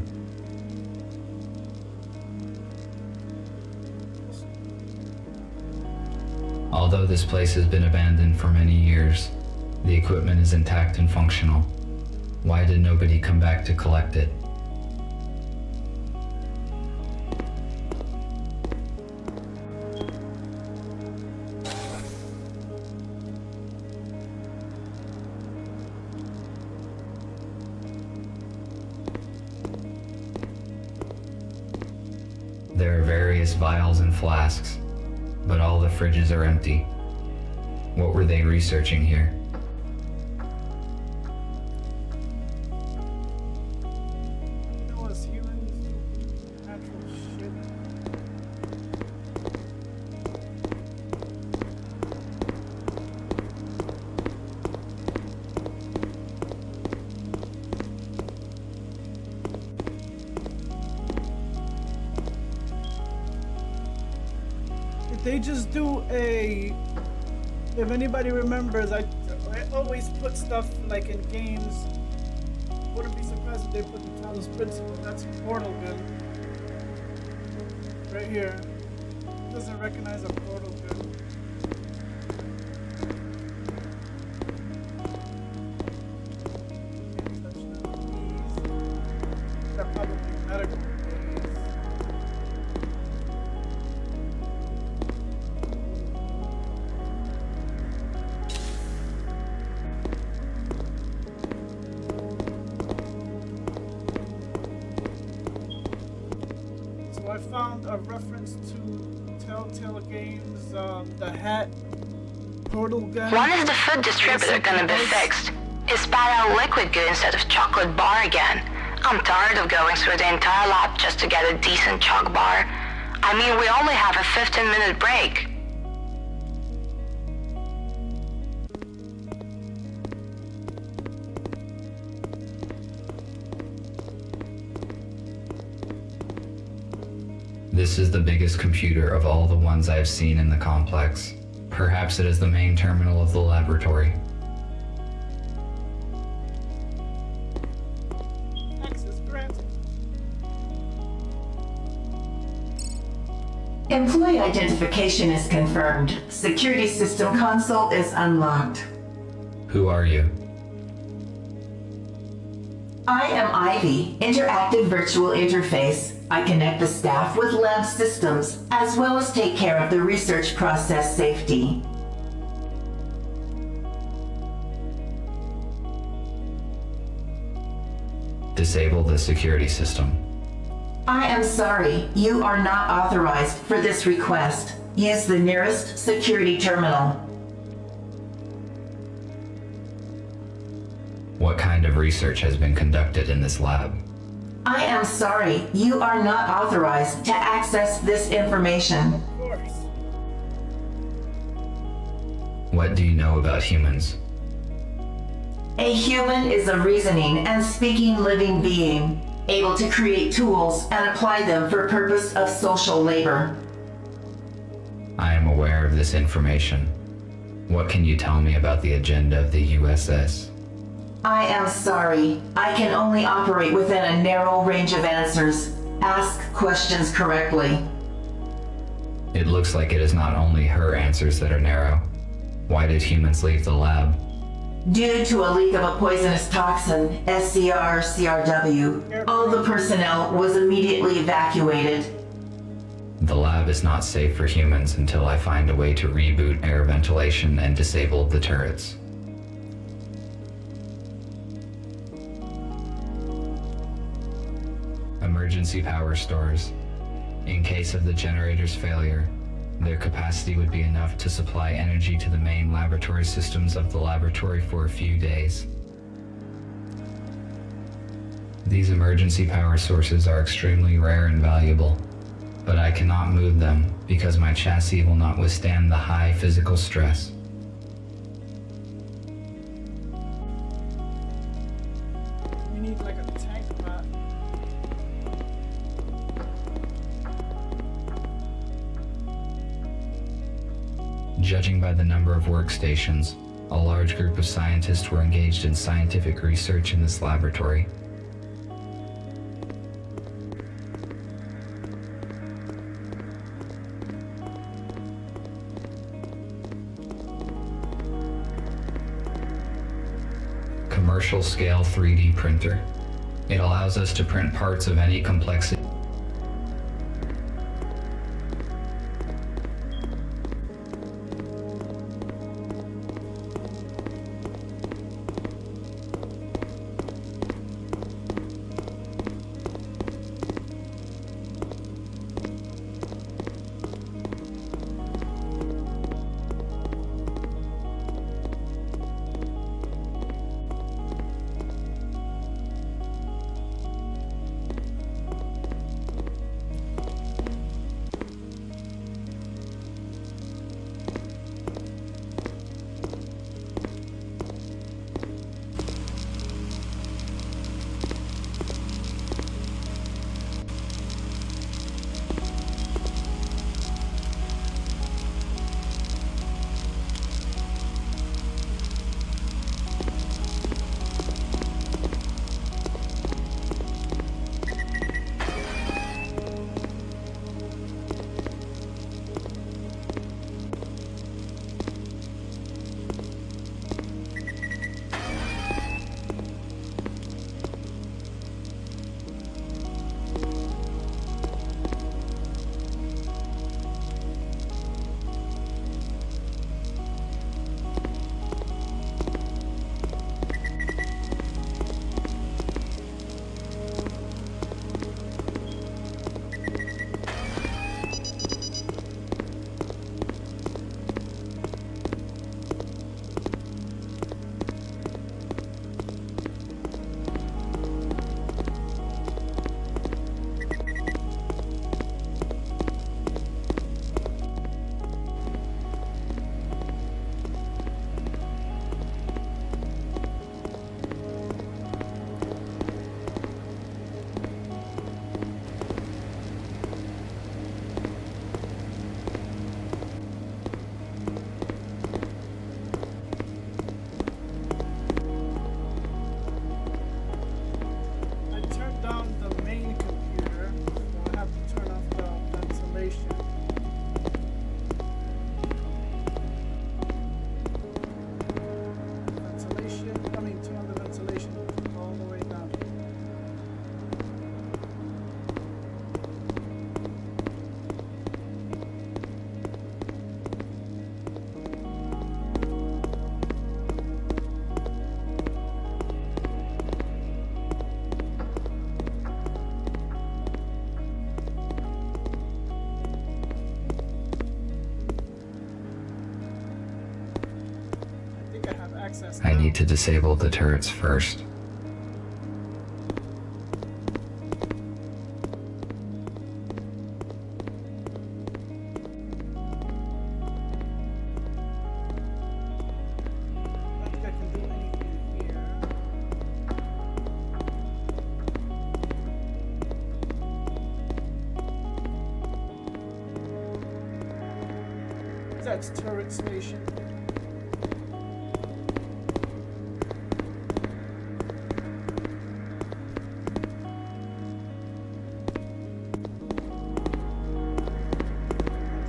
Although this place has been abandoned for many years, the equipment is intact and functional. Why did nobody come back to collect it? There are various vials and flasks, but all the fridges are empty. What were they researching here? Know us humans do natural shit. If they just do a, if anybody remembers, I always put stuff like in games. Wouldn't be surprised if they put the Talos Principle. That's a portal gun. Right here. Doesn't recognize a portal gun. Can't touch none of these. They're probably medical things. So I found a reference to Telltale Games, the hat portal gun. When is the food distributor gonna be fixed? Is Spat out liquid good instead of chocolate bar again? I'm tired of going through the entire lab just to get a decent choc bar. I mean, we only have a 15-minute break. This is the biggest computer of all the ones I've seen in the complex. Perhaps it is the main terminal of the laboratory. Access granted. Employee identification is confirmed. Security system console is unlocked. Who are you? I am Ivy, interactive virtual interface. I connect the staff with lab systems, as well as take care of the research process safety. Disable the security system. I am sorry, you are not authorized for this request. Use the nearest security terminal. What kind of research has been conducted in this lab? I am sorry, you are not authorized to access this information. Of course. What do you know about humans? A human is a reasoning and speaking living being, able to create tools and apply them for purpose of social labor. I am aware of this information. What can you tell me about the agenda of the USS? I am sorry. I can only operate within a narrow range of answers. Ask questions correctly. It looks like it is not only her answers that are narrow. Why did humans leave the lab? Due to a leak of a poisonous toxin, SCR-CRW, all the personnel was immediately evacuated. The lab is not safe for humans until I find a way to reboot air ventilation and disable the turrets. Emergency power stores. In case of the generator's failure, their capacity would be enough to supply energy to the main laboratory systems of the laboratory for a few days. These emergency power sources are extremely rare and valuable, but I cannot move them because my chassis will not withstand the high physical stress. We need like a tank map. Judging by the number of workstations, a large group of scientists were engaged in scientific research in this laboratory. Commercial scale 3D printer. It allows us to print parts of any complexity. access I now. need to disable the turrets first. I don't think I can do anything here. That's turret station.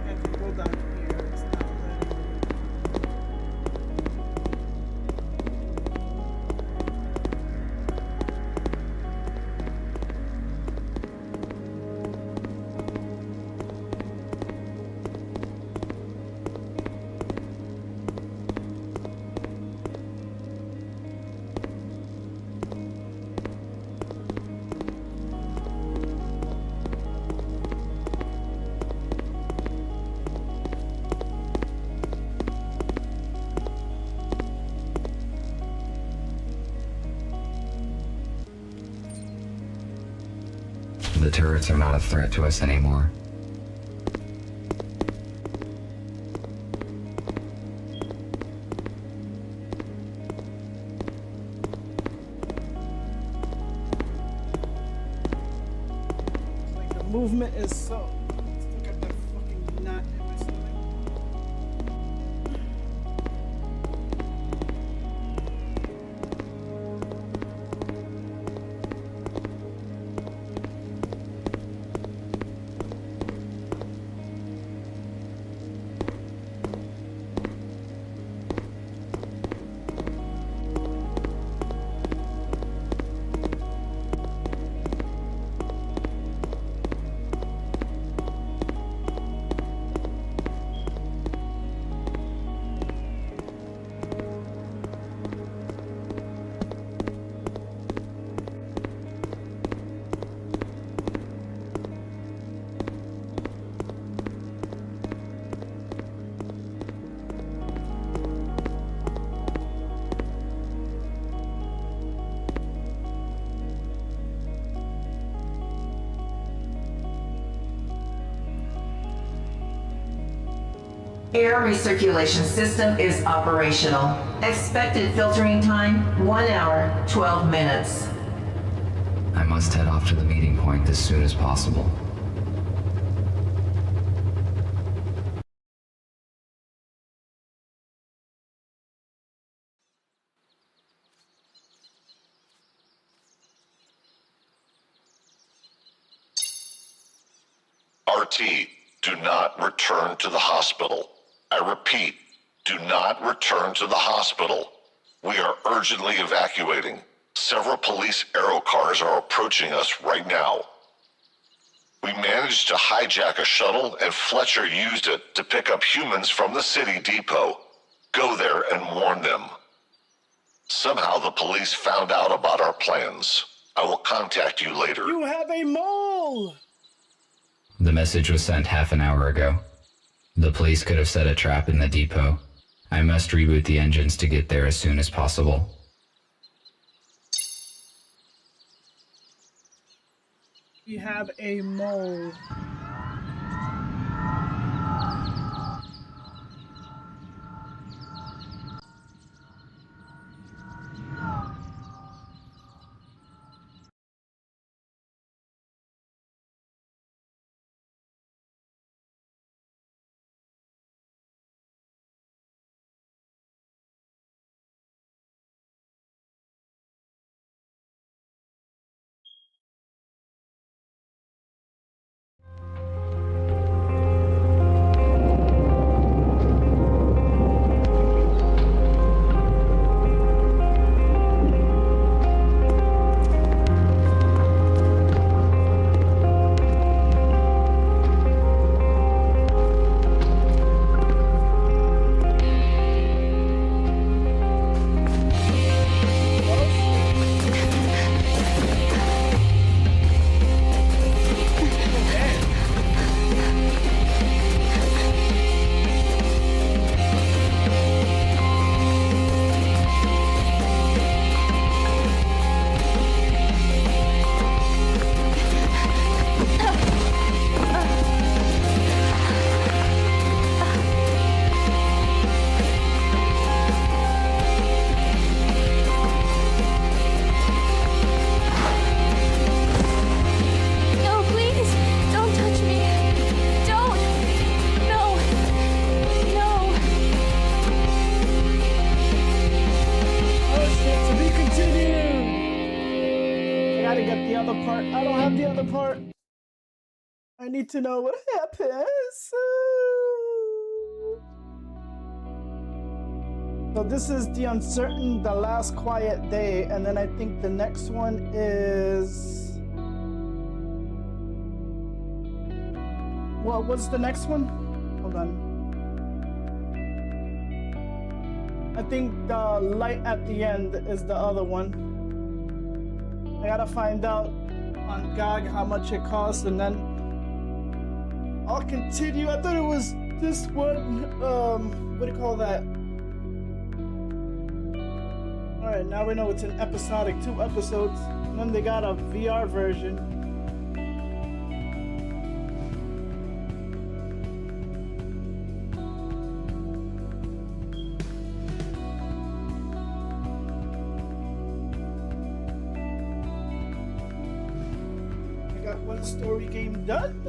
I can go down here. It's not letting me. The turrets are not a threat to us anymore. Like the movement is so. Look at that fucking knot in my stomach. Air recirculation system is operational. Expected filtering time, 1 hour, 12 minutes. I must head off to the meeting point as soon as possible. RT, do not return to the hospital. I repeat, do not return to the hospital. We are urgently evacuating. Several police aero cars are approaching us right now. We managed to hijack a shuttle and Fletcher used it to pick up humans from the city depot. Go there and warn them. Somehow the police found out about our plans. I will contact you later. You have a mole! The message was sent half an hour ago. The police could have set a trap in the depot. I must reboot the engines to get there as soon as possible. You have a mole. part. I don't have the other part. I need to know what happens. So this is The Uncertain, The Last Quiet Day, and then I think the next one is... What was the next one? Hold on. I think The Light at the End is the other one. I gotta find out on GOG how much it costs, and then I'll continue. I thought it was this one, what do you call that? Alright, now we know it's an episodic, 2 episodes, and then they got a VR version. I got one story game done.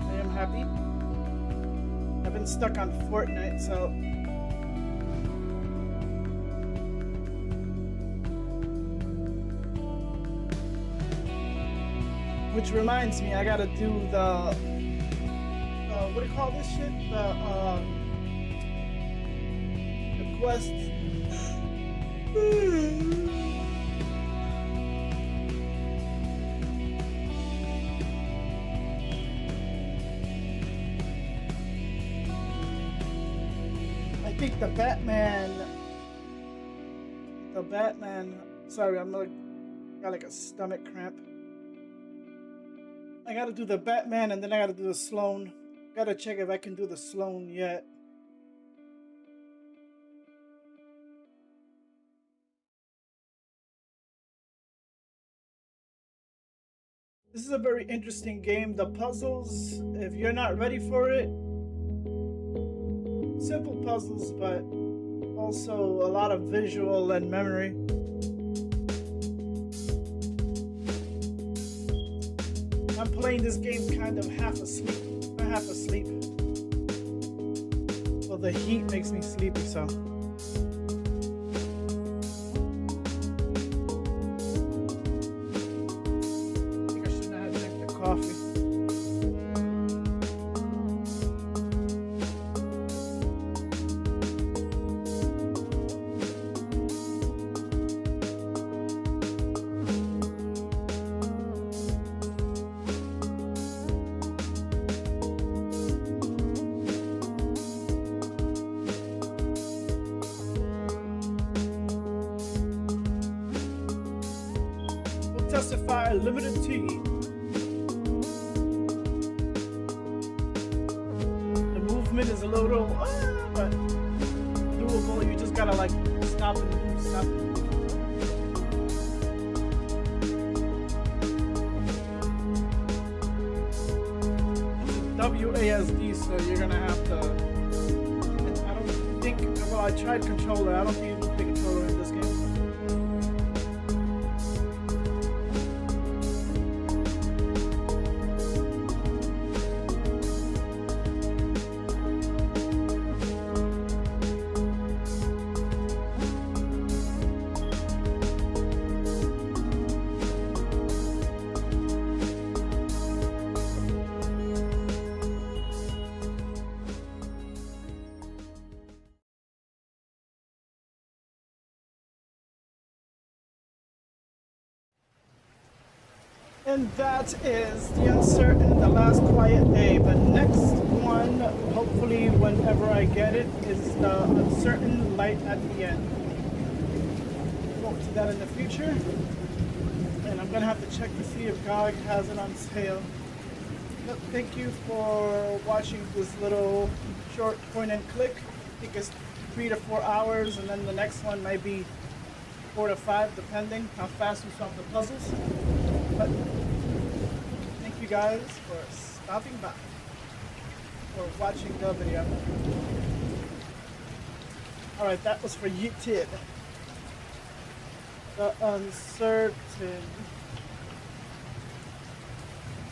I am happy. I've been stuck on Fortnite, so which reminds me, I gotta do the what do you call this shit? The quest. I think the Batman, sorry, I'm like, got like a stomach cramp. I gotta do the Batman and then I gotta do the Sloan. Gotta check if I can do the Sloan yet. This is a very interesting game. The puzzles, if you're not ready for it, simple puzzles, but also a lot of visual and memory. I'm playing this game kind of half asleep. Well, the heat makes me sleepy, so. I think I shouldn't have drank the coffee. Testify limited to you. The movement is a little, but doable. You just gotta like stop and move, stop and move. WASD, so you're gonna have to. I don't think. Well, I tried controller. I don't think you can play controller in this game. And that is The Uncertain, The Last Quiet Day. The next one, hopefully whenever I get it, is The Uncertain Light at the End. Hope to that in the future. And I'm gonna have to check to see if GOG has it on sale. But thank you for watching this little short point and click. I think it's 3 to 4 hours, and then the next one might be 4 to 5, depending how fast we solve the puzzles. But thank you guys for stopping by, for watching the video. Alright, that was for YouTube. The Uncertain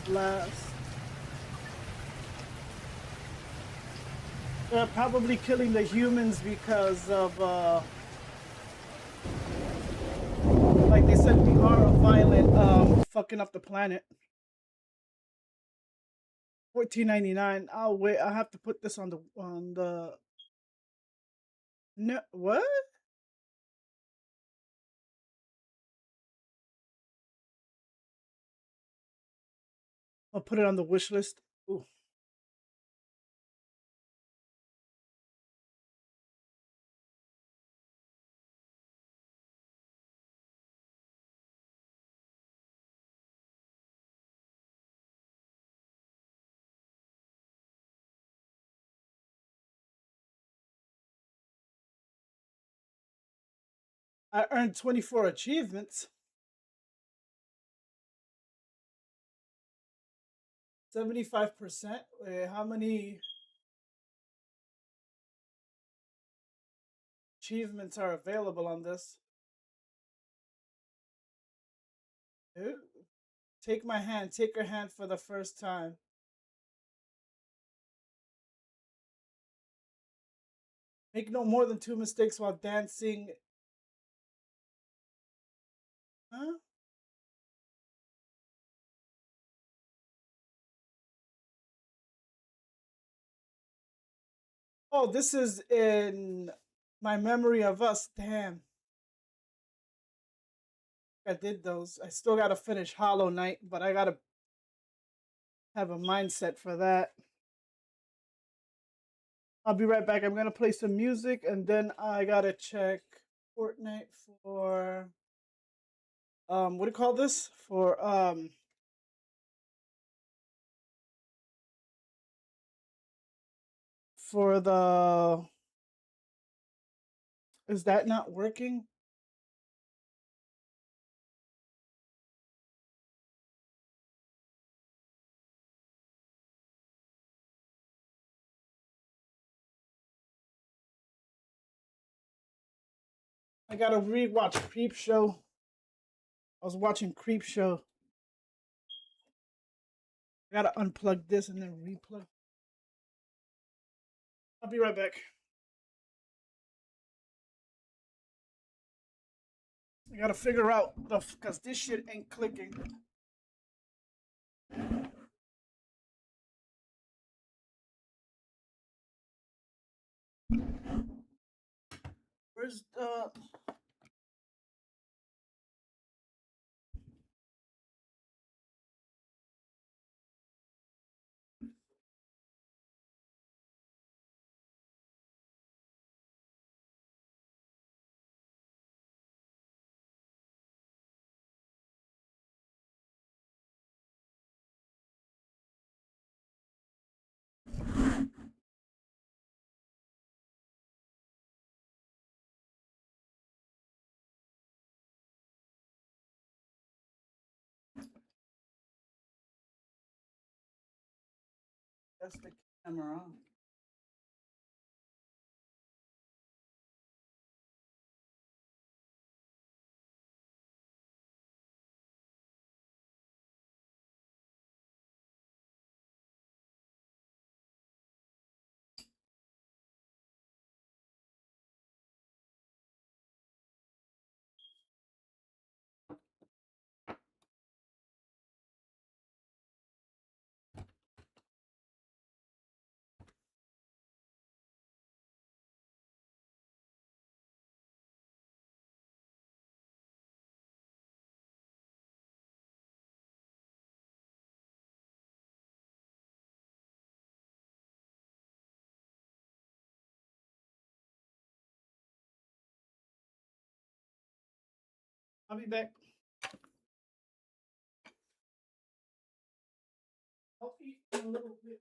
Last. They're probably killing the humans because of Like they said, we are a violent, fucking up the planet. 14.99. I'll wait. I have to put this on the. No, what? I'll put it on the wish list. Ooh. I earned 24 achievements. 75%. Wait, how many achievements are available on this? Ooh. Take my hand. Take your hand for the first time. Make no more than 2 mistakes while dancing. Huh? Oh, this is in my memory of us. Damn. I did those. I still gotta finish Hollow Knight, but I gotta have a mindset for that. I'll be right back. I'm gonna play some music and then I gotta check Fortnite for what do you call this? For the, is that not working? I gotta rewatch Creep Show. I was watching Creep Show. I gotta unplug this and then replug. I'll be right back. I gotta figure out the, cause this shit ain't clicking. Where's the? That's the camera. I'll be back. I'll eat in a little bit.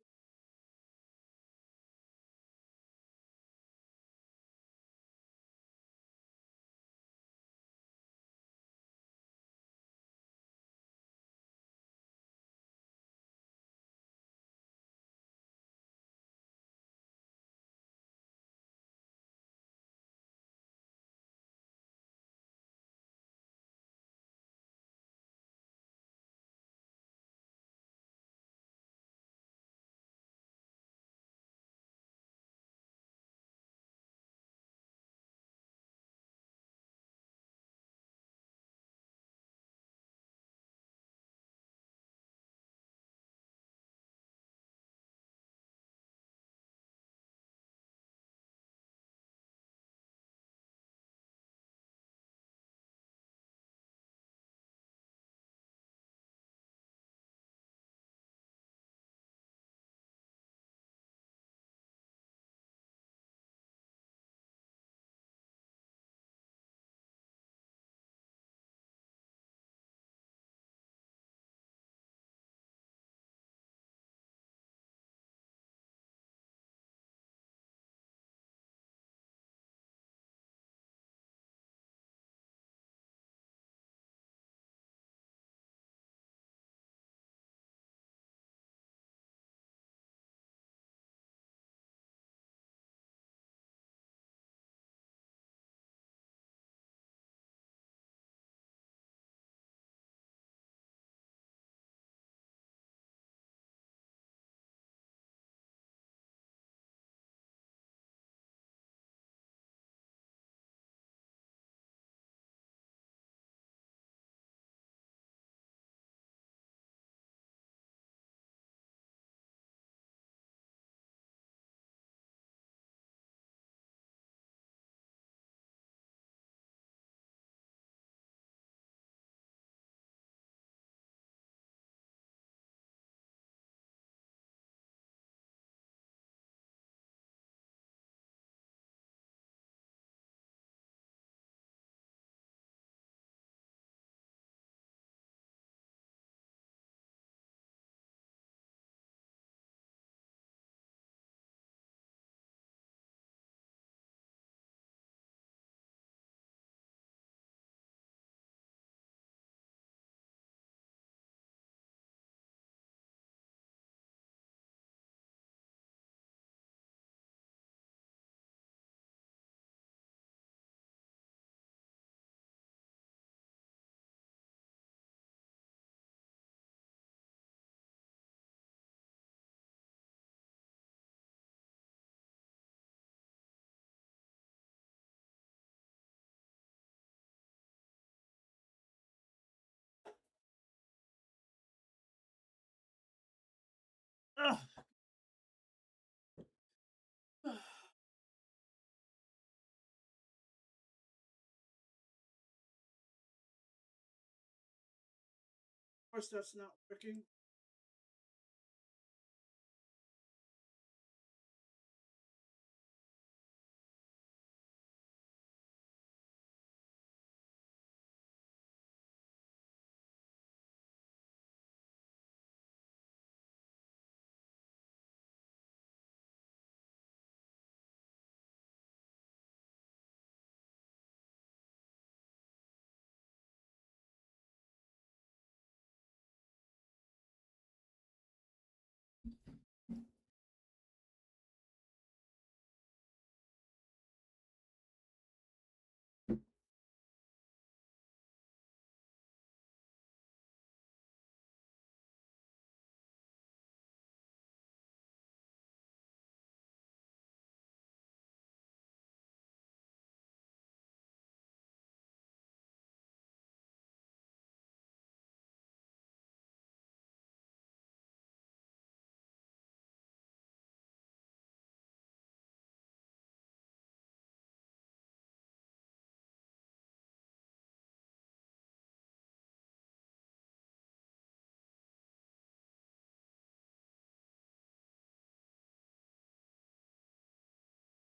course, that's not working.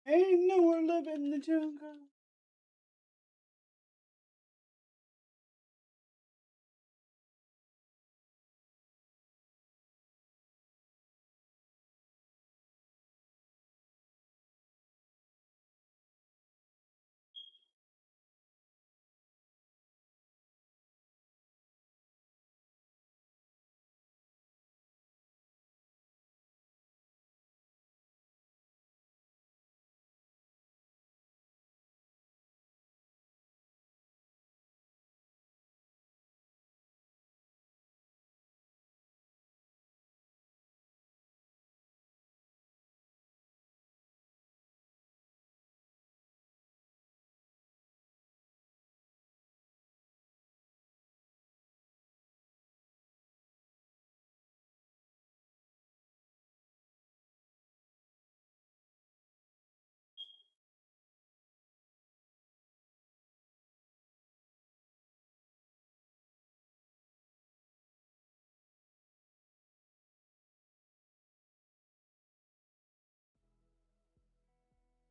Ain't nowhere living in the jungle.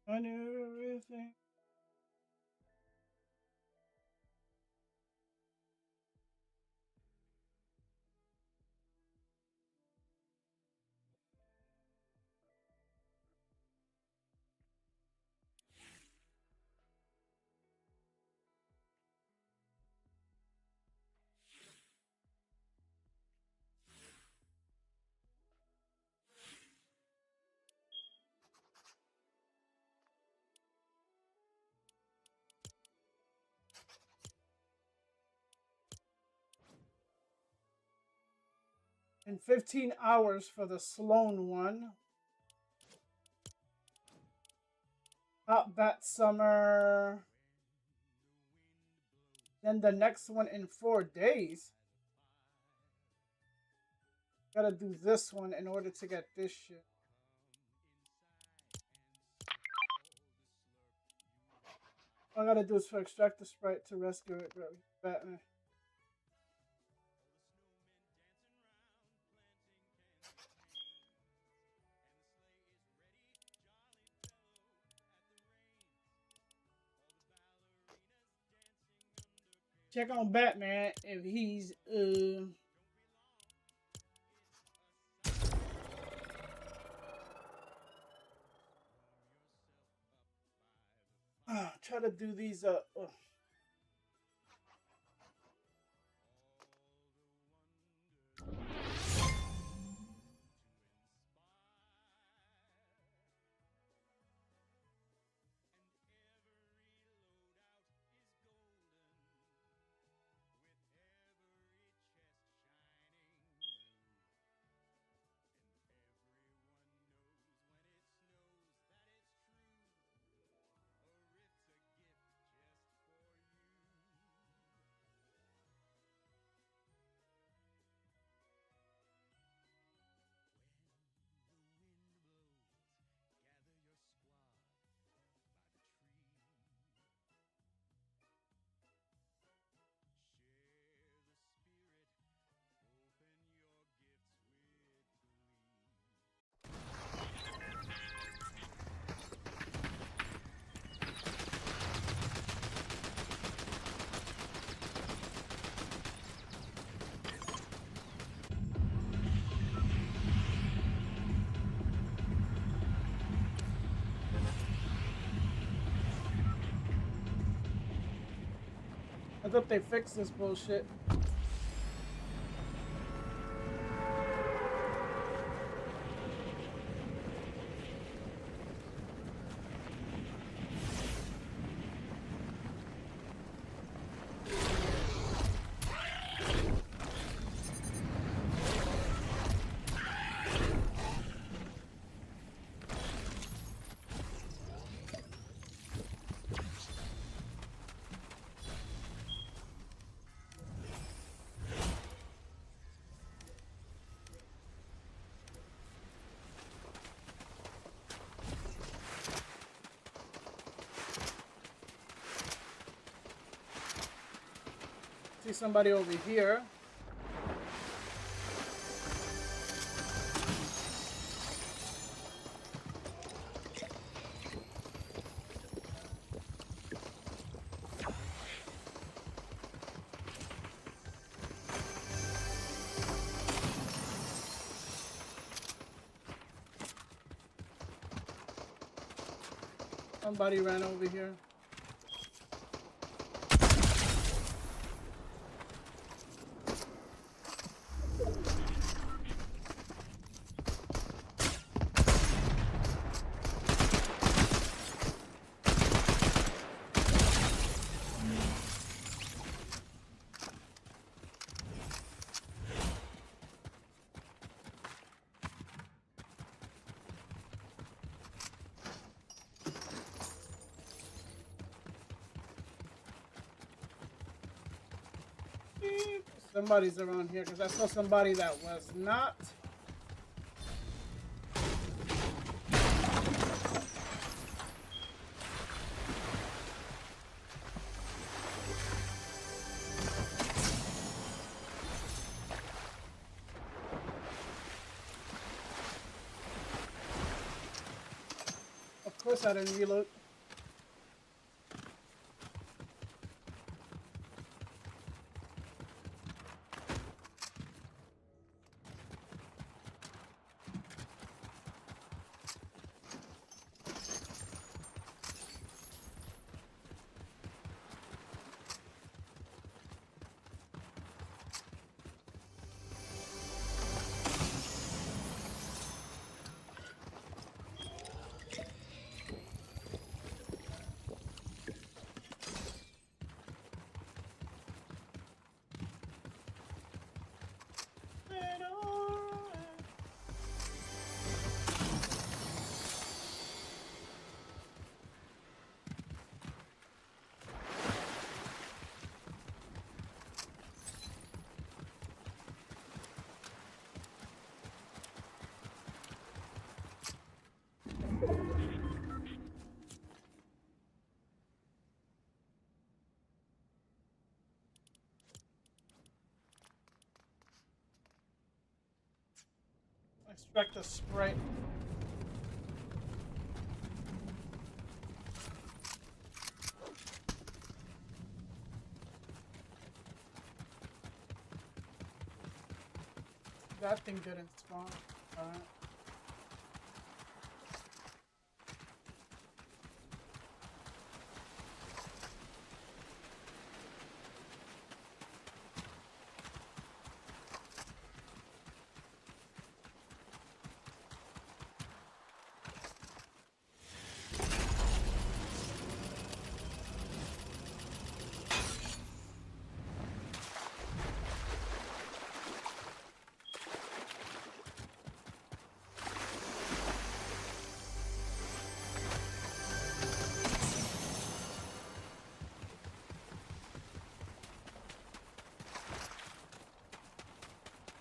I knew everything. In 15 hours for the Sloan one. Hot Bat Summer. Then the next one in 4 days. Gotta do this one in order to get this shit. All I gotta do is for extract the sprite to rescue it, bro. Batman. Check on Batman if he's try to do these hope they fix this bullshit. See somebody over here. Somebody ran over here. Somebody's around here because I saw somebody that was not. Of course I didn't reload. Extract a Sprite. That thing didn't spawn. Alright.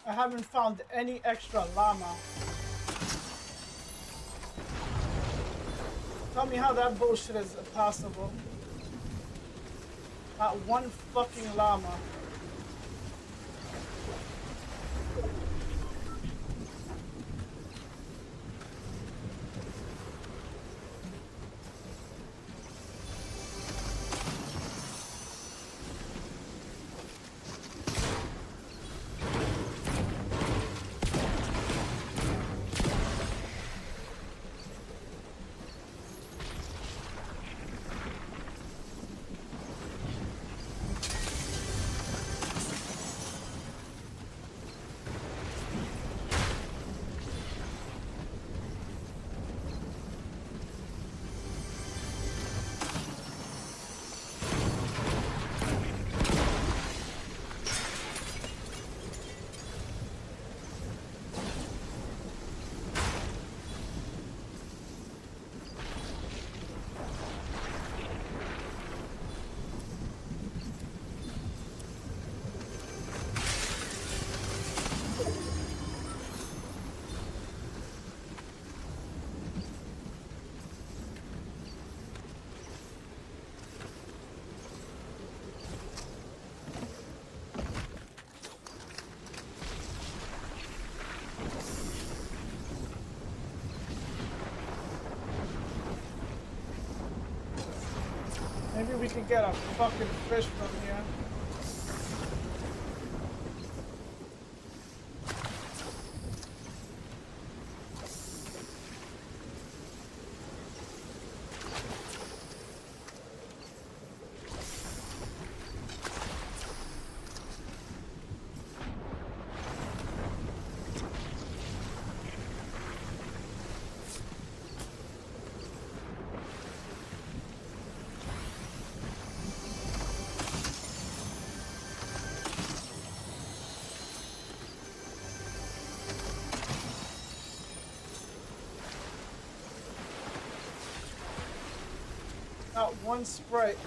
I haven't found any extra llama. Tell me how that bullshit is possible. Not one fucking llama. we can get a fucking fish from here. Not one sprite.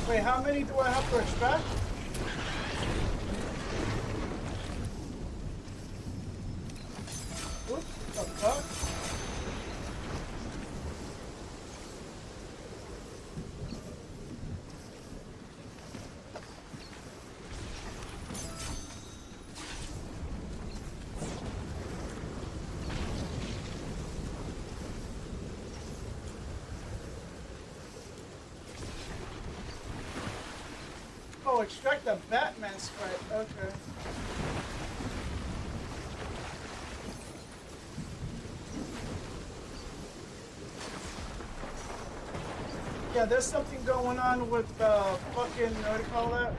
Wait, how many do I have to extract? Oops, the fuck? Oh, extract the Batman sprite. Okay. Yeah, there's something going on with fucking, what do you call that?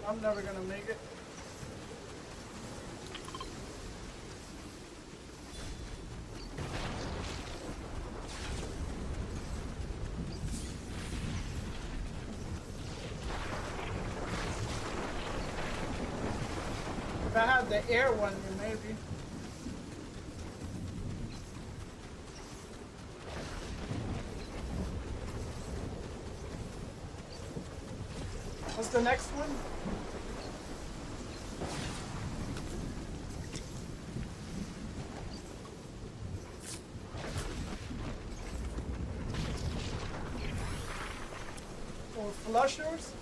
I'm never gonna make it. If I had the air one, then maybe. What's the next one? Or flushers?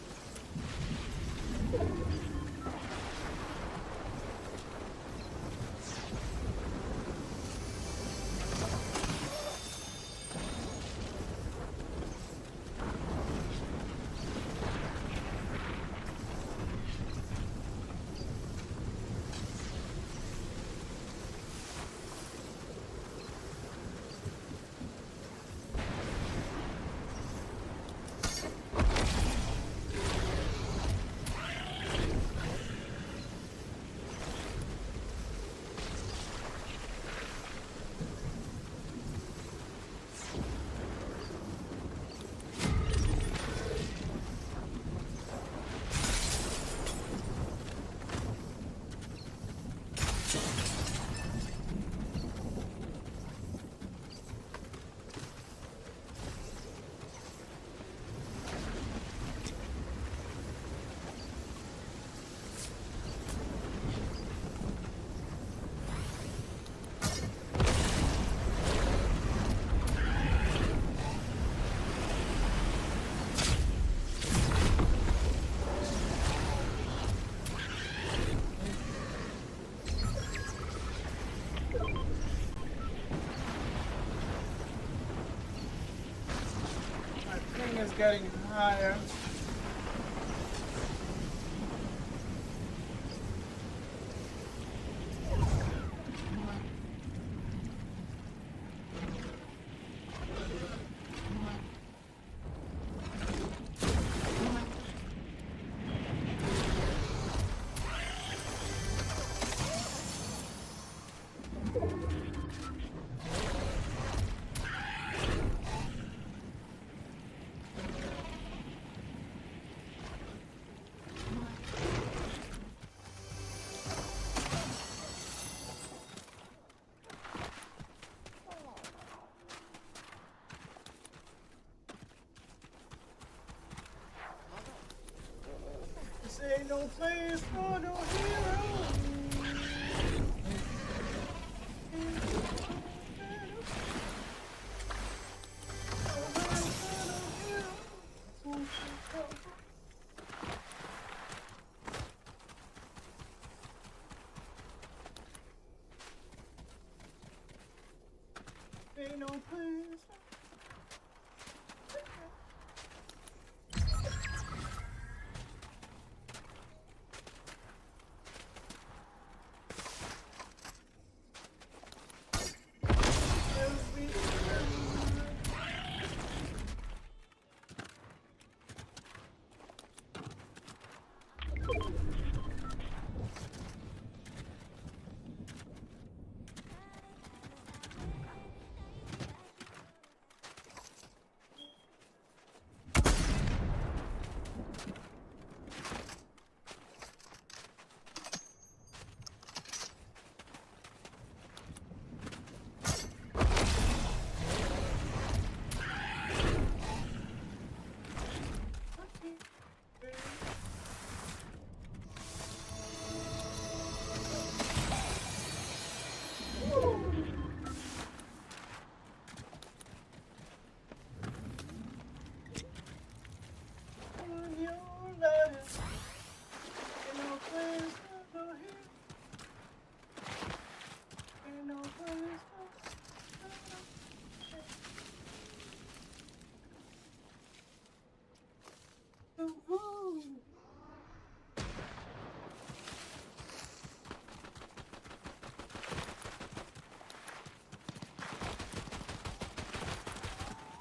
getting higher. This ain't no place for no hero. Ain't no place.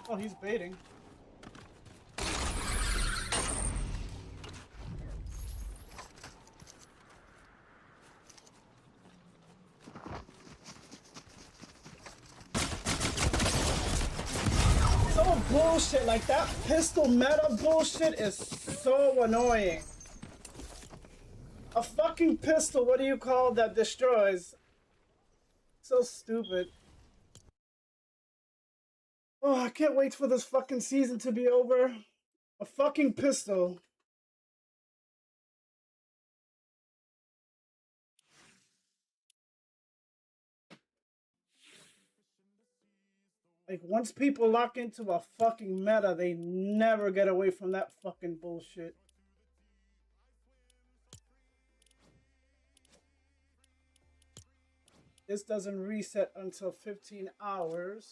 Oh, he's baiting. So bullshit, like that pistol meta bullshit is so annoying. A fucking pistol, what do you call that destroys? So stupid. Oh, I can't wait for this fucking season to be over. A fucking pistol. Like, once people lock into a fucking meta, they never get away from that fucking bullshit. This doesn't reset until 15 hours.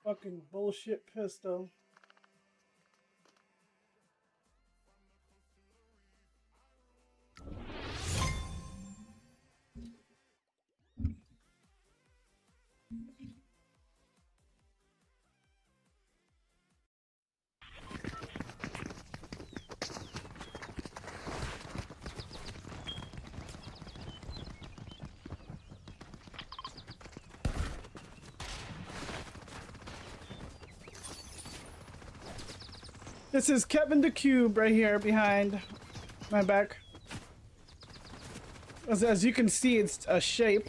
Fucking bullshit pistol. This is Kevin the Cube right here behind my back. As you can see, it's a shape.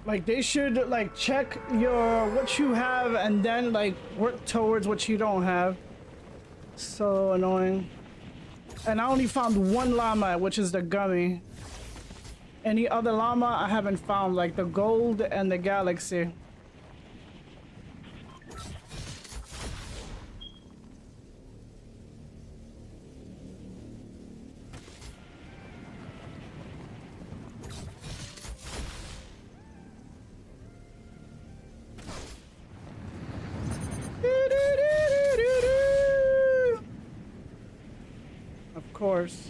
Like they should like check your what you have and then like work towards what you don't have. So annoying. And I only found one llama, which is the gummy. Any other llama I haven't found, like the gold and the galaxy. Of course.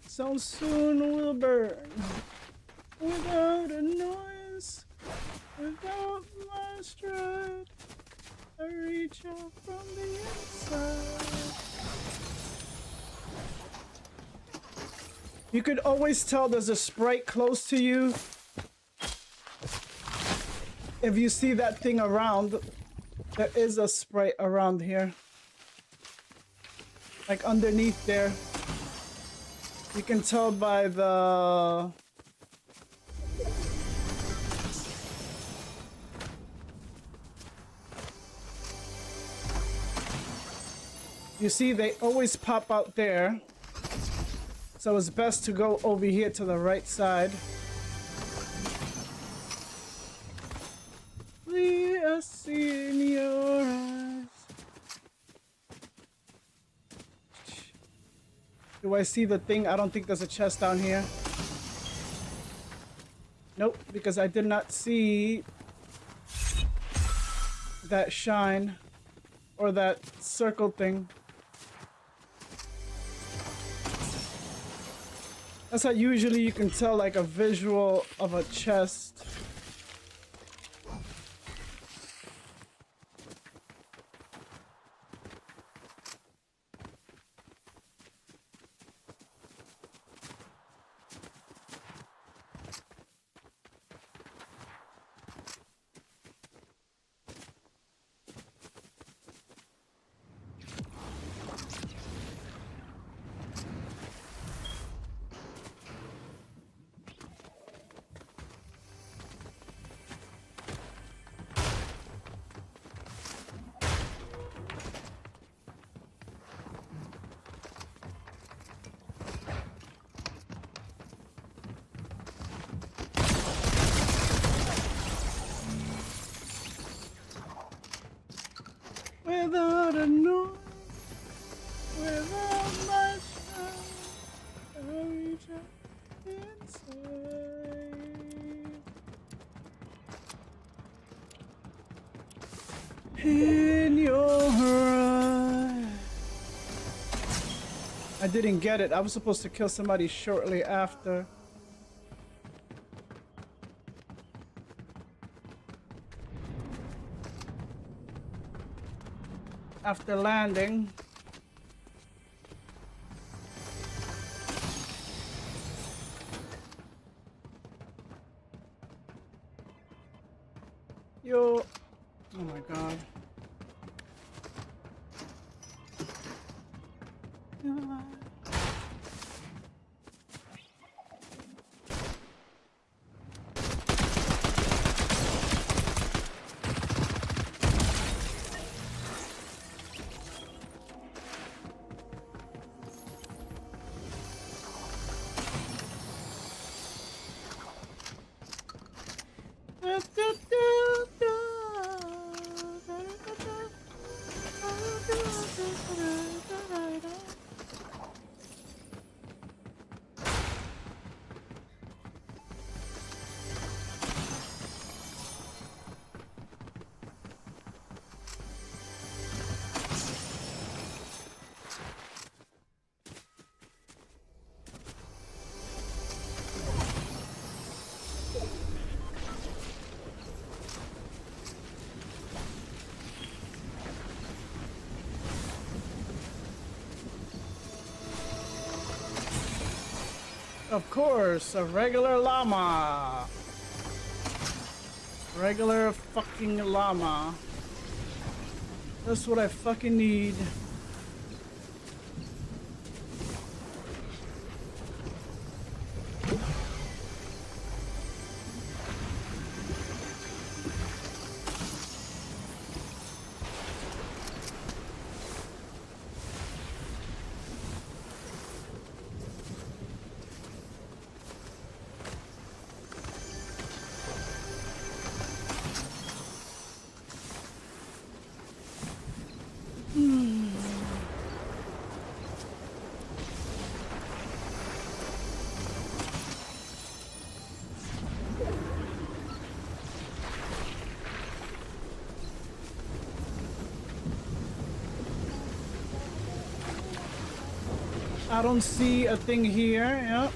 So soon will burn without a noise, without my stride. I reach out from the inside. You could always tell there's a sprite close to you if you see that thing around. There is a sprite around here, like underneath there. You can tell by the you see they always pop out there, so it's best to go over here to the right side. I see in your eyes. Do I see the thing? I don't think there's a chest down here. Nope, because I did not see that shine or that circle thing. That's how usually you can tell like a visual of a chest. Without a noise, without my shine, I reach out inside. In your eyes. I didn't get it. I was supposed to kill somebody shortly after. After landing. Yo. Oh my god. Of course, a regular llama. Regular fucking llama. That's what I fucking need. I don't see a thing here. Yep.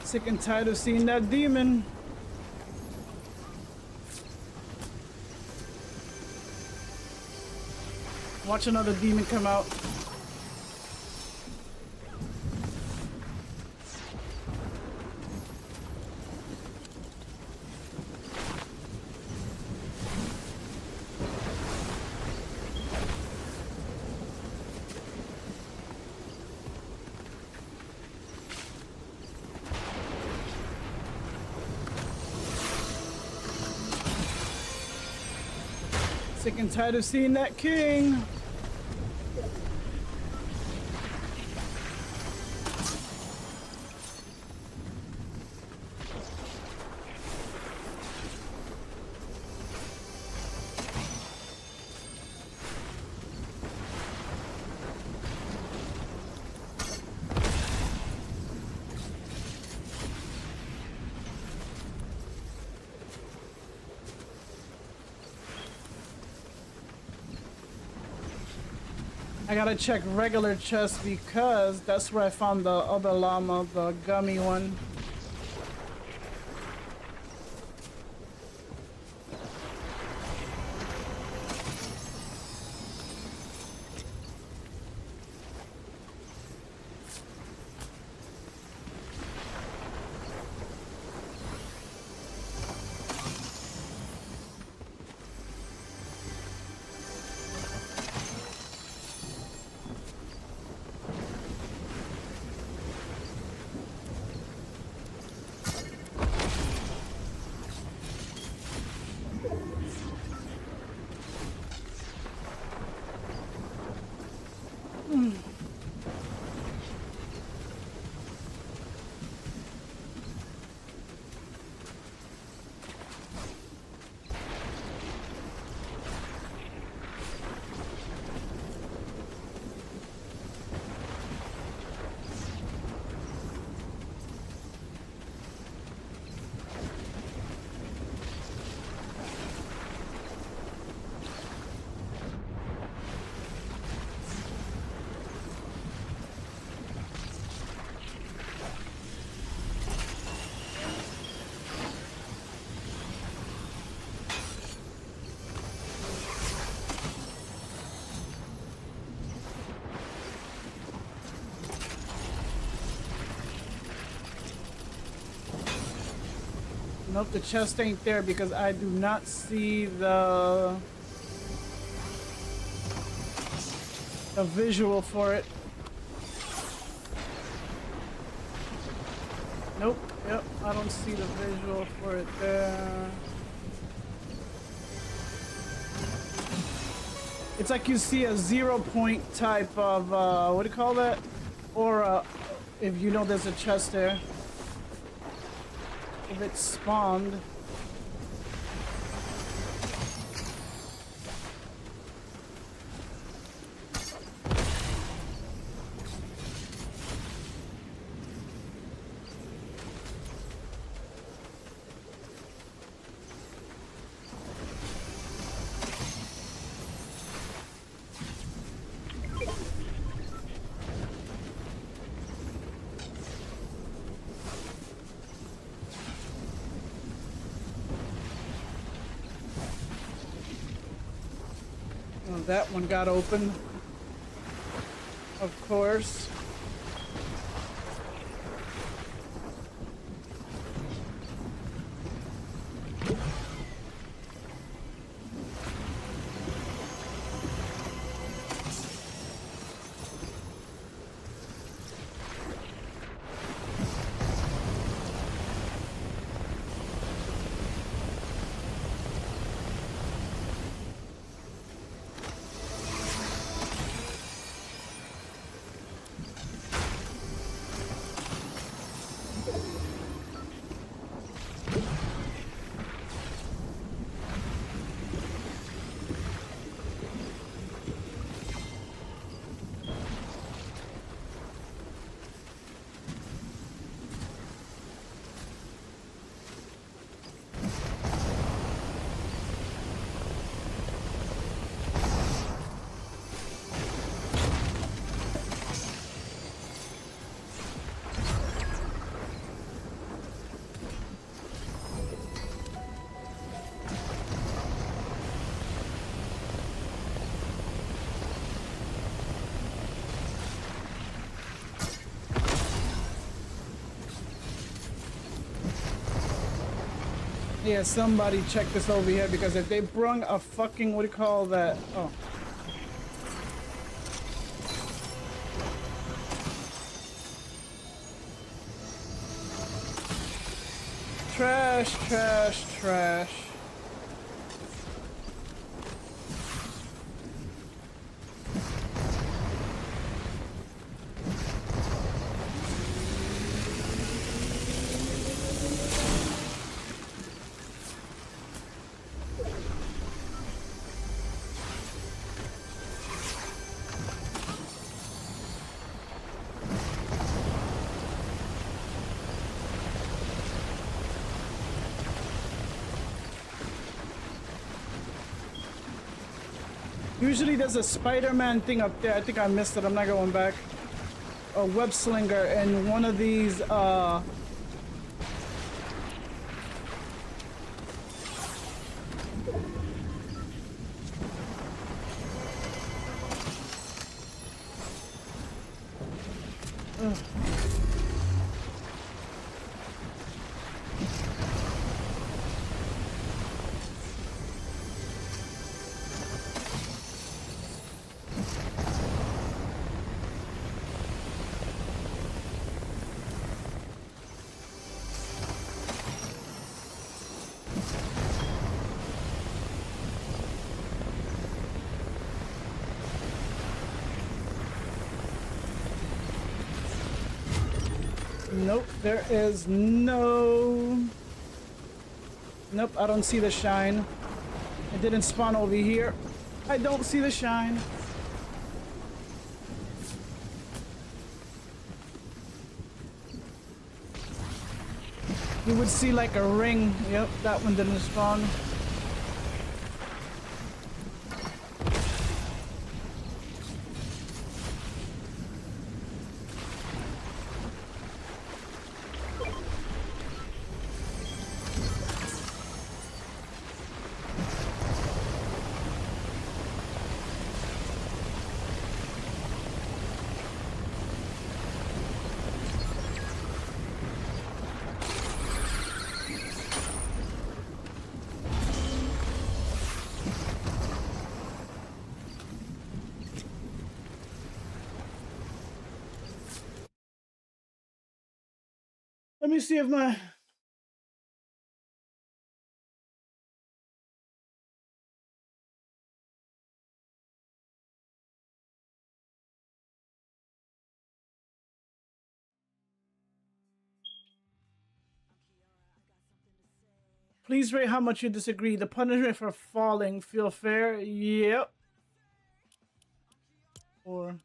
Sick and tired of seeing that demon. Watch another demon come out. Sick and tired of seeing that king. I gotta check regular chests because that's where I found the other llama, the gummy one. Nope, the chest ain't there because I do not see the visual for it. Nope, yep, I don't see the visual for it there. It's like you see a 0 point type of, what do you call that? Or if you know there's a chest there. If it's spawned. That one got open, of course. Yeah, somebody check this over here because if they brung a fucking, what do you call that? Oh. Trash, trash, trash. Usually there's a Spider-Man thing up there. I think I missed it. I'm not going back. A web slinger and one of these nope, there is no... Nope, I don't see the shine. It didn't spawn over here. I don't see the shine. You would see like a ring. Yep, that one didn't spawn. Let me see if my... Please rate how much you disagree. The punishment for falling feel fair? Yep. Or...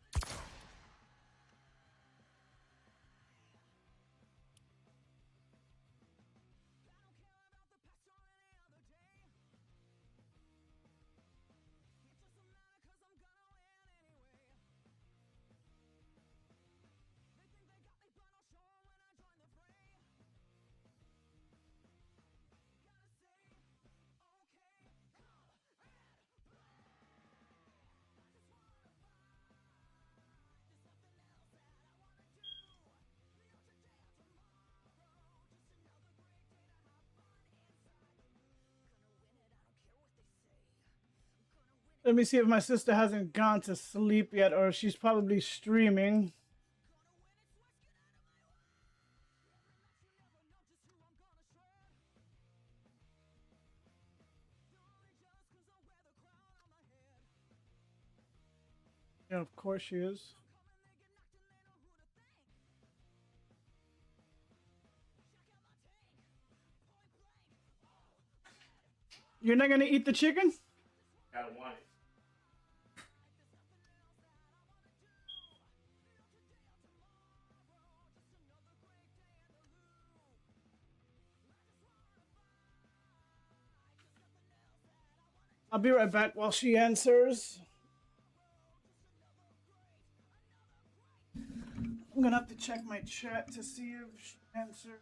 Let me see if my sister hasn't gone to sleep yet, or she's probably streaming. Yeah, of course she is. You're not gonna eat the chicken? I don't want it. I'll be right back while she answers. I'm gonna have to check my chat to see if she answered.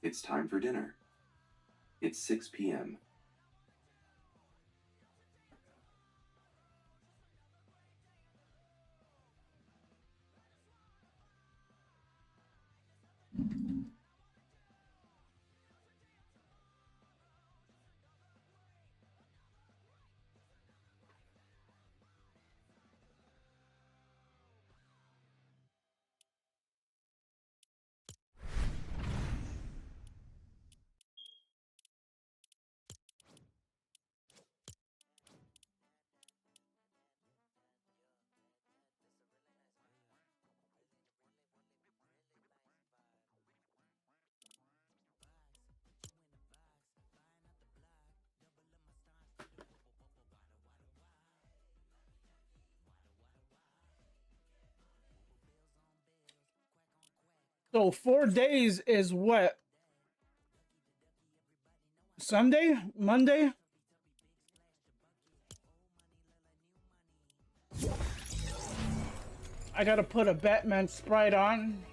It's time for dinner. It's 6 p.m. So 4 days is what? Sunday? Monday? I gotta put a Batman sprite on.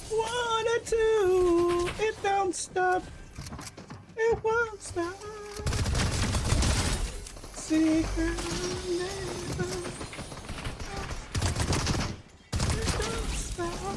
One or two, it don't stop, it won't stop. Secret neighbor, it don't stop.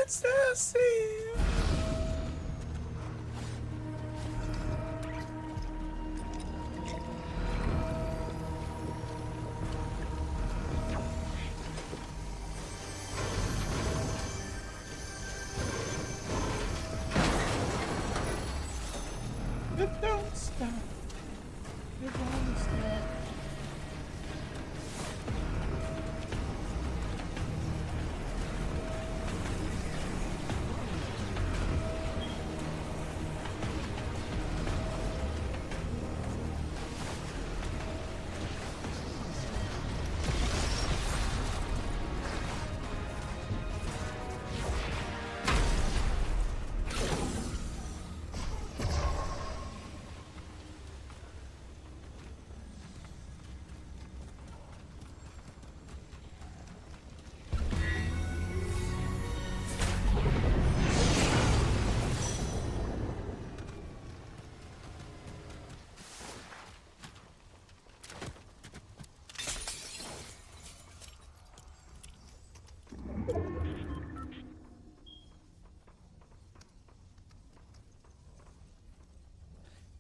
It's the sea. stuff. There's all the stuff.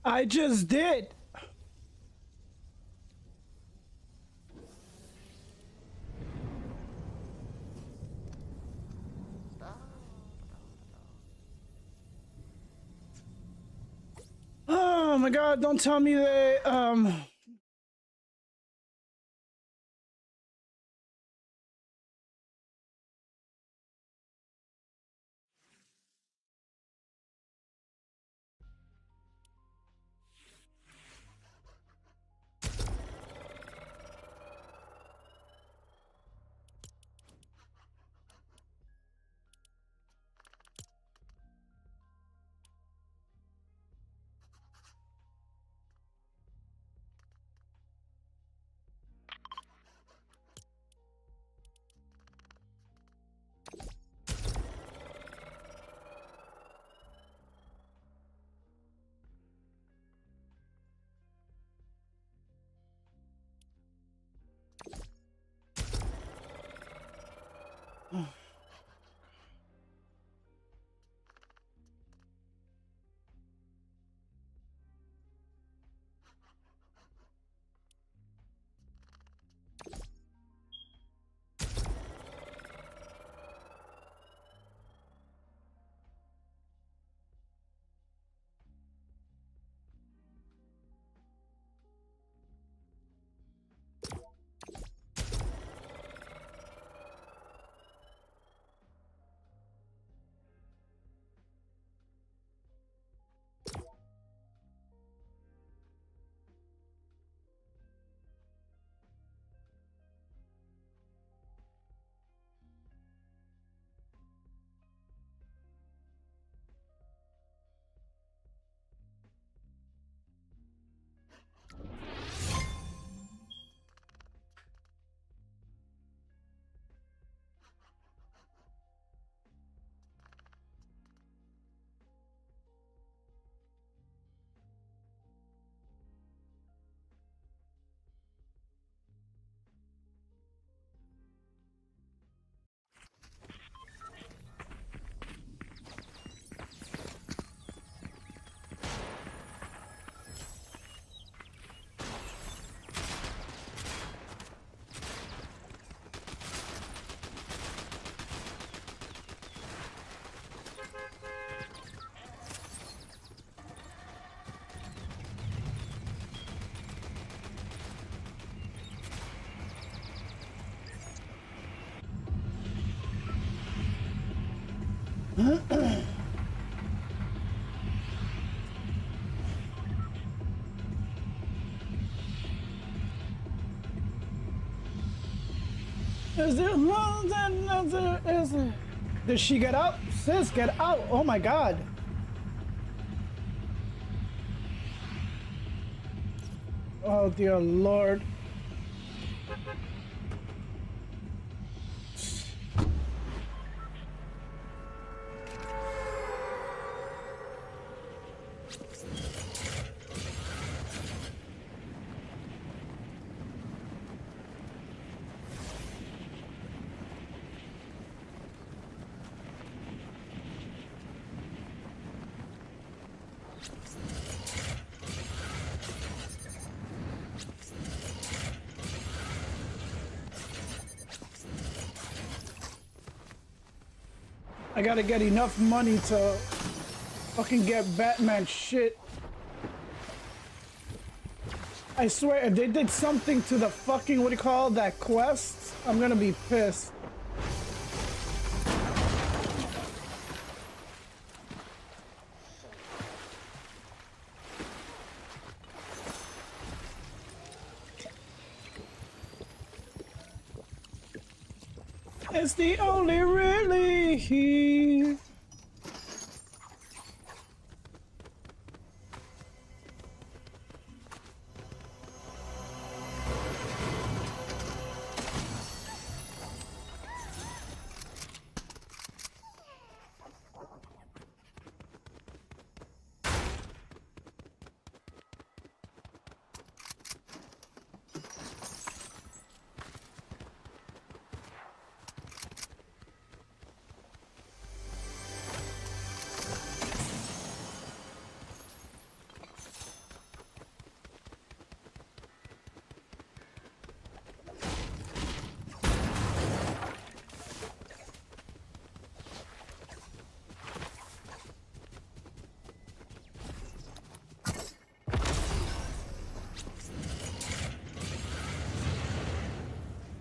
I just did. Oh my god, don't tell me they Is there is there? Did she get out? Sis, get out! Oh my god! Oh dear lord. I gotta get enough money to fucking get Batman shit. I swear, if they did something to the fucking, what do you call that quest, I'm gonna be pissed. It's the only really.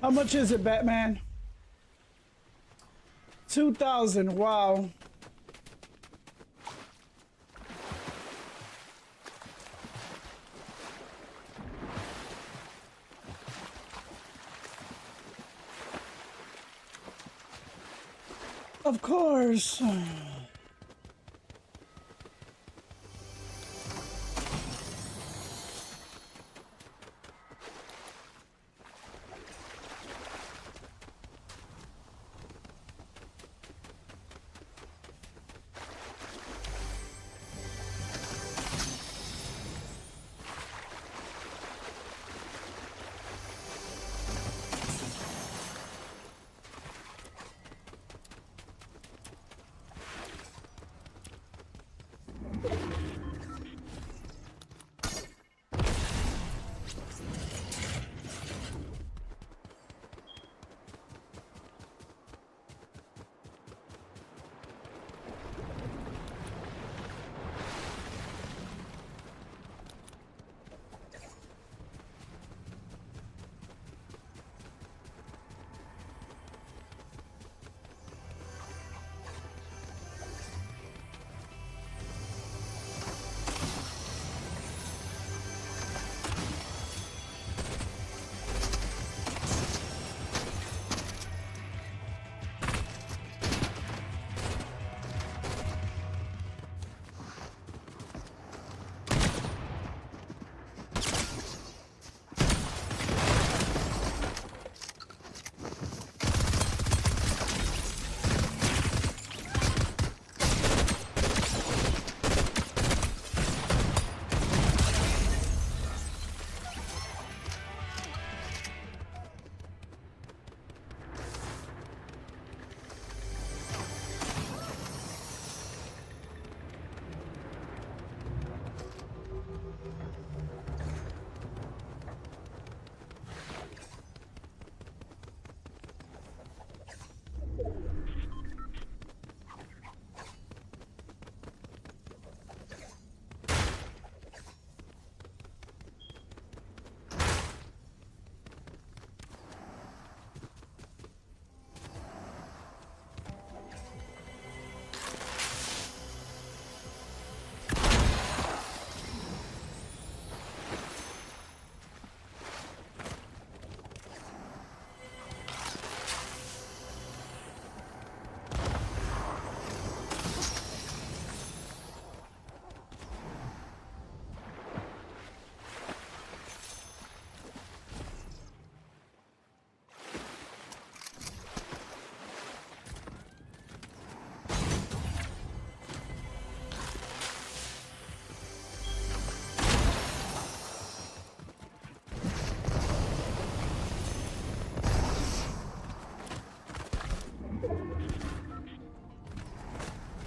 How much is it, Batman? 2,000, wow. Of course.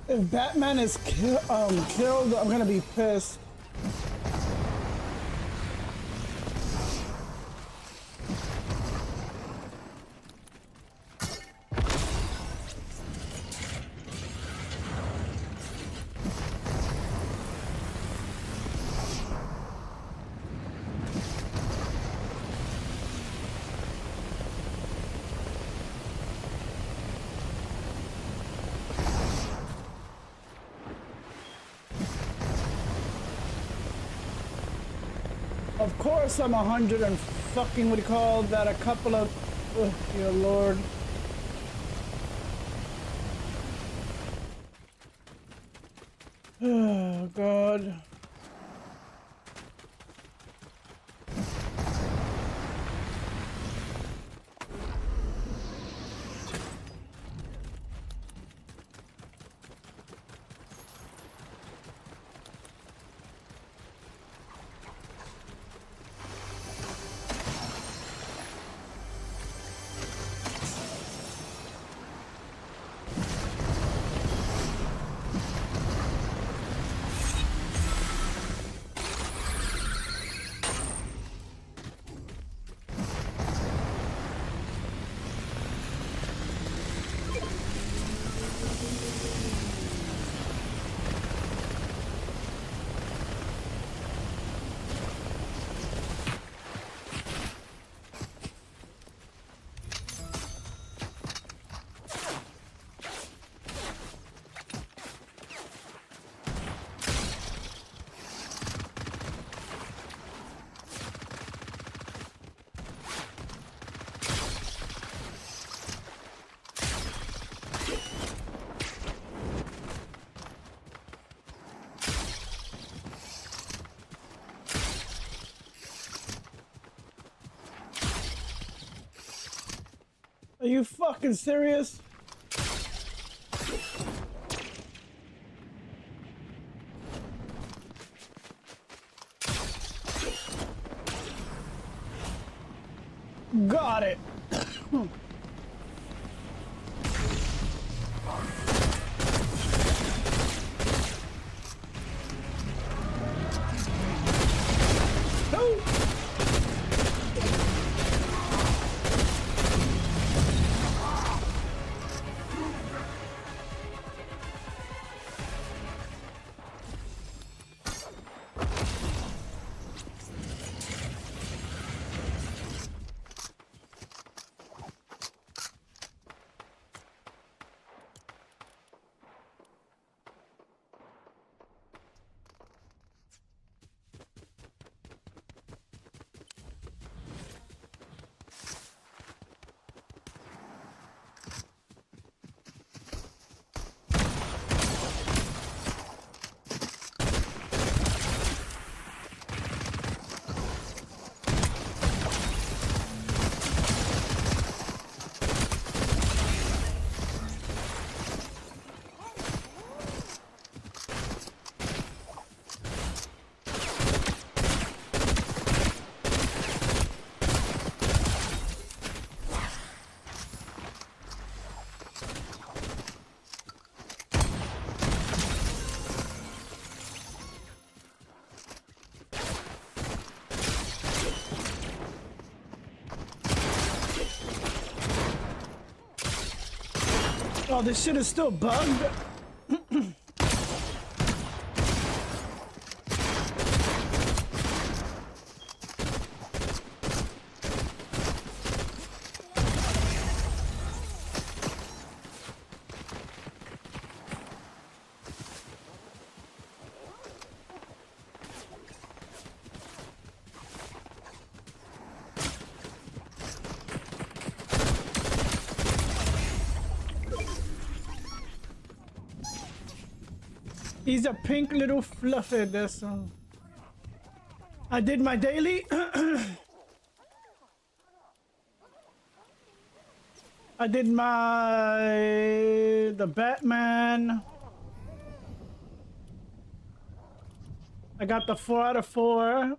If Batman is killed, I'm gonna be pissed. Of course I'm 100 and fucking what do you call that, a couple of... Oh, dear Lord. Oh, God. Are you fucking serious? Got it. Oh, this shit is still bugged. He's a pink little fluffy. This I did my daily. I did the Batman. I got the 4 out of 4.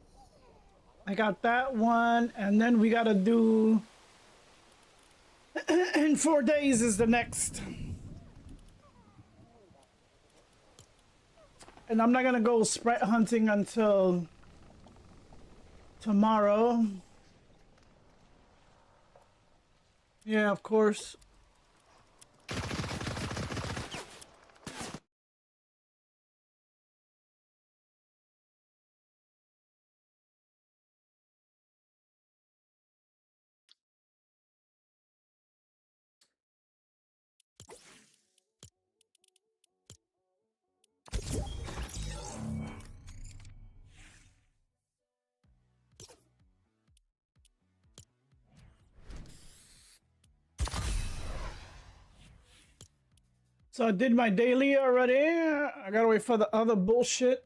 I got that one, and then we gotta do in 4 days is the next. And I'm not gonna go sprite hunting until tomorrow. Yeah, of course. So I did my daily already. I gotta wait for the other bullshit.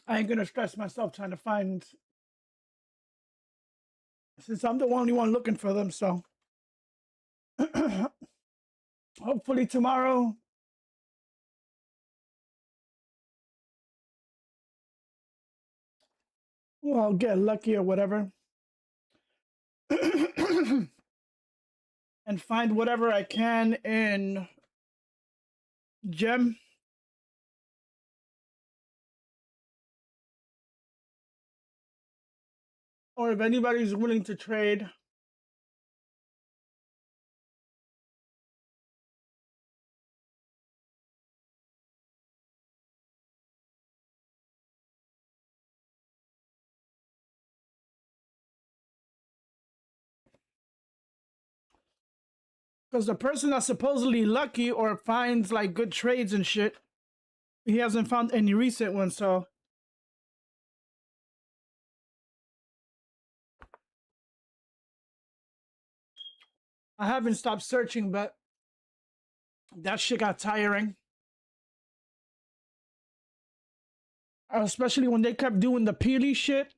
I ain't gonna stress myself trying to find, since I'm the only one looking for them. So hopefully tomorrow. Well, I'll get lucky or whatever. And find whatever I can in gem. Or if anybody's willing to trade. Because the person that's supposedly lucky or finds like good trades and shit, he hasn't found any recent ones, so I haven't stopped searching, but that shit got tiring. Especially when they kept doing the peely shit.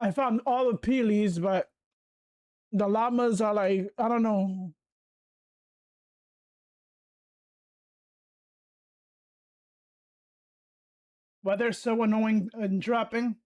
I found all the peelies, but the llamas are like, I don't know. Why they're so annoying and dropping.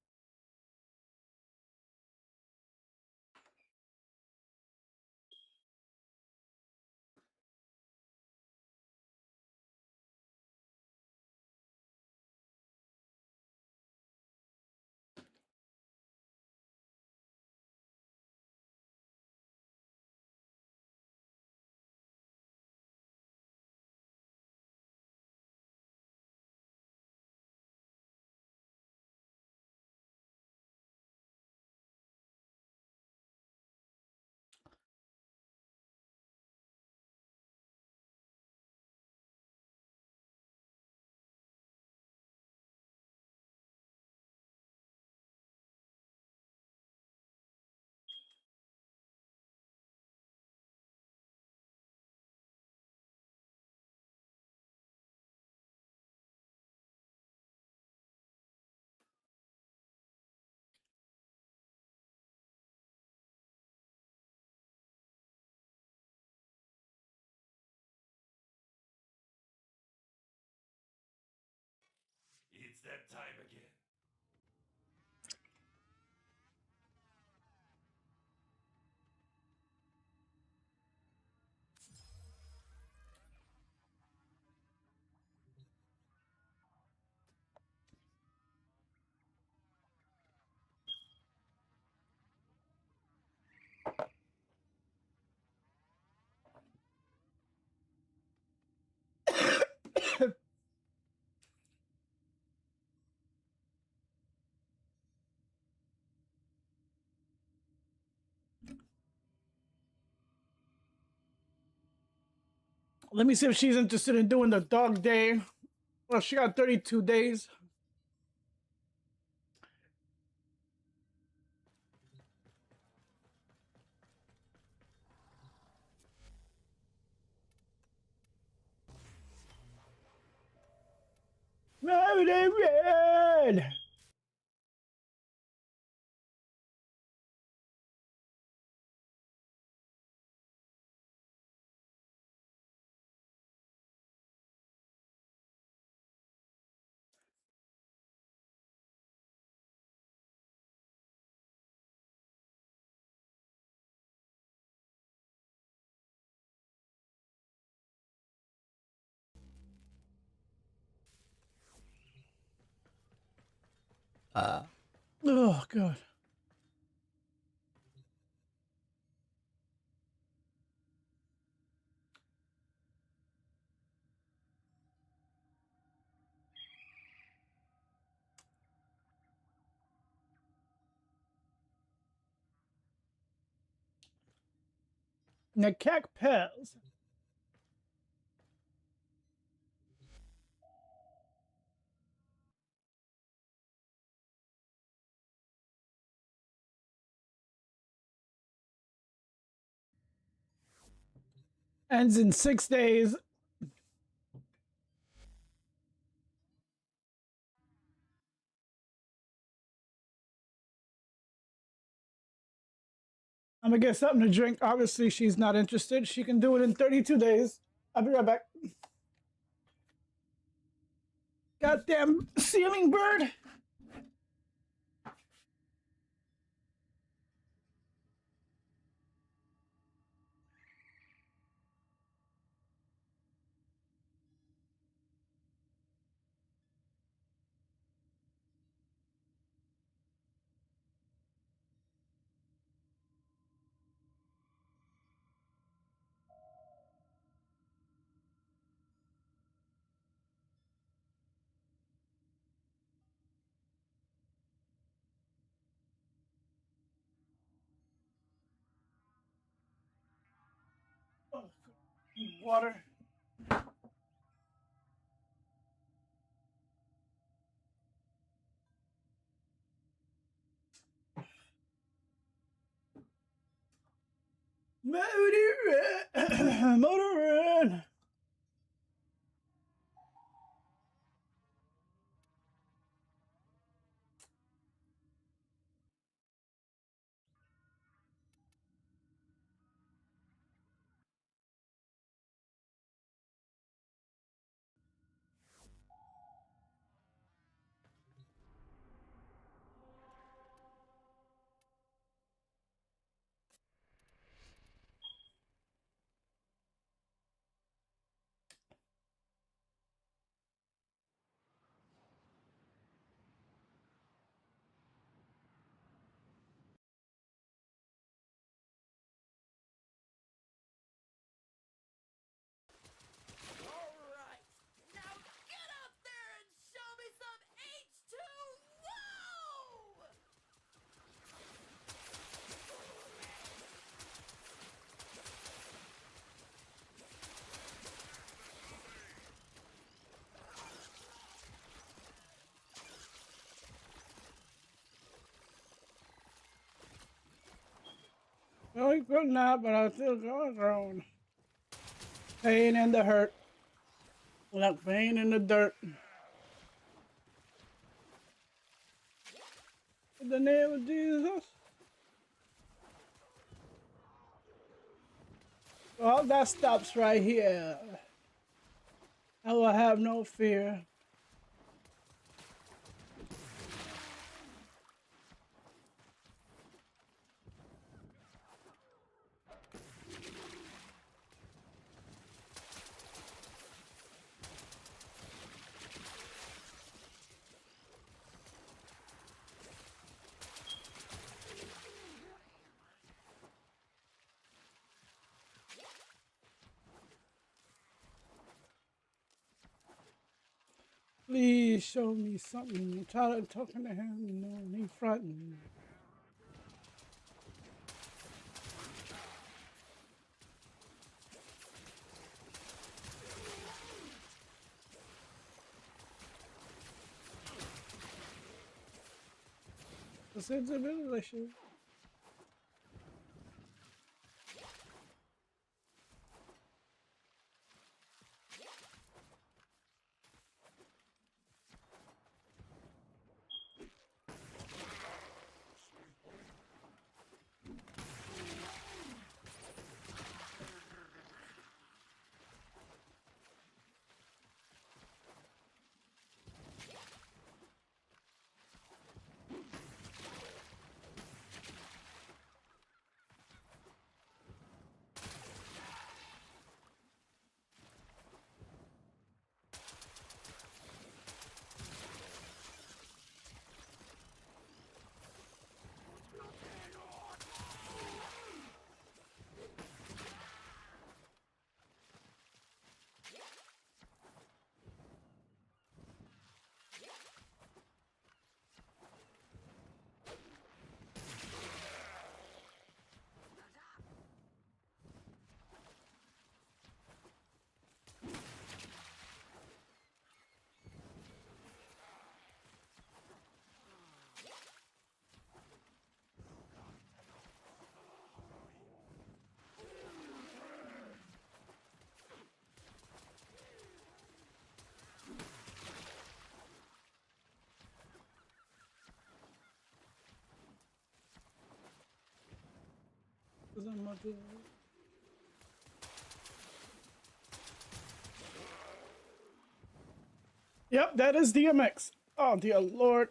It's that time again. Let me see if she's interested in doing the dog day. Well, she got 32 days. Red. Oh, God. Nakak Pels. Ends in 6 days. I'm gonna get something to drink. Obviously, she's not interested. She can do it in 32 days. I'll be right back. Goddamn ceiling bird. Oh, water. Motor run. No, he could not, but I still going thrown. Pain and the hurt. Like pain in the dirt. In the name of Jesus. Well, that stops right here. I will have no fear. Please show me something. I'm tired of talking to him, you know, and he frightened me. This is a relation. I'm gonna do. Yep, that is DMX. Oh dear Lord.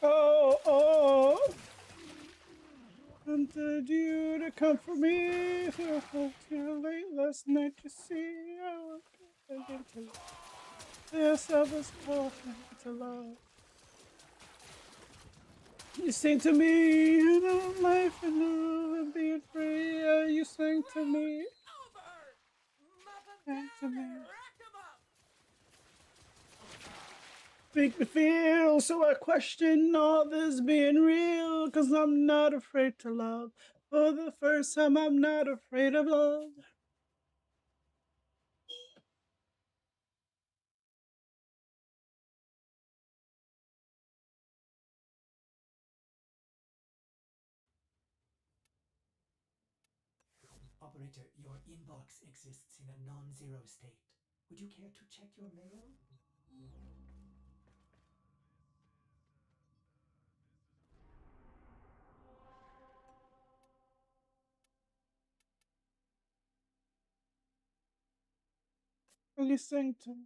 Oh, wanted you to come for me. Too late last night to see. I was to yes, I was talking to love. You sing to me, you know, life and love and being free. You sing to me. Sing to me. Make me feel so I question all this being real. Cause I'm not afraid to love. For the first time, I'm not afraid of love. Operator, your inbox exists in a non-zero state. Would you care to check your mail? Will you sing to me?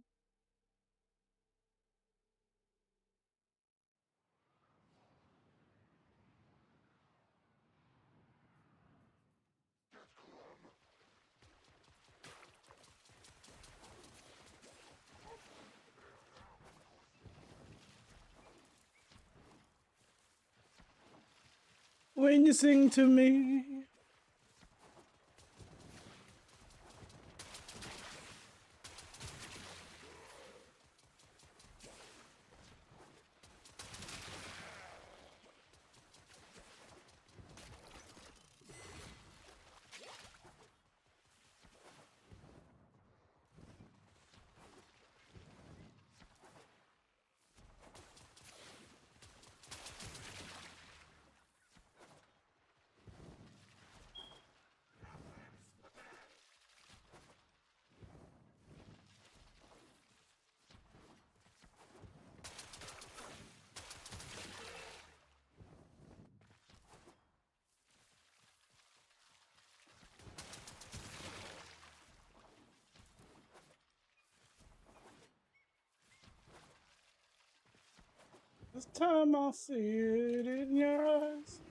When you sing to me. This time I'll see it in your eyes.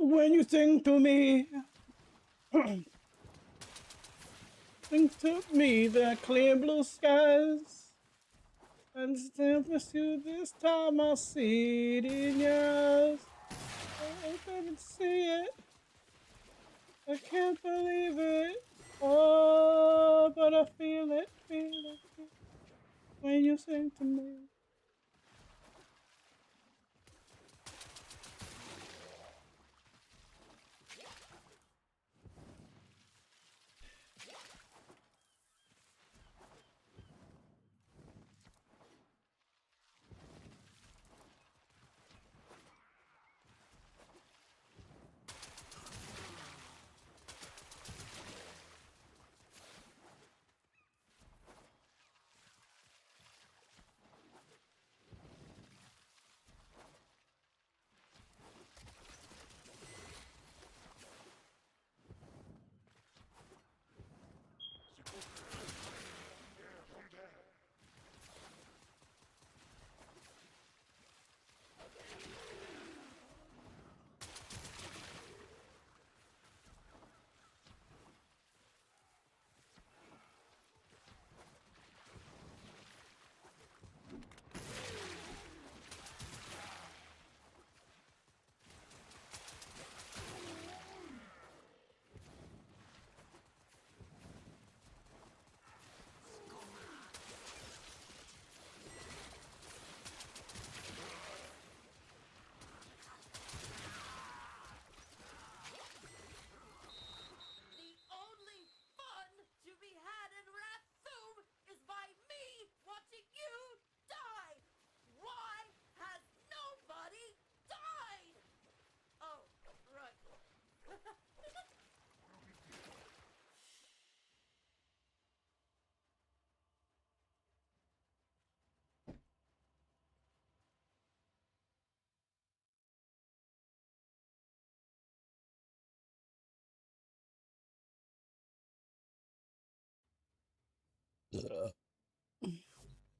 When you sing to me, sing to me the clear blue skies. And stand with you this time, I'll see it in your eyes. I can see it. I can't believe it. Oh, but I feel it, feel it when you sing to me.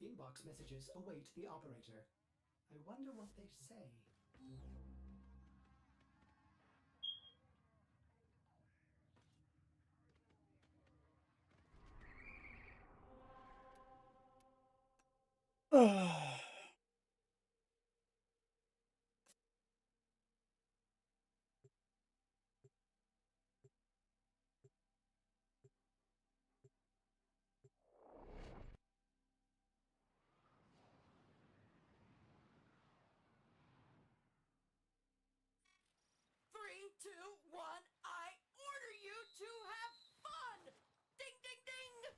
Inbox messages await the operator. I wonder what they say. Three, two, one, I order you to have fun! Ding, ding, ding!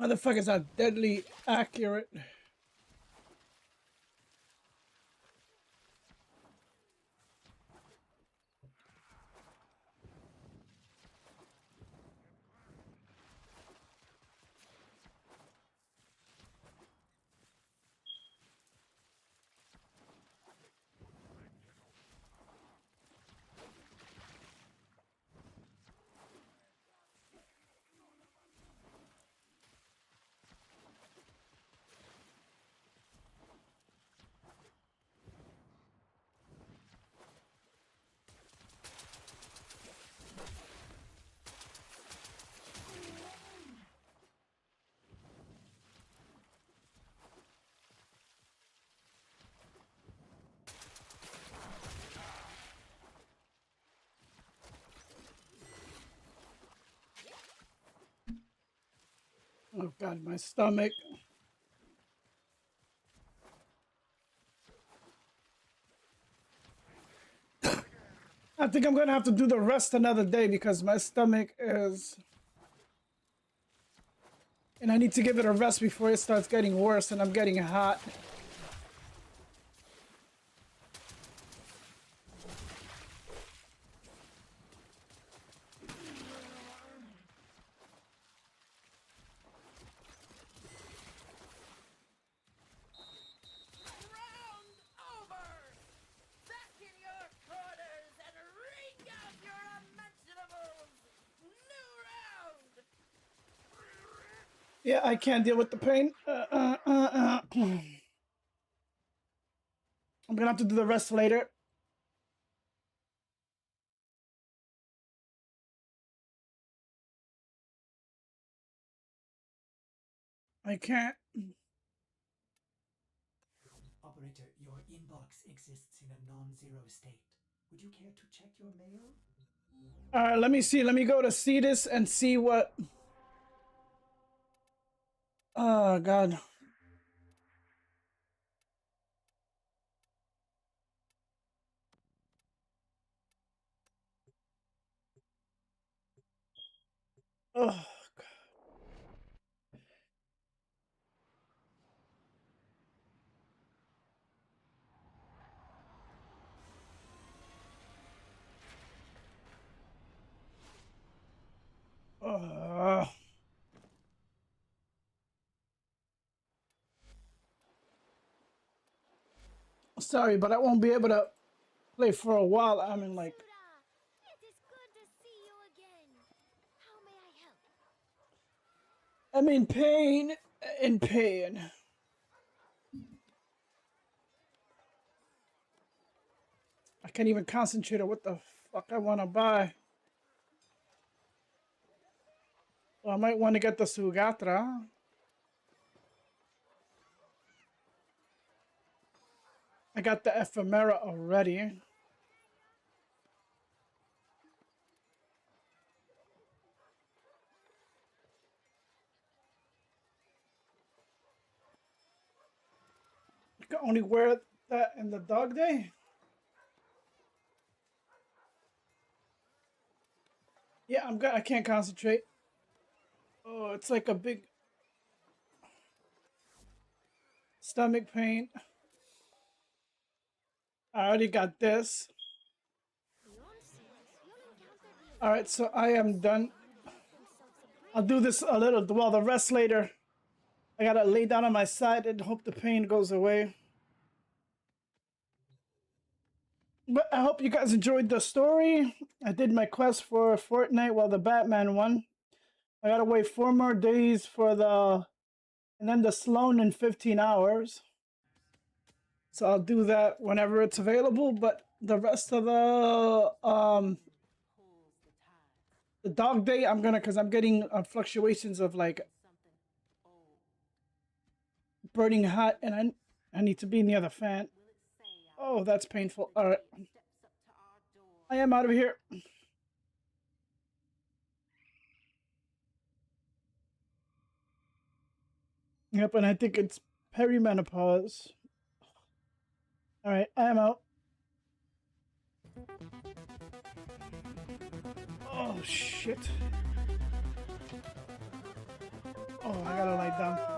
Motherfuckers are deadly accurate. Oh God, my stomach. I think I'm gonna have to do the rest another day because my stomach is... And I need to give it a rest before it starts getting worse and I'm getting hot. Yeah, I can't deal with the pain. I'm gonna have to do the rest later. I can't. Operator, your inbox exists in a non-zero state. Would you care to check your mail? Alright, let me see. Let me go to Cetus and see what... Oh, God. Oh, God. Sorry, but I won't be able to play for a while. I'm in like... I'm in pain. In pain. I can't even concentrate on what the fuck I want to buy. Well, I might want to get the Sugatra. I got the Ephemera already. You can only wear that in the dog day? Yeah, I'm good. I can't concentrate. Oh, it's like a big stomach pain. I already got this. Alright, so I am done. I'll do this a little, well, the rest later. I gotta lay down on my side and hope the pain goes away. But I hope you guys enjoyed the story. I did my quest for Fortnite while the Batman won. I gotta wait 4 more days for the... And then the Sloan in 15 hours. So I'll do that whenever it's available, but the rest of the dog day, I'm gonna, because I'm getting fluctuations of like burning hot, and I need to be near the fan. Oh, that's painful. All right, I am out of here. Yep, and I think it's perimenopause. All right, I am out. Oh shit. Oh, I gotta lie down.